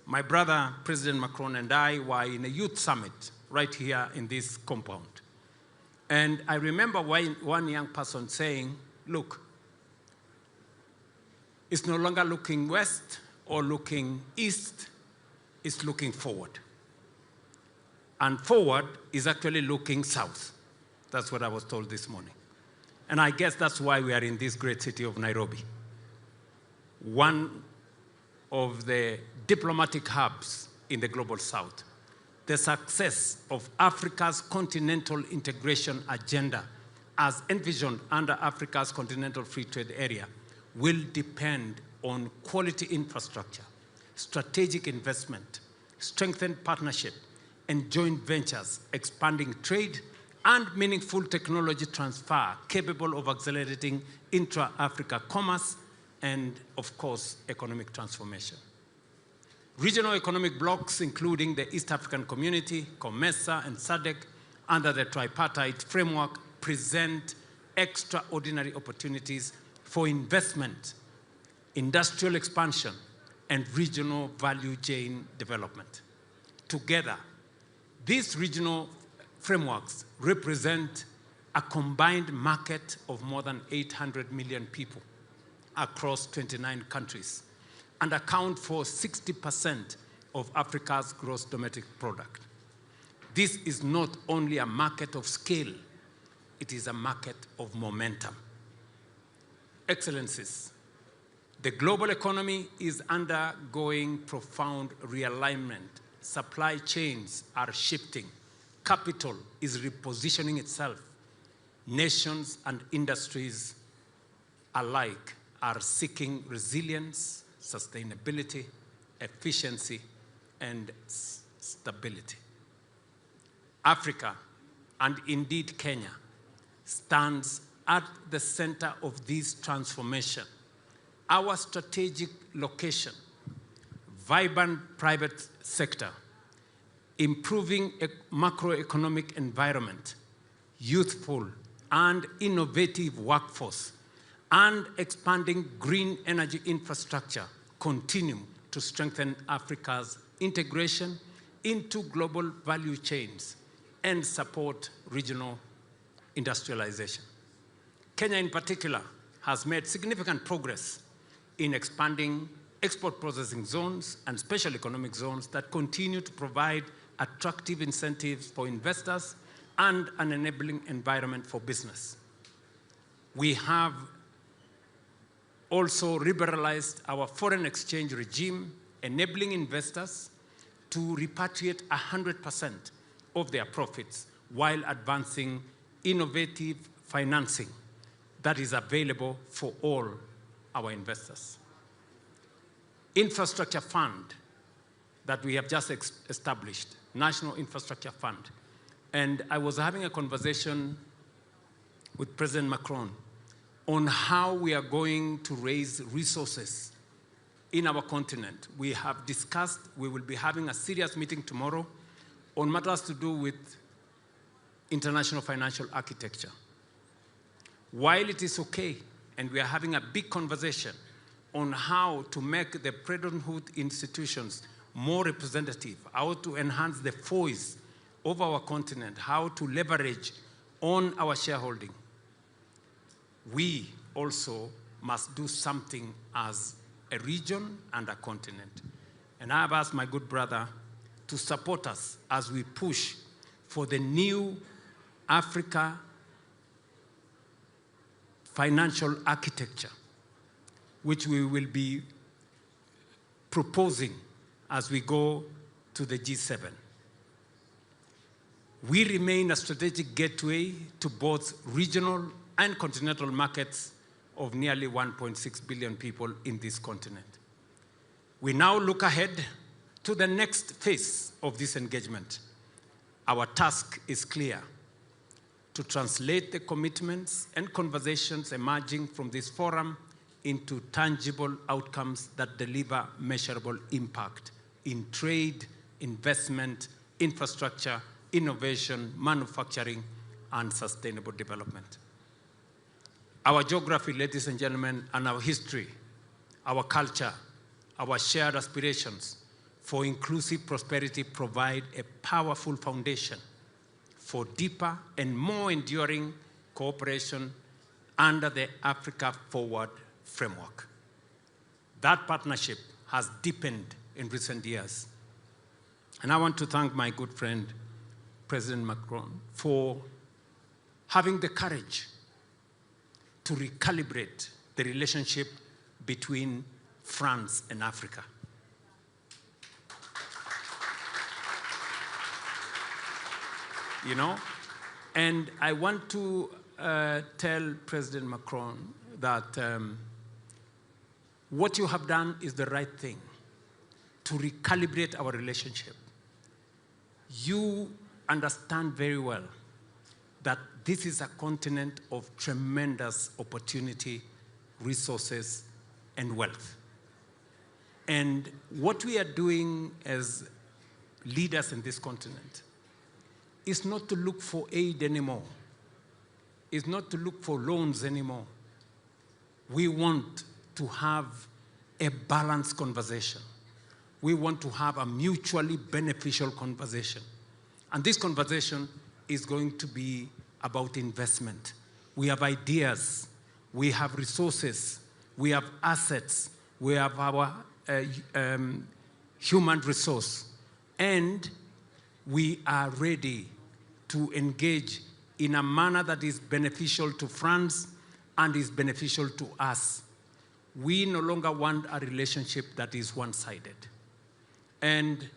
Speaker 9: my brother, President Macron, and I were in a youth summit right here in this compound. And I remember one young person saying, look, it's no longer looking west or looking east, it's looking forward. And forward is actually looking south. That's what I was told this morning. And I guess that's why we are in this great city of Nairobi, one of the diplomatic hubs in the global south. The success of Africa's continental integration agenda, as envisioned under Africa's continental free trade area, will depend on quality infrastructure, strategic investment, strengthened partnership, and joint ventures, expanding trade, and meaningful technology transfer capable of accelerating intra-Africa commerce and, of course, economic transformation. Regional economic blocs, including the East African Community, COMESA, and SADC, under the tripartite framework, present extraordinary opportunities for investment, industrial expansion, and regional value chain development. Together, these regional frameworks represent a combined market of more than 800 million people across 29 countries and account for 60% of Africa's gross domestic product. This is not only a market of scale, it is a market of momentum. Excellencies, the global economy is undergoing profound realignment. Supply chains are shifting. Capital is repositioning itself. Nations and industries alike are seeking resilience, sustainability, efficiency, and stability. Africa, and indeed Kenya, stands at the center of this transformation. Our strategic location, vibrant private sector, improving a macroeconomic environment, youthful and innovative workforce, and expanding green energy infrastructure continue to strengthen Africa's integration into global value chains and support regional industrialization. Kenya in particular has made significant progress in expanding export processing zones and special economic zones that continue to provide attractive incentives for investors and an enabling environment for business. We have also liberalized our foreign exchange regime, enabling investors to repatriate 100% of their profits while advancing innovative financing that is available for all our investors. Infrastructure fund that we have just established, National Infrastructure Fund. And I was having a conversation with President Macron on how we are going to raise resources in our continent. We have discussed, we will be having a serious meeting tomorrow on matters to do with international financial architecture. While it is okay, and we are having a big conversation on how to make the Bretton Woods institutions more representative, how to enhance the voice of our continent, how to leverage on our shareholding, we also must do something as a region and a continent. And I have asked my good brother to support us as we push for the new Africa financial architecture, which we will be proposing as we go to the G7. We remain a strategic gateway to both regional and continental markets of nearly 1.6 billion people in this continent. We now look ahead to the next phase of this engagement. Our task is clear: to translate the commitments and conversations emerging from this forum into tangible outcomes that deliver measurable impact in trade, investment, infrastructure, innovation, manufacturing, and sustainable development. Our geography, ladies and gentlemen, and our history, our culture, our shared aspirations for inclusive prosperity provide a powerful foundation for deeper and more enduring cooperation under the Africa Forward framework. That partnership has deepened in recent years. And I want to thank my good friend, President Macron, for having the courage to recalibrate the relationship between France and Africa. You know, and I want to tell President Macron that what you have done is the right thing to recalibrate our relationship. You understand very well that this is a continent of tremendous opportunity, resources, and wealth. And what we are doing as leaders in this continent is not to look for aid anymore. It's not to look for loans anymore. We want to have a balanced conversation. We want to have a mutually beneficial conversation. And this conversation is going to be about investment. We have ideas, we have resources, we have assets, we have our human resource, and we are ready to engage in a manner that is beneficial to France and is beneficial to us. We no longer want a relationship that is one-sided. And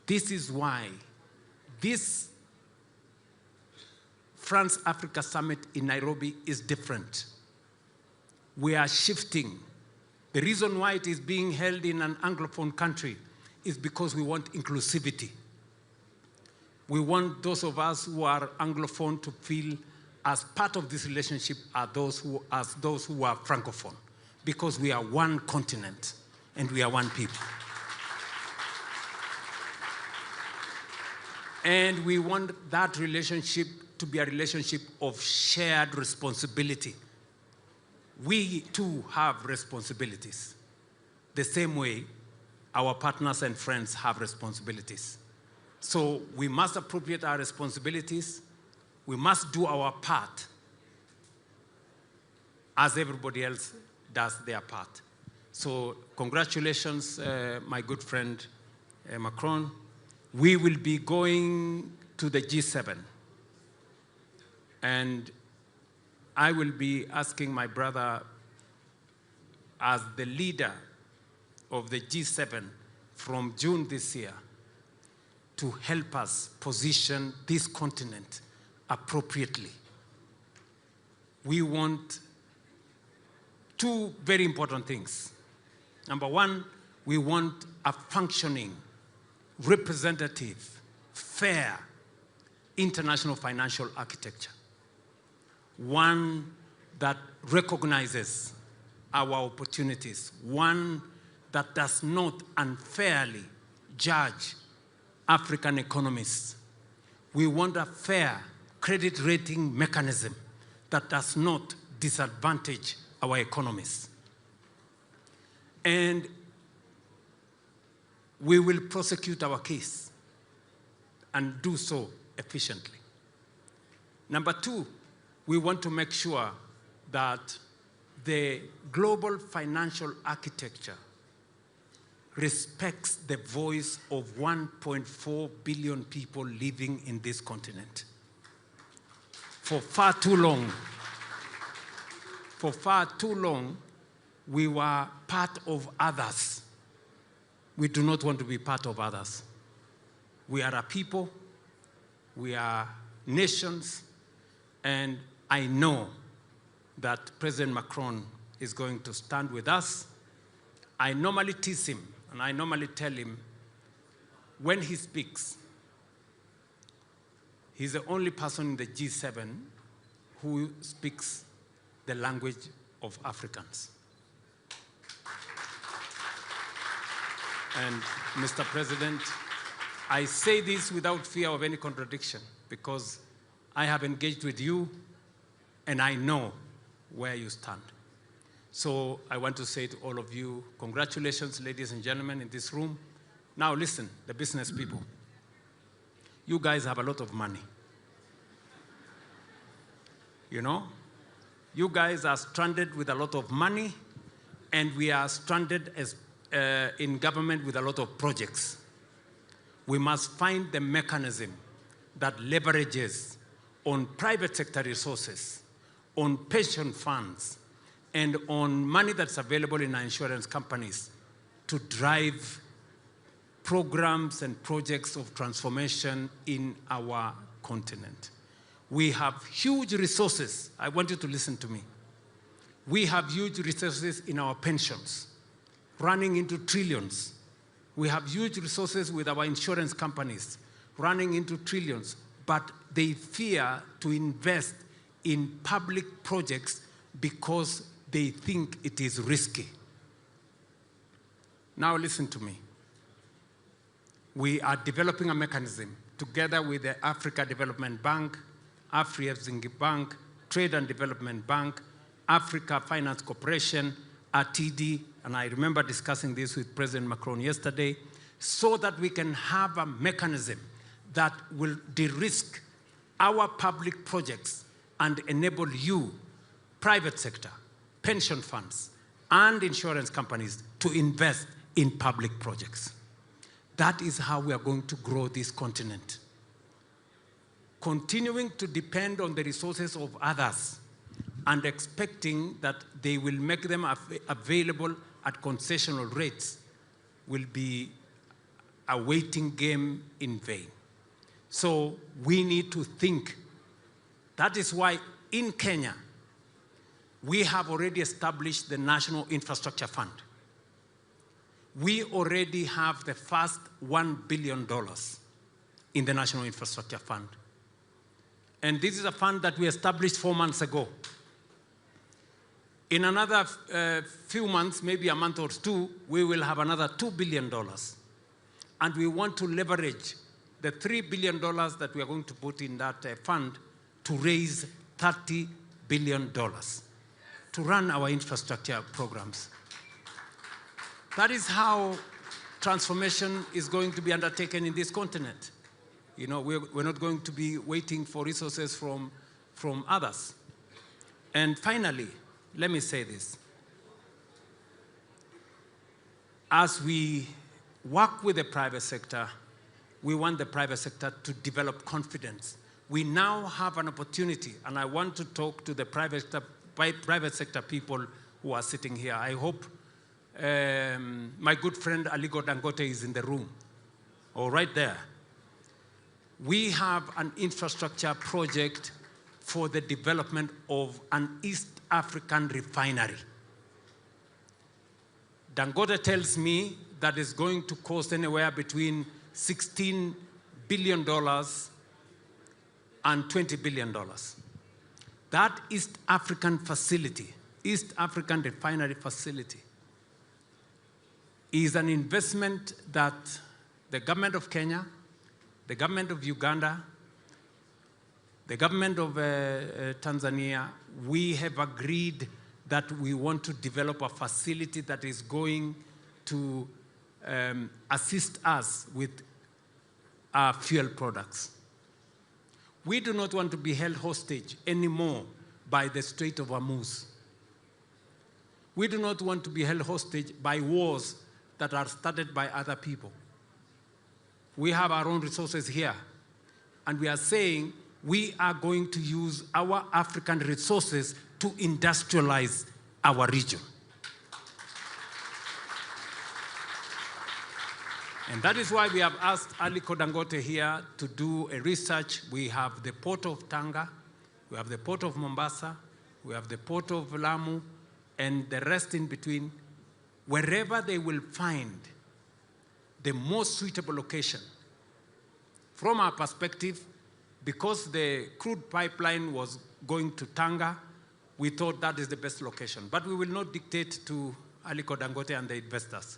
Speaker 9: this is why this France-Africa Summit in Nairobi is different. We are shifting. The reason why it is being held in an Anglophone country is because we want inclusivity. We want those of us who are Anglophone to feel as part of this relationship as those who are Francophone, because we are one continent and we are one people. And we want that relationship to be a relationship of shared responsibility. We too have responsibilities, the same way our partners and friends have responsibilities. So we must appropriate our responsibilities. We must do our part as everybody else does their part. So congratulations, my good friend Macron. We will be going to the G7. And I will be asking my brother, as the leader of the G7 from June this year, to help us position this continent appropriately. We want two very important things. Number one, we want a functioning, representative, fair, international financial architecture. One that recognizes our opportunities, one that does not unfairly judge African economies. We want a fair credit rating mechanism that does not disadvantage our economies. And we will prosecute our case and do so efficiently. Number two, we want to make sure that the global financial architecture respects the voice of 1.4 billion people living in this continent. For far too long, we were part of others. We do not want to be part of others. We are a people, we are nations, and I know that President Macron is going to stand with us. I normally tease him, and I normally tell him, when he speaks, he's the only person in the G7 who speaks the language of Africans. And Mr. President, I say this without fear of any contradiction because I have engaged with you and I know where you stand. So I want to say to all of you, congratulations, ladies and gentlemen in this room. Now listen, the business people. You guys have a lot of money. You know? You guys are stranded with a lot of money, and we are stranded as, in government with a lot of projects. We must find the mechanism that leverages on private sector resources, on pension funds, and on money that's available in our insurance companies to drive programs and projects of transformation in our continent. We have huge resources. I want you to listen to me. We have huge resources in our pensions, running into trillions. We have huge resources with our insurance companies, running into trillions, but they fear to invest in public projects because they think it is risky. Now listen to me. We are developing a mechanism together with the Africa Development Bank, Afri-Exim Bank, Trade and Development Bank, Africa Finance Corporation, RTD, and I remember discussing this with President Macron yesterday, so that we can have a mechanism that will de-risk our public projects and enable you, private sector, pension funds, and insurance companies to invest in public projects. That is how we are going to grow this continent. Continuing to depend on the resources of others and expecting that they will make them available at concessional rates will be a waiting game in vain. So we need to think. That is why in Kenya, we have already established the National Infrastructure Fund. We already have the first $1 billion in the National Infrastructure Fund. And this is a fund that we established 4 months ago. In another few months, maybe a month or two, we will have another $2 billion. And we want to leverage the $3 billion that we are going to put in that fund to raise $30 billion to run our infrastructure programs. That is how transformation is going to be undertaken in this continent. You know, we're not going to be waiting for resources from others. And finally, let me say this. As we work with the private sector, we want the private sector to develop confidence. We now have an opportunity, and I want to talk to the private sector people who are sitting here. I hope my good friend Aliko Dangote is in the room, or right there. We have an infrastructure project for the development of an East African refinery. Dangote tells me that is going to cost anywhere between $16 billion and $20 billion. That East African facility, East African refinery facility, is an investment that the government of Kenya, the government of Uganda, the government of Tanzania, we have agreed that we want to develop a facility that is going to assist us with our fuel products. We do not want to be held hostage anymore by the Strait of Hormuz. We do not want to be held hostage by wars that are started by other people. We have our own resources here, and we are saying we are going to use our African resources to industrialize our region. And that is why we have asked Aliko Dangote here to do a research. We have the port of Tanga, we have the port of Mombasa, we have the port of Lamu, and the rest in between. Wherever they will find the most suitable location. From our perspective, because the crude pipeline was going to Tanga, we thought that is the best location. But we will not dictate to Aliko Dangote and the investors.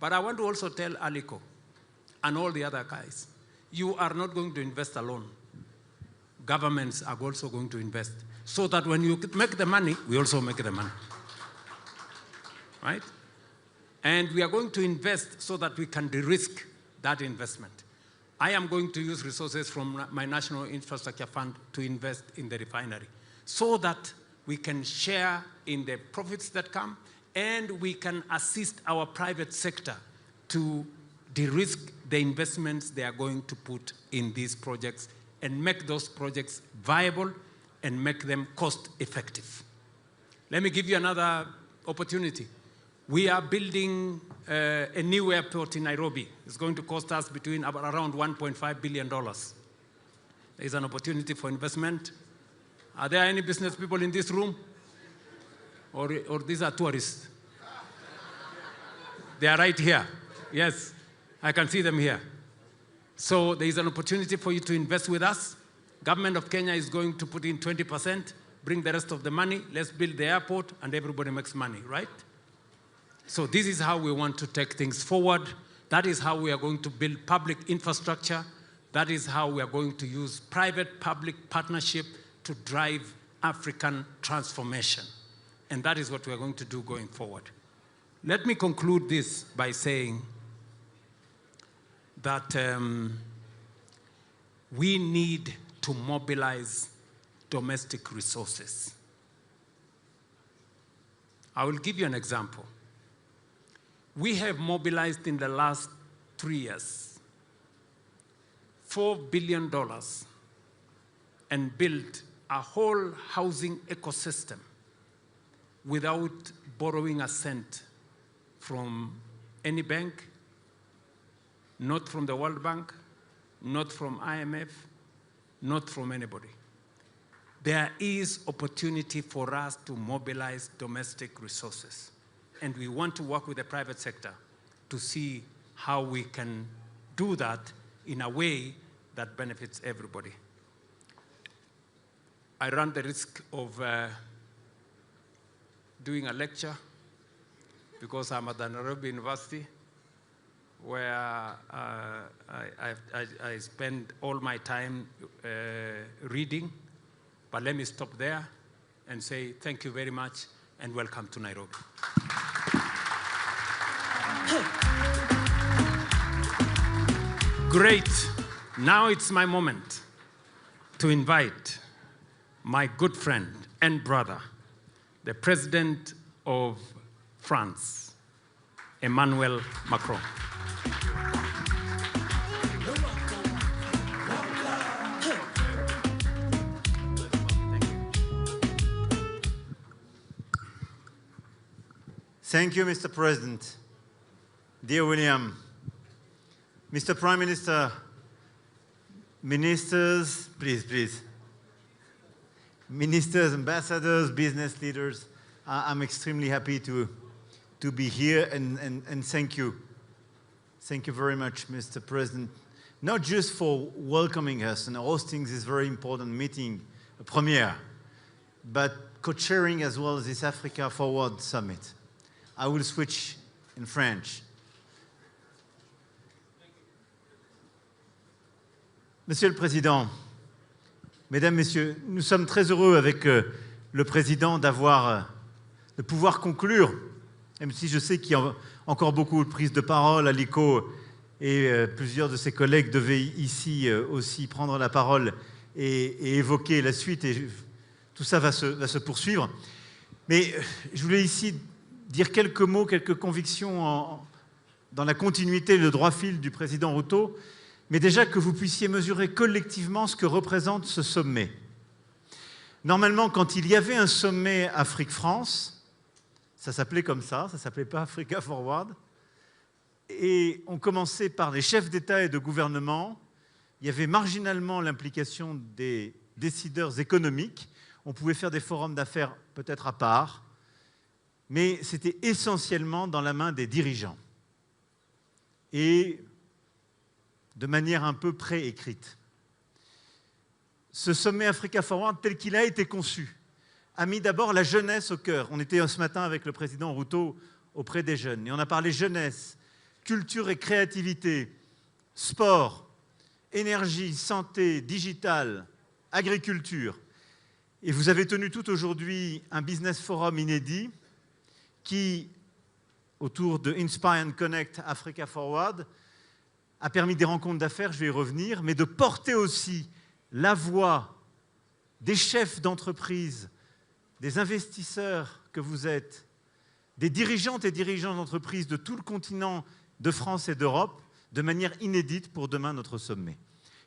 Speaker 9: But I want to also tell Aliko, and all the other guys, you are not going to invest alone. Governments are also going to invest, so that when you make the money, we also make the money. Right? And we are going to invest so that we can de-risk that investment. I am going to use resources from my National Infrastructure Fund to invest in the refinery, so that we can share in the profits that come, and we can assist our private sector to de-risk the investments they are going to put in these projects and make those projects viable and make them cost-effective. Let me give you another opportunity. We are building a new airport in Nairobi. It's going to cost us around $1.5 billion. There is an opportunity for investment. Are there any business people in this room? Or these are tourists? They are right here. Yes, I can see them here. So there is an opportunity for you to invest with us. Government of Kenya is going to put in 20%, bring the rest of the money, let's build the airport, and everybody makes money, right? So this is how we want to take things forward. That is how we are going to build public infrastructure. That is how we are going to use private-public partnership to drive African transformation. And that is what we are going to do going forward. Let me conclude this by saying that we need to mobilize domestic resources. I will give you an example. We have mobilized in the last 3 years $4 billion and built a whole housing ecosystem without borrowing a cent from any bank, not from the World Bank, not from IMF, not from anybody. There is opportunity for us to mobilize domestic resources. And we want to work with the private sector to see how we can do that in a way that benefits everybody. I run the risk of doing a lecture because I'm at the Nairobi University, where I spend all my time reading. But let me stop there and say thank you very much and welcome to Nairobi. Great. Now it's my moment to invite my good friend and brother, the President of France, Emmanuel Macron.
Speaker 8: Thank you, Mr. President. Dear William, Mr. Prime Minister, ministers, please. Ministers, ambassadors, business leaders, I'm extremely happy to be here and thank you. Thank you very much, Mr. President, not just for welcoming us and hosting this very important meeting, a premiere, but co-chairing as well this Africa Forward Summit. I will switch in French. Monsieur le Président, Mesdames, Messieurs, nous sommes très heureux avec le Président de pouvoir conclure, même si je sais qu'il y a encore beaucoup de prises de parole. Aliko et plusieurs de ses collègues devaient ici aussi prendre la parole et évoquer la suite, et tout ça va se poursuivre. Mais je voulais ici dire quelques mots, quelques convictions dans la continuité, le droit fil du président Ruto, mais déjà que vous puissiez mesurer collectivement ce que représente ce sommet. Normalement, quand il y avait un sommet Afrique-France, ça s'appelait comme ça s'appelait pas Africa Forward, et on commençait par les chefs d'État et de gouvernement. Il y avait marginalement l'implication des décideurs économiques. On pouvait faire des forums d'affaires peut-être à part, mais c'était essentiellement dans la main des dirigeants et de manière un peu préécrite. Ce sommet Africa Forward, tel qu'il a été conçu, a mis d'abord la jeunesse au cœur. On était ce matin avec le président Ruto auprès des jeunes, et on a parlé jeunesse, culture et créativité, sport, énergie, santé, digital, agriculture. Et vous avez tenu tout aujourd'hui un business forum inédit qui, autour de Inspire and Connect Africa Forward, a permis des rencontres d'affaires, je vais y revenir, mais de porter aussi la voix des chefs d'entreprise, des investisseurs que vous êtes, des dirigeantes et dirigeants d'entreprises de tout le continent de France et d'Europe, de manière inédite pour demain notre sommet.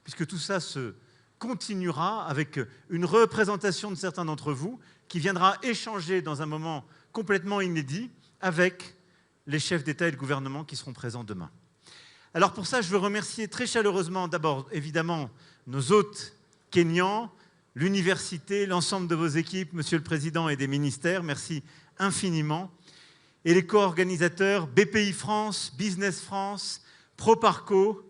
Speaker 8: Puisque tout ça se continuera avec une représentation de certains d'entre vous qui viendra échanger dans un moment complètement inédit avec les chefs d'État et de gouvernement qui seront présents demain. Alors pour ça, je veux remercier très chaleureusement d'abord, évidemment, nos hôtes kenyans, l'université, l'ensemble de vos équipes, Monsieur le Président et des ministères, merci infiniment. Et les co-organisateurs, BPI France, Business France, Proparco,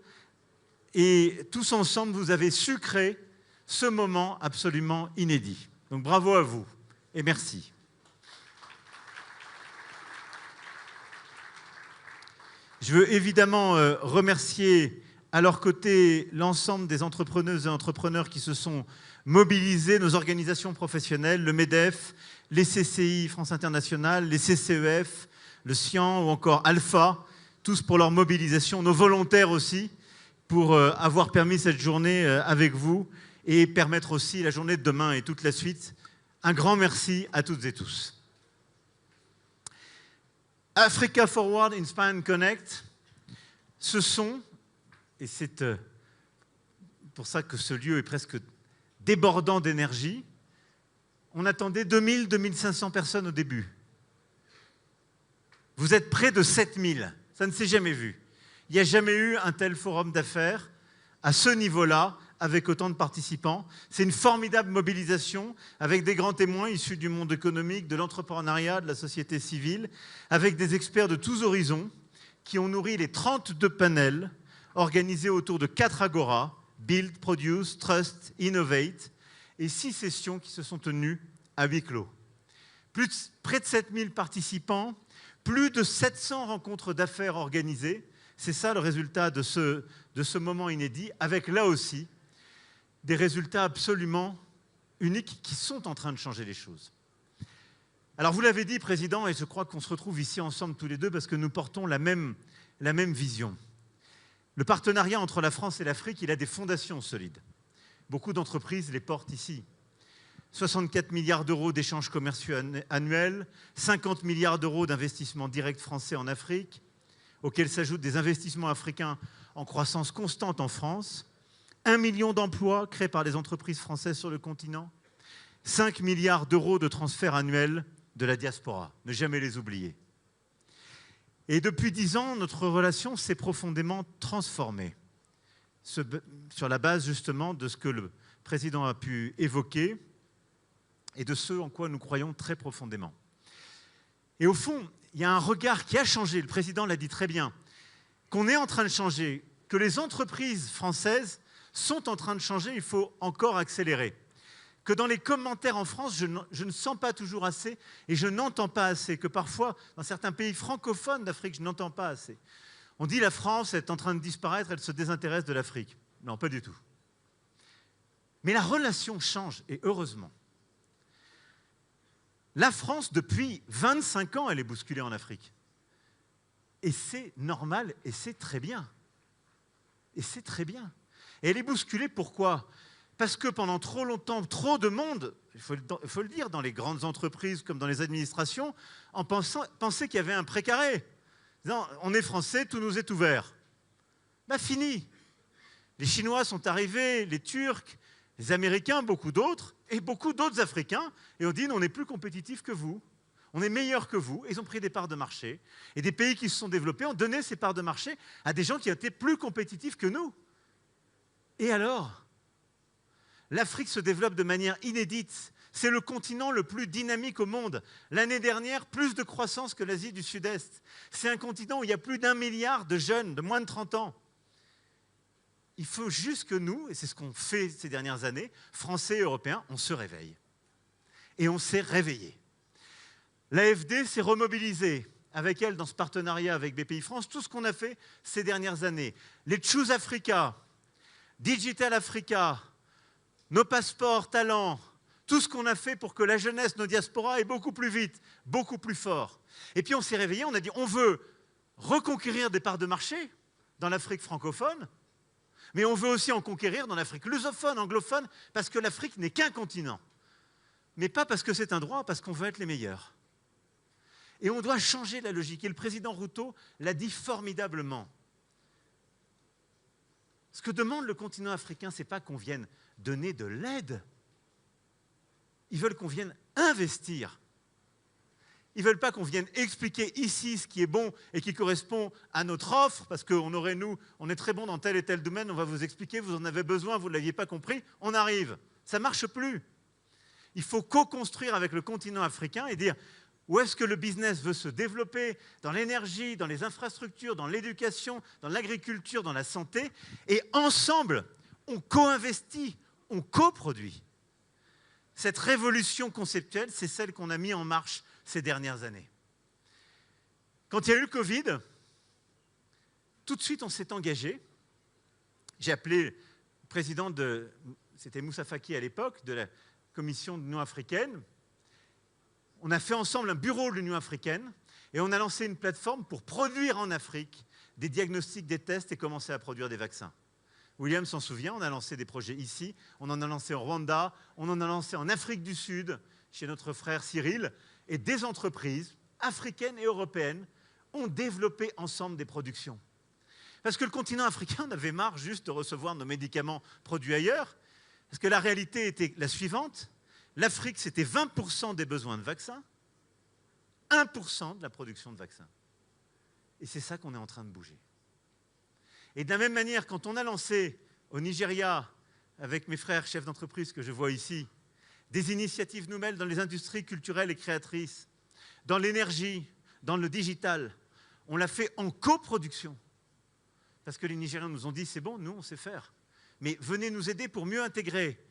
Speaker 8: et tous ensemble, vous avez su créer ce moment absolument inédit. Donc bravo à vous et merci. Je veux évidemment remercier à leur côté l'ensemble des entrepreneuses et entrepreneurs qui se sont mobilisés, nos organisations professionnelles, le MEDEF, les CCI France Internationale, les CCEF, le CIAN ou encore Alpha, tous pour leur mobilisation, nos volontaires aussi, pour avoir permis cette journée avec vous et permettre aussi la journée de demain et toute la suite. Un grand merci à toutes et tous. Africa Forward, Inspire and Connect, ce sont, et c'est pour ça que ce lieu est presque débordant d'énergie, on attendait 2000, 2500 personnes au début. Vous êtes près de 7000, ça ne s'est jamais vu. Il n'y a jamais eu un tel forum d'affaires à ce niveau-là, avec autant de participants. C'est une formidable mobilisation avec des grands témoins issus du monde économique, de l'entrepreneuriat, de la société civile, avec des experts de tous horizons qui ont nourri les 32 panels organisés autour de 4 agoras, Build, Produce, Trust, Innovate, et 6 sessions qui se sont tenues à huis clos. Près de 7000 participants, plus de 700 rencontres d'affaires organisées. C'est ça le résultat de ce moment inédit, avec là aussi des résultats absolument uniques qui sont en train de changer les choses. Alors vous l'avez dit, Président, et je crois qu'on se retrouve ici ensemble tous les deux parce que nous portons la même vision. Le partenariat entre la France et l'Afrique, il a des fondations solides. Beaucoup d'entreprises les portent ici. 64 milliards d'euros d'échanges commerciaux annuels, 50 milliards d'euros d'investissements directs français en Afrique, auxquels s'ajoutent des investissements africains en croissance constante en France, 1 million d'emplois créés par les entreprises françaises sur le continent, 5 milliards d'euros de transferts annuels de la diaspora. Ne jamais les oublier. Et depuis 10 ans, notre relation s'est profondément transformée sur la base justement de ce que le Président a pu évoquer et de ce en quoi nous croyons très profondément. Et au fond, il y a un regard qui a changé, le Président l'a dit très bien, qu'on est en train de changer, que les entreprises françaises sont en train de changer, il faut encore accélérer. Que dans les commentaires en France, je ne sens pas toujours assez et je n'entends pas assez, que parfois, dans certains pays francophones d'Afrique, je n'entends pas assez. On dit la France est en train de disparaître, elle se désintéresse de l'Afrique. Non, pas du tout. Mais la relation change, et heureusement. La France, depuis 25 ans, elle est bousculée en Afrique. Et c'est normal, et c'est très bien. Et c'est très bien. Et elle est bousculée, pourquoi ? Parce que pendant trop longtemps, trop de monde, il faut le dire, dans les grandes entreprises comme dans les administrations, pensait qu'il y avait un précaré. Non, on est français, tout nous est ouvert. Ben fini. Les Chinois sont arrivés, les Turcs, les Américains, beaucoup d'autres, et beaucoup d'autres Africains, et on dit on est plus compétitifs que vous, on est meilleurs que vous, et ils ont pris des parts de marché. Et des pays qui se sont développés ont donné ces parts de marché à des gens qui étaient plus compétitifs que nous. Et alors ? L'Afrique se développe de manière inédite. C'est le continent le plus dynamique au monde. L'année dernière, plus de croissance que l'Asie du Sud-Est. C'est un continent où il y a plus d'1 milliard de jeunes de moins de 30 ans. Il faut juste que nous, et c'est ce qu'on fait ces dernières années, Français et Européens, on se réveille. Et on s'est réveillé. L'AFD s'est remobilisée avec elle dans ce partenariat avec BPI France, tout ce qu'on a fait ces dernières années. Les Choose Africa, Digital Africa, nos passeports, talents, tout ce qu'on a fait pour que la jeunesse, nos diasporas aient beaucoup plus vite, beaucoup plus fort. Et puis on s'est réveillé, on a dit on veut reconquérir des parts de marché dans l'Afrique francophone, mais on veut aussi en conquérir dans l'Afrique lusophone, anglophone, parce que l'Afrique n'est qu'un continent. Mais pas parce que c'est un droit, parce qu'on veut être les meilleurs. Et on doit changer la logique. Et le président Ruto l'a dit formidablement. Ce que demande le continent africain, ce n'est pas qu'on vienne donner de l'aide. Ils veulent qu'on vienne investir. Ils ne veulent pas qu'on vienne expliquer ici ce qui est bon et qui correspond à notre offre, parce qu'on aurait, nous, on est très bon dans tel et tel domaine, on va vous expliquer, vous en avez besoin, vous ne l'aviez pas compris, on arrive. Ça ne marche plus. Il faut co-construire avec le continent africain et dire où est-ce que le business veut se développer, dans l'énergie, dans les infrastructures, dans l'éducation, dans l'agriculture, dans la santé, et ensemble, on co-investit, on coproduit. Cette révolution conceptuelle, c'est celle qu'on a mise en marche ces dernières années. Quand il y a eu le Covid, tout de suite, on s'est engagé. J'ai appelé le président de, c'était Moussa Faki à l'époque, de la Commission de l'Union africaine. On a fait ensemble un bureau de l'Union africaine et on a lancé une plateforme pour produire en Afrique des diagnostics, des tests et commencer à produire des vaccins. William s'en souvient, on a lancé des projets ici, on en a lancé au Rwanda, on en a lancé en Afrique du Sud, chez notre frère Cyril, et des entreprises africaines et européennes ont développé ensemble des productions. Parce que le continent africain en avait marre juste de recevoir nos médicaments produits ailleurs, parce que la réalité était la suivante, l'Afrique c'était 20% des besoins de vaccins, 1% de la production de vaccins. Et c'est ça qu'on est en train de bouger. Et de la même manière, quand on a lancé au Nigeria, avec mes frères chefs d'entreprise que je vois ici, des initiatives nouvelles dans les industries culturelles et créatrices, dans l'énergie, dans le digital, on l'a fait en coproduction. Parce que les Nigériens nous ont dit, c'est bon, nous on sait faire. Mais venez nous aider pour mieux intégrer,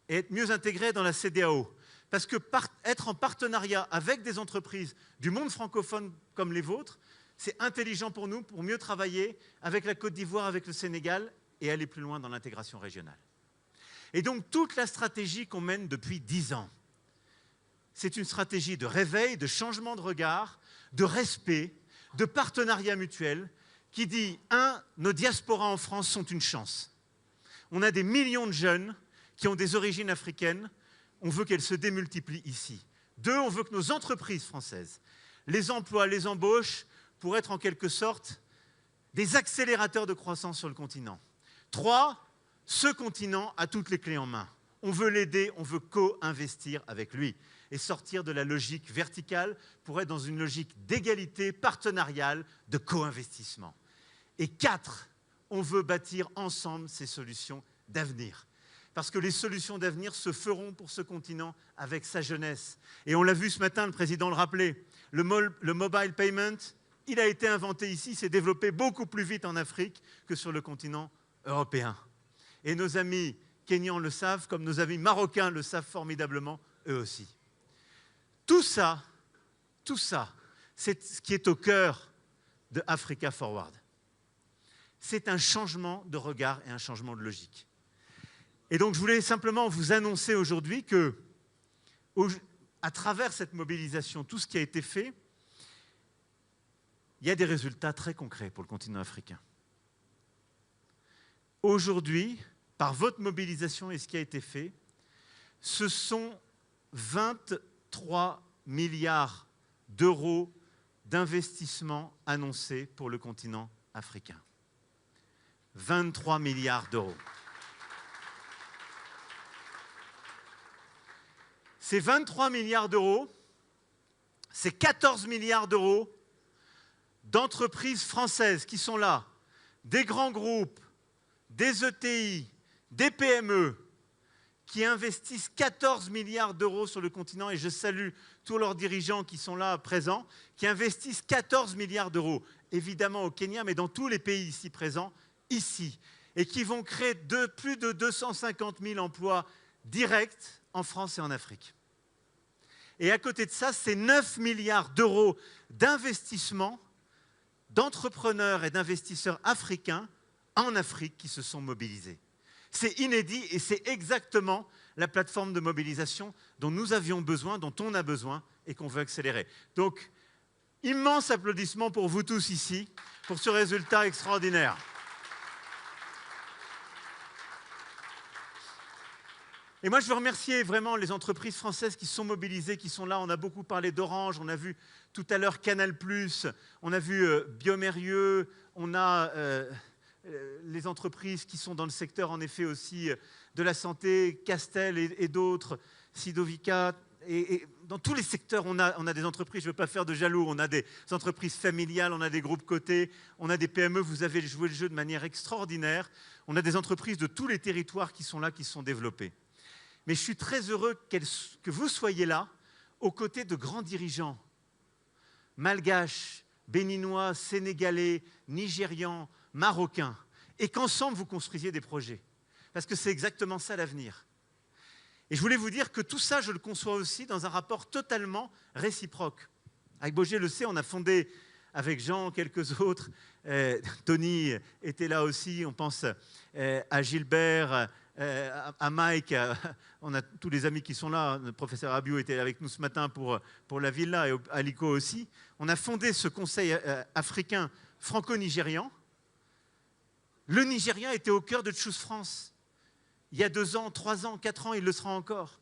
Speaker 8: et être mieux intégrés dans la CEDEAO. Parce que être en partenariat avec des entreprises du monde francophone comme les vôtres, c'est intelligent pour nous, pour mieux travailler avec la Côte d'Ivoire, avec le Sénégal et aller plus loin dans l'intégration régionale. Et donc toute la stratégie qu'on mène depuis 10 ans, c'est une stratégie de réveil, de changement de regard, de respect, de partenariat mutuel qui dit, 1, nos diasporas en France sont une chance. On a des millions de jeunes qui ont des origines africaines, on veut qu'elles se démultiplient ici. 2, on veut que nos entreprises françaises les emploient, les embauchent, pour être en quelque sorte des accélérateurs de croissance sur le continent. 3, ce continent a toutes les clés en main. On veut l'aider, on veut co-investir avec lui et sortir de la logique verticale pour être dans une logique d'égalité partenariale, de co-investissement. Et 4, on veut bâtir ensemble ces solutions d'avenir. Parce que les solutions d'avenir se feront pour ce continent avec sa jeunesse. Et on l'a vu ce matin, le président le rappelait, le mobile payment, il a été inventé ici, s'est développé beaucoup plus vite en Afrique que sur le continent européen. Et nos amis kenyans le savent, comme nos amis marocains le savent formidablement, eux aussi. Tout ça, c'est ce qui est au cœur de Africa Forward. C'est un changement de regard et un changement de logique. Et donc je voulais simplement vous annoncer aujourd'hui que, à travers cette mobilisation, tout ce qui a été fait, il y a des résultats très concrets pour le continent africain. Aujourd'hui, par votre mobilisation et ce qui a été fait, ce sont 23 milliards d'euros d'investissement annoncés pour le continent africain. 23 milliards d'euros. Ces 23 milliards d'euros, c'est 14 milliards d'euros d'entreprises françaises qui sont là, des grands groupes, des ETI, des PME, qui investissent 14 milliards d'euros sur le continent, et je salue tous leurs dirigeants qui sont là présents, qui investissent 14 milliards d'euros, évidemment au Kenya, mais dans tous les pays ici présents, ici, et qui vont créer plus de 250 000 emplois directs en France et en Afrique. Et à côté de ça, c'est 9 milliards d'euros d'investissement d'entrepreneurs et d'investisseurs africains en Afrique qui se sont mobilisés. C'est inédit et c'est exactement la plateforme de mobilisation dont nous avions besoin, dont on a besoin et qu'on veut accélérer. Donc, immense applaudissement pour vous tous ici, pour ce résultat extraordinaire. Et moi, je veux remercier vraiment les entreprises françaises qui sont mobilisées, qui sont là. On a beaucoup parlé d'Orange, on a vu tout à l'heure Canal+, on a vu Biomérieux, on a les entreprises qui sont dans le secteur, en effet, aussi de la santé, Castel et d'autres, Sidovica. Et dans tous les secteurs, on a des entreprises, je ne veux pas faire de jaloux, on a des entreprises familiales, on a des groupes cotés, on a des PME, vous avez joué le jeu de manière extraordinaire. On a des entreprises de tous les territoires qui sont là, qui sont développées. Mais je suis très heureux que vous soyez là, aux côtés de grands dirigeants, malgaches, béninois, sénégalais, nigérians, marocains, et qu'ensemble vous construisiez des projets. Parce que c'est exactement ça l'avenir. Et je voulais vous dire que tout ça, je le conçois aussi dans un rapport totalement réciproque. Avec Boger le sait, on a fondé avec Jean, quelques autres, Tony était là aussi, on pense à Gilbert, à Mike, on a tous les amis qui sont là, le professeur Abiou était avec nous ce matin pour la villa et Aliko aussi. On a fondé ce conseil africain franco-nigérian. Le Nigeria était au cœur de Choose France. Il y a 2 ans, 3 ans, 4 ans, il le sera encore.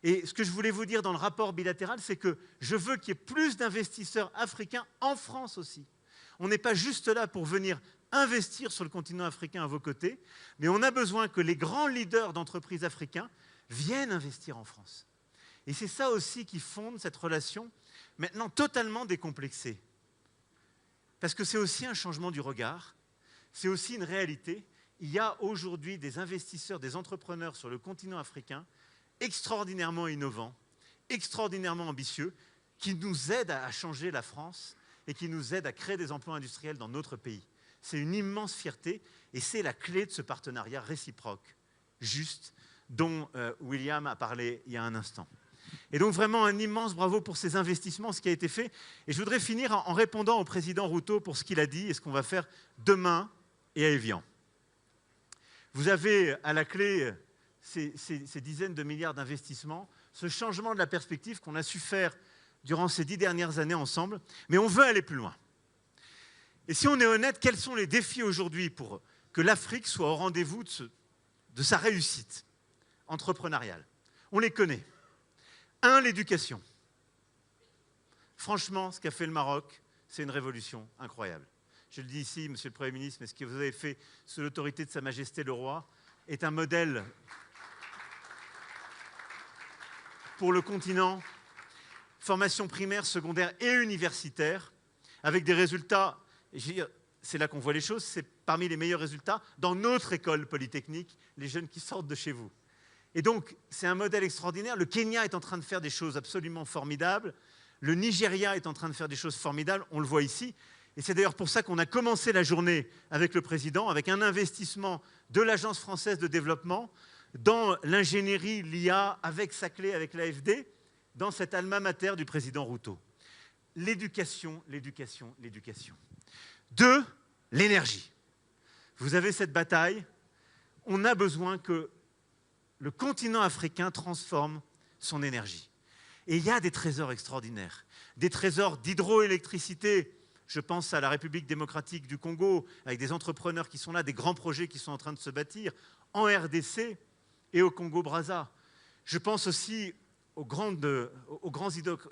Speaker 8: Et ce que je voulais vous dire dans le rapport bilatéral, c'est que je veux qu'il y ait plus d'investisseurs africains en France aussi. On n'est pas juste là pour venir investir sur le continent africain à vos côtés, mais on a besoin que les grands leaders d'entreprises africains viennent investir en France. Et c'est ça aussi qui fonde cette relation, maintenant totalement décomplexée. Parce que c'est aussi un changement du regard, c'est aussi une réalité. Il y a aujourd'hui des investisseurs, des entrepreneurs sur le continent africain extraordinairement innovants, extraordinairement ambitieux, qui nous aident à changer la France et qui nous aident à créer des emplois industriels dans notre pays. C'est une immense fierté et c'est la clé de ce partenariat réciproque, juste, dont William a parlé il y a un instant. Et donc vraiment un immense bravo pour ces investissements, ce qui a été fait. Et je voudrais finir en répondant au président Ruto pour ce qu'il a dit et ce qu'on va faire demain et à Évian. Vous avez à la clé ces dizaines de milliards d'investissements, ce changement de la perspective qu'on a su faire durant ces 10 dernières années ensemble, mais on veut aller plus loin. Et si on est honnête, quels sont les défis aujourd'hui pour que l'Afrique soit au rendez-vous de sa réussite entrepreneuriale? On les connaît. 1, l'éducation. Franchement, ce qu'a fait le Maroc, c'est une révolution incroyable. Je le dis ici, Monsieur le Premier ministre, mais ce que vous avez fait sous l'autorité de Sa Majesté le Roi est un modèle pour le continent, formation primaire, secondaire et universitaire, avec des résultats, c'est là qu'on voit les choses, c'est parmi les meilleurs résultats dans notre école polytechnique, les jeunes qui sortent de chez vous. Et donc, c'est un modèle extraordinaire. Le Kenya est en train de faire des choses absolument formidables. Le Nigeria est en train de faire des choses formidables, on le voit ici. Et c'est d'ailleurs pour ça qu'on a commencé la journée avec le président, avec un investissement de l'Agence française de développement dans l'ingénierie, l'IA, avec sa clé, avec l'AFD, dans cet alma mater du président Ruto. L'éducation, l'éducation, l'éducation. 2, l'énergie. Vous avez cette bataille. On a besoin que le continent africain transforme son énergie. Et il y a des trésors extraordinaires. Des trésors d'hydroélectricité. Je pense à la République démocratique du Congo, avec des entrepreneurs qui sont là, des grands projets qui sont en train de se bâtir, en RDC et au Congo-Brazza. Je pense aussi aux grands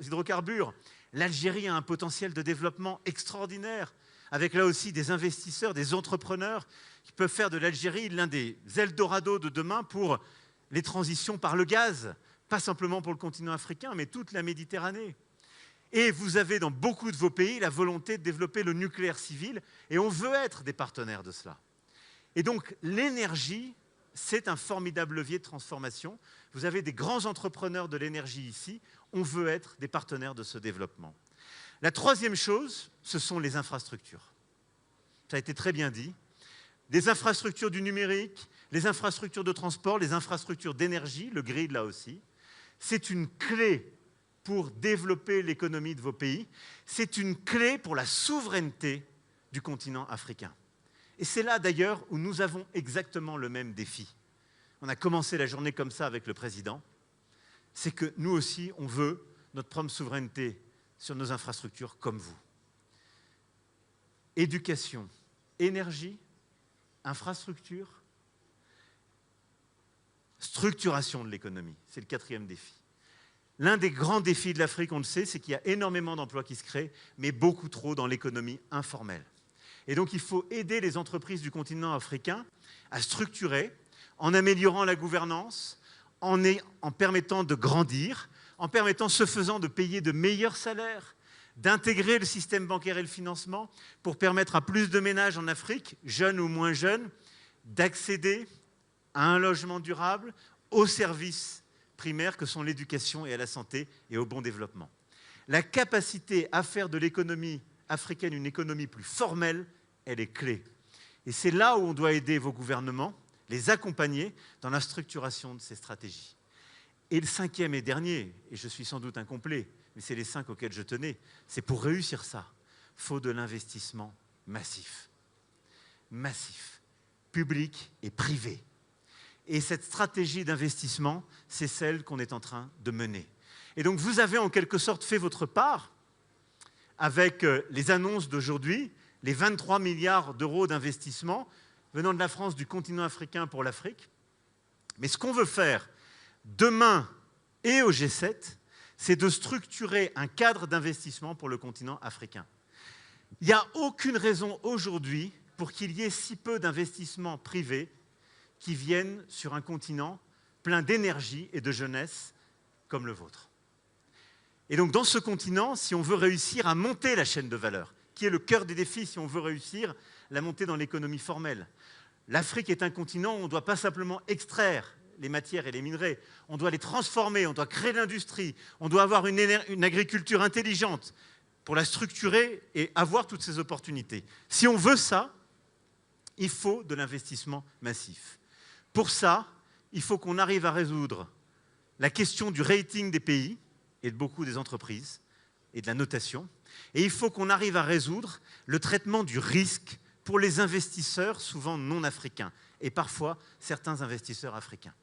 Speaker 8: hydrocarbures. L'Algérie a un potentiel de développement extraordinaire, avec là aussi des investisseurs, des entrepreneurs qui peuvent faire de l'Algérie l'un des Eldorado de demain pour les transitions par le gaz, pas simplement pour le continent africain, mais toute la Méditerranée. Et vous avez dans beaucoup de vos pays la volonté de développer le nucléaire civil, et on veut être des partenaires de cela. Et donc l'énergie, c'est un formidable levier de transformation. Vous avez des grands entrepreneurs de l'énergie ici, on veut être des partenaires de ce développement. La troisième chose, ce sont les infrastructures. Ça a été très bien dit. Des infrastructures du numérique, les infrastructures de transport, les infrastructures d'énergie, le grid là aussi. C'est une clé pour développer l'économie de vos pays. C'est une clé pour la souveraineté du continent africain. Et c'est là d'ailleurs où nous avons exactement le même défi. On a commencé la journée comme ça avec le président. C'est que nous aussi, on veut notre propre souveraineté sur nos infrastructures comme vous. Éducation, énergie, infrastructure, structuration de l'économie. C'est le 4e défi. L'un des grands défis de l'Afrique, on le sait, c'est qu'il y a énormément d'emplois qui se créent, mais beaucoup trop dans l'économie informelle. Et donc, il faut aider les entreprises du continent africain à structurer, en améliorant la gouvernance, en permettant de grandir, en permettant, ce faisant, de payer de meilleurs salaires, d'intégrer le système bancaire et le financement pour permettre à plus de ménages en Afrique, jeunes ou moins jeunes, d'accéder à un logement durable, aux services primaires que sont l'éducation et la santé et au bon développement. La capacité à faire de l'économie africaine une économie plus formelle, elle est clé. Et c'est là où on doit aider vos gouvernements, les accompagner dans la structuration de ces stratégies. Et le 5e et dernier, et je suis sans doute incomplet, mais c'est les 5 auxquels je tenais, c'est pour réussir ça, il faut de l'investissement massif. Massif, public et privé. Et cette stratégie d'investissement, c'est celle qu'on est en train de mener. Et donc vous avez en quelque sorte fait votre part avec les annonces d'aujourd'hui, les 23 milliards d'euros d'investissement venant de la France, du continent africain pour l'Afrique. Mais ce qu'on veut faire demain et au G7, c'est de structurer un cadre d'investissement pour le continent africain. Il n'y a aucune raison aujourd'hui pour qu'il y ait si peu d'investissements privés qui viennent sur un continent plein d'énergie et de jeunesse comme le vôtre. Et donc dans ce continent, si on veut réussir à monter la chaîne de valeur, qui est le cœur des défis si on veut réussir la montée dans l'économie formelle, l'Afrique est un continent où on ne doit pas simplement extraire les matières et les minerais, on doit les transformer, on doit créer de l'industrie, on doit avoir une agriculture intelligente pour la structurer et avoir toutes ces opportunités. Si on veut ça, il faut de l'investissement massif. Pour ça, il faut qu'on arrive à résoudre la question du rating des pays et de beaucoup des entreprises et de la notation. Et il faut qu'on arrive à résoudre le traitement du risque pour les investisseurs, souvent non africains, et parfois certains investisseurs africains.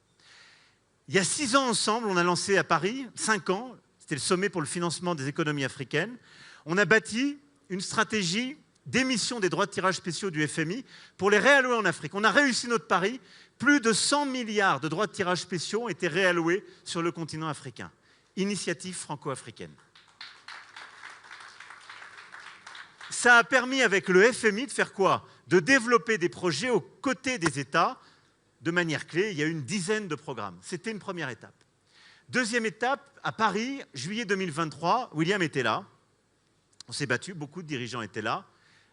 Speaker 8: Il y a 6 ans ensemble, on a lancé à Paris, 5 ans, c'était le sommet pour le financement des économies africaines, on a bâti une stratégie d'émission des droits de tirage spéciaux du FMI pour les réallouer en Afrique. On a réussi notre pari, plus de 100 milliards de droits de tirage spéciaux ont été réalloués sur le continent africain. Initiative franco-africaine. Ça a permis avec le FMI de faire quoi? De développer des projets aux côtés des États de manière clé. Il y a une dizaine de programmes. C'était une première étape. Deuxième étape, à Paris, juillet 2023, William était là. On s'est battu, beaucoup de dirigeants étaient là.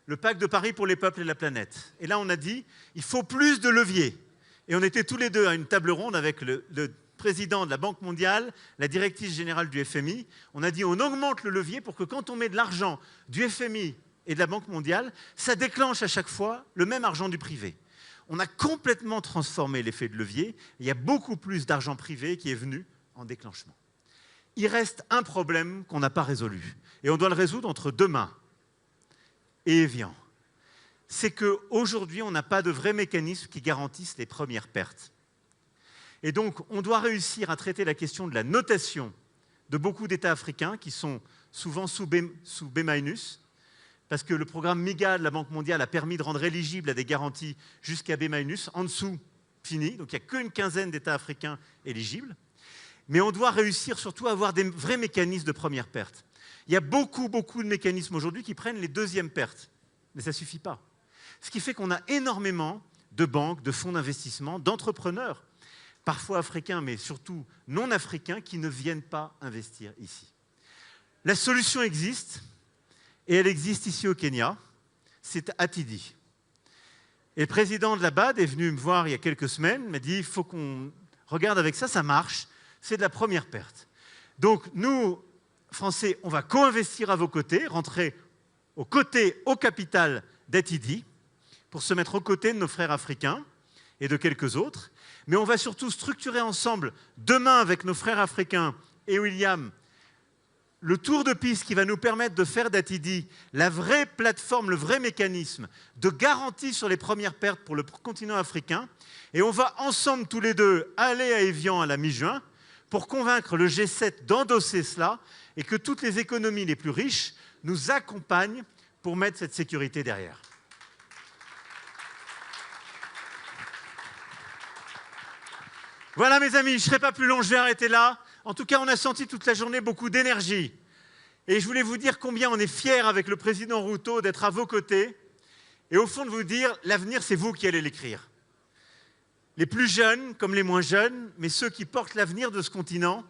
Speaker 8: Le pacte de Paris pour les peuples et la planète. Et là, on a dit, il faut plus de leviers. Et on était tous les deux à une table ronde avec le président de la Banque mondiale, la directrice générale du FMI. On a dit, on augmente le levier pour que quand on met de l'argent du FMI et de la Banque mondiale, ça déclenche à chaque fois le même argent du privé. On a complètement transformé l'effet de levier. Il y a beaucoup plus d'argent privé qui est venu en déclenchement. Il reste un problème qu'on n'a pas résolu. Et on doit le résoudre entre demain et Evian. C'est qu'aujourd'hui, on n'a pas de vrais mécanismes qui garantissent les premières pertes. Et donc, on doit réussir à traiter la question de la notation de beaucoup d'États africains qui sont souvent sous B-, parce que le programme MIGA de la Banque mondiale a permis de rendre éligibles à des garanties jusqu'à B-, en dessous, fini. Donc, il n'y a qu'une quinzaine d'États africains éligibles. Mais on doit réussir surtout à avoir des vrais mécanismes de première perte. Il y a beaucoup de mécanismes aujourd'hui qui prennent les deuxièmes pertes. Mais ça ne suffit pas. Ce qui fait qu'on a énormément de banques, de fonds d'investissement, d'entrepreneurs, parfois africains, mais surtout non africains, qui ne viennent pas investir ici. La solution existe, et elle existe ici au Kenya, c'est Atidi. Et le président de la BAD est venu me voir il y a quelques semaines, m'a dit, il faut qu'on regarde avec ça, ça marche, c'est de la première perte. Donc nous, Français, on va co-investir à vos côtés, rentrer au capital d'Atidi, pour se mettre aux côtés de nos frères africains et de quelques autres. Mais on va surtout structurer ensemble, demain avec nos frères africains et William, le tour de piste qui va nous permettre de faire d'Atidi la vraie plateforme, le vrai mécanisme de garantie sur les premières pertes pour le continent africain. Et on va ensemble tous les deux aller à Évian à la mi-juin pour convaincre le G7 d'endosser cela et que toutes les économies les plus riches nous accompagnent pour mettre cette sécurité derrière. Voilà mes amis, je ne serai pas plus long, je vais arrêter là. En tout cas, on a senti toute la journée beaucoup d'énergie. Et je voulais vous dire combien on est fiers avec le président Ruto d'être à vos côtés. Et au fond de vous dire, l'avenir, c'est vous qui allez l'écrire. Les plus jeunes comme les moins jeunes, mais ceux qui portent l'avenir de ce continent,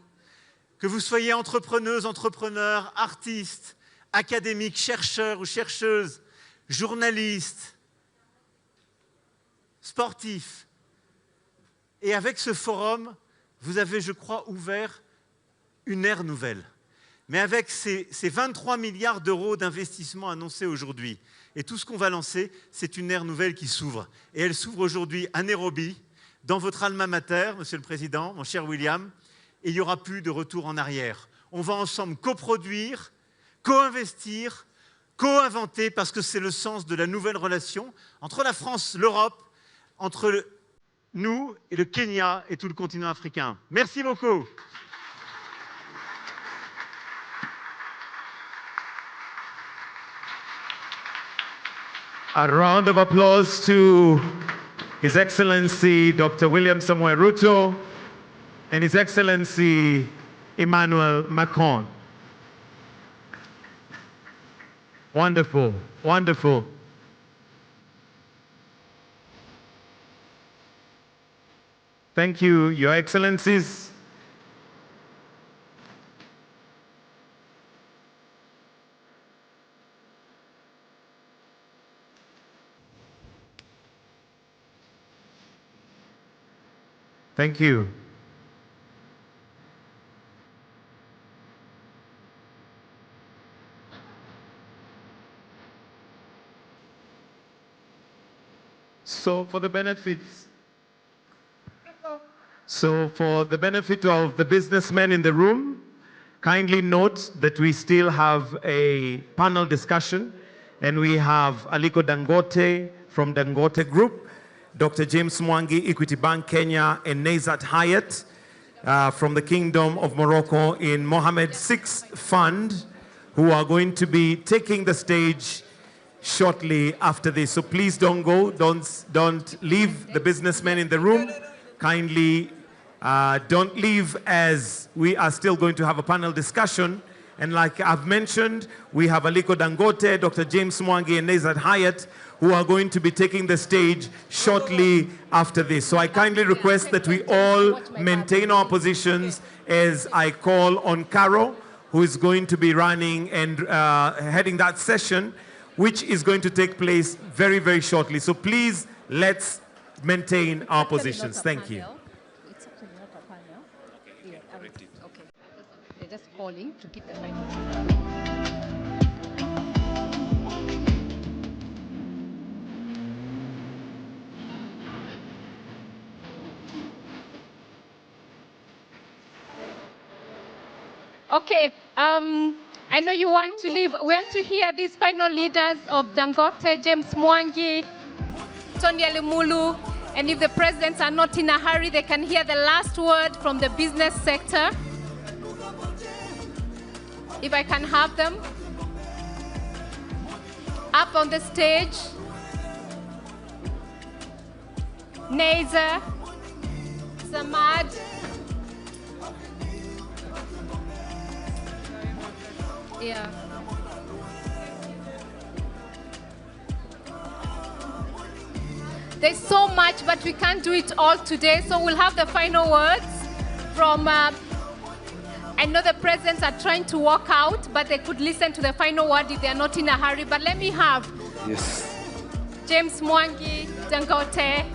Speaker 8: que vous soyez entrepreneuses, entrepreneurs, artistes, académiques, chercheurs ou chercheuses, journalistes, sportifs. Et avec ce forum, vous avez, je crois, ouvert une ère nouvelle. Mais avec ces 23 milliards d'euros d'investissement annoncés aujourd'hui, et tout ce qu'on va lancer, c'est une ère nouvelle qui s'ouvre. Et elle s'ouvre aujourd'hui à Nairobi, dans votre alma mater, Monsieur le Président, mon cher William, et il n'y aura plus de retour en arrière. On va ensemble coproduire, co-investir, co-inventer, parce que c'est le sens de la nouvelle relation entre la France, l'Europe, entre nous et le Kenya et tout le continent africain. Merci beaucoup.
Speaker 17: A round of applause to His Excellency Dr. William Samoei Ruto and His Excellency Emmanuel Macron. Wonderful, wonderful. Thank you, Your Excellencies. Thank you. So for the benefit of the businessmen in the room, kindly note that we still have a panel discussion, and we have Aliko Dangote from Dangote Group, Dr. James Mwangi, Equity Bank Kenya, and Nazat Hayat from the Kingdom of Morocco in Mohammed VI Fund, who are going to be taking the stage shortly after this. So please don't go, don't leave the businessmen in the room. Kindly don't leave, as we are still going to have a panel discussion. And like I've mentioned, we have Aliko Dangote, Dr. James Mwangi, and Nazat Hayat, who are going to be taking the stage shortly after this. So I kindly request that we all maintain our positions as I call on Caro, who is going to be running and heading that session, which is going to take place very, very shortly. So please, let's maintain our positions. Thank you.
Speaker 18: It's actually not a panel. Okay. They're just calling to keep the mic. Okay, I know you want to leave. We want to hear these final leaders of Dangote, James Mwangi, Tony Alimulu, and if the presidents are not in a hurry, they can hear the last word from the business sector. If I can have them up on the stage. Nazer, Samad, yeah. There's so much, but we can't do it all today, so we'll have the final words from, I know the presidents are trying to walk out, but they could listen to the final word if they're not in a hurry. But let me have James Mwangi, Dangote,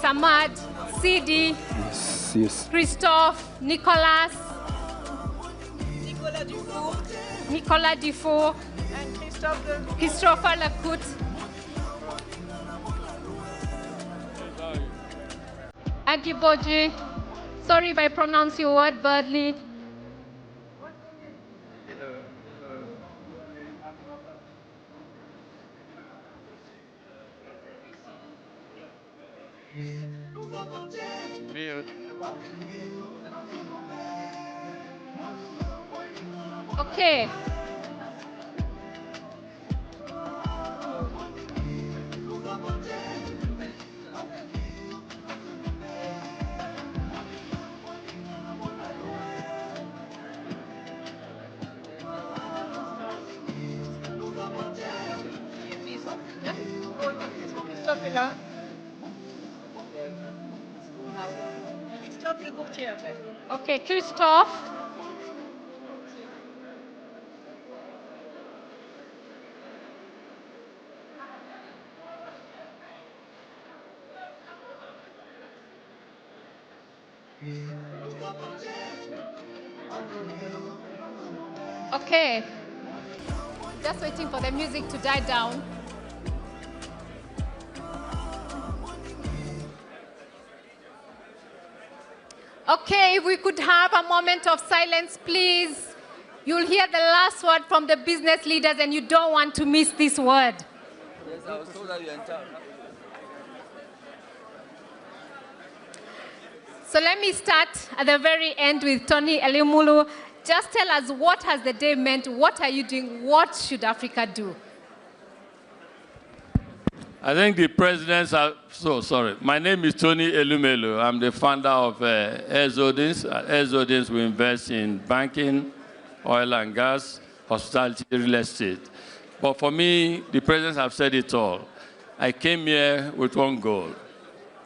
Speaker 18: Samad, Sidi, Christophe, Nicolas, Nicolas Dufour, and Christopher Lacoute. Agiboji, sorry if I pronounce your word badly. Okay. Okay, Christophe. Okay. Just waiting for the music to die down. Okay, if we could have a moment of silence, please. You'll hear the last word from the business leaders and you don't want to miss this word.
Speaker 19: Yes, I was told that you enter.
Speaker 18: So let me start at the very end with Tony Elimulu. Just tell us, what has the day meant? What are you doing? What should Africa do?
Speaker 5: I think the presidents are, my name is Tony Elumelu. I'm the founder of Airs Holdings. Airs Holdings, we invest in banking, oil and gas, hospitality, real estate. But for me, the presidents have said it all. I came here with one goal,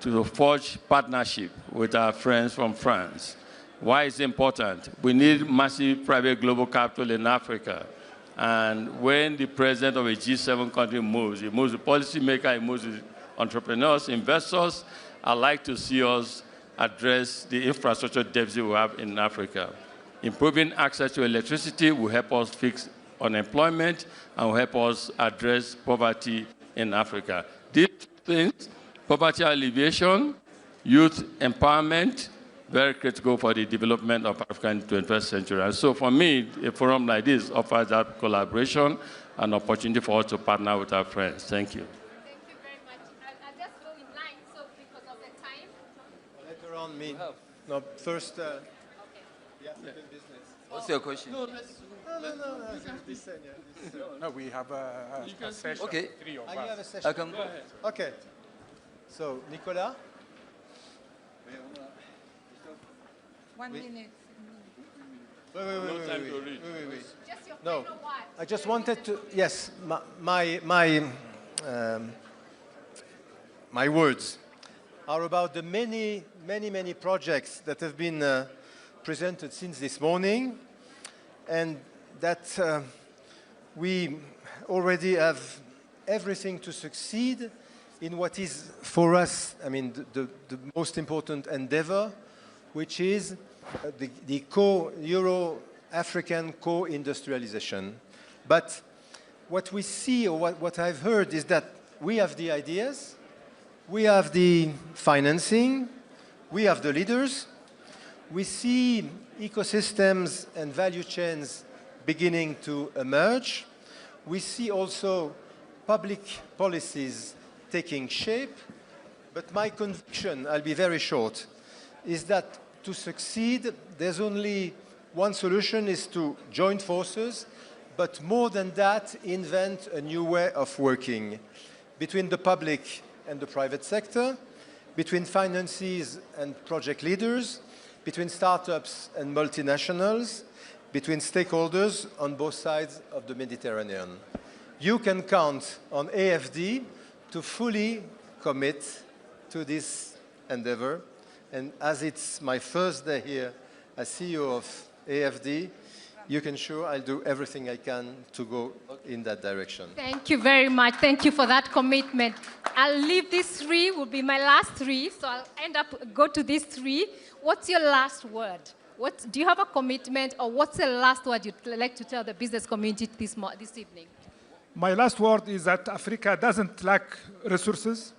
Speaker 5: to forge partnership with our friends from France. Why is it important? We need massive private global capital in Africa. And when the president of a G7 country moves, he moves the policymaker, he moves the entrepreneurs, investors. I'd like to see us address the infrastructure deficit we have in Africa. Improving access to electricity will help us fix unemployment and will help us address poverty in Africa. These things, poverty alleviation, youth empowerment, very critical for the development of Africa in the 21st century. And so for me, a forum like this offers that collaboration and opportunity for us to partner with our friends. Thank you.
Speaker 18: Thank you very much. I'll just go in line, so because of the time.
Speaker 20: Later on, me. No, first, the African business.
Speaker 19: What's your question?
Speaker 20: No,
Speaker 16: No, we have a session.
Speaker 19: Okay.
Speaker 16: Three of
Speaker 20: You have a
Speaker 16: us.
Speaker 20: session.
Speaker 19: Go ahead.
Speaker 20: Okay. So, Nicolas?
Speaker 21: 1 minute.
Speaker 20: Wait.
Speaker 18: Just your
Speaker 20: No,
Speaker 18: final word.
Speaker 20: I just wanted to, yes, my words are about the many projects that have been presented since this morning, and that we already have everything to succeed in what is for us, I mean, the most important endeavor, which is the Euro-African co-industrialization. But what we see, or what I've heard, is that we have the ideas, we have the financing, we have the leaders, we see ecosystems and value chains beginning to emerge. We see also public policies taking shape. But my conviction, I'll be very short, is that to succeed, there's only one solution, is to join forces, but more than that, invent a new way of working between the public and the private sector, between financiers and project leaders, between startups and multinationals, between stakeholders on both sides of the Mediterranean. You can count on AFD to fully commit to this endeavor. And as it's my first day here as CEO of AFD, you can sure I'll do everything I can to go in that direction.
Speaker 18: Thank you very much. Thank you for that commitment. I'll leave these three, will be my last three, so I'll go to these three. What's your last word? Do you have a commitment, or what's the last word you'd like to tell the business community this evening?
Speaker 16: My last word is that Africa doesn't lack resources.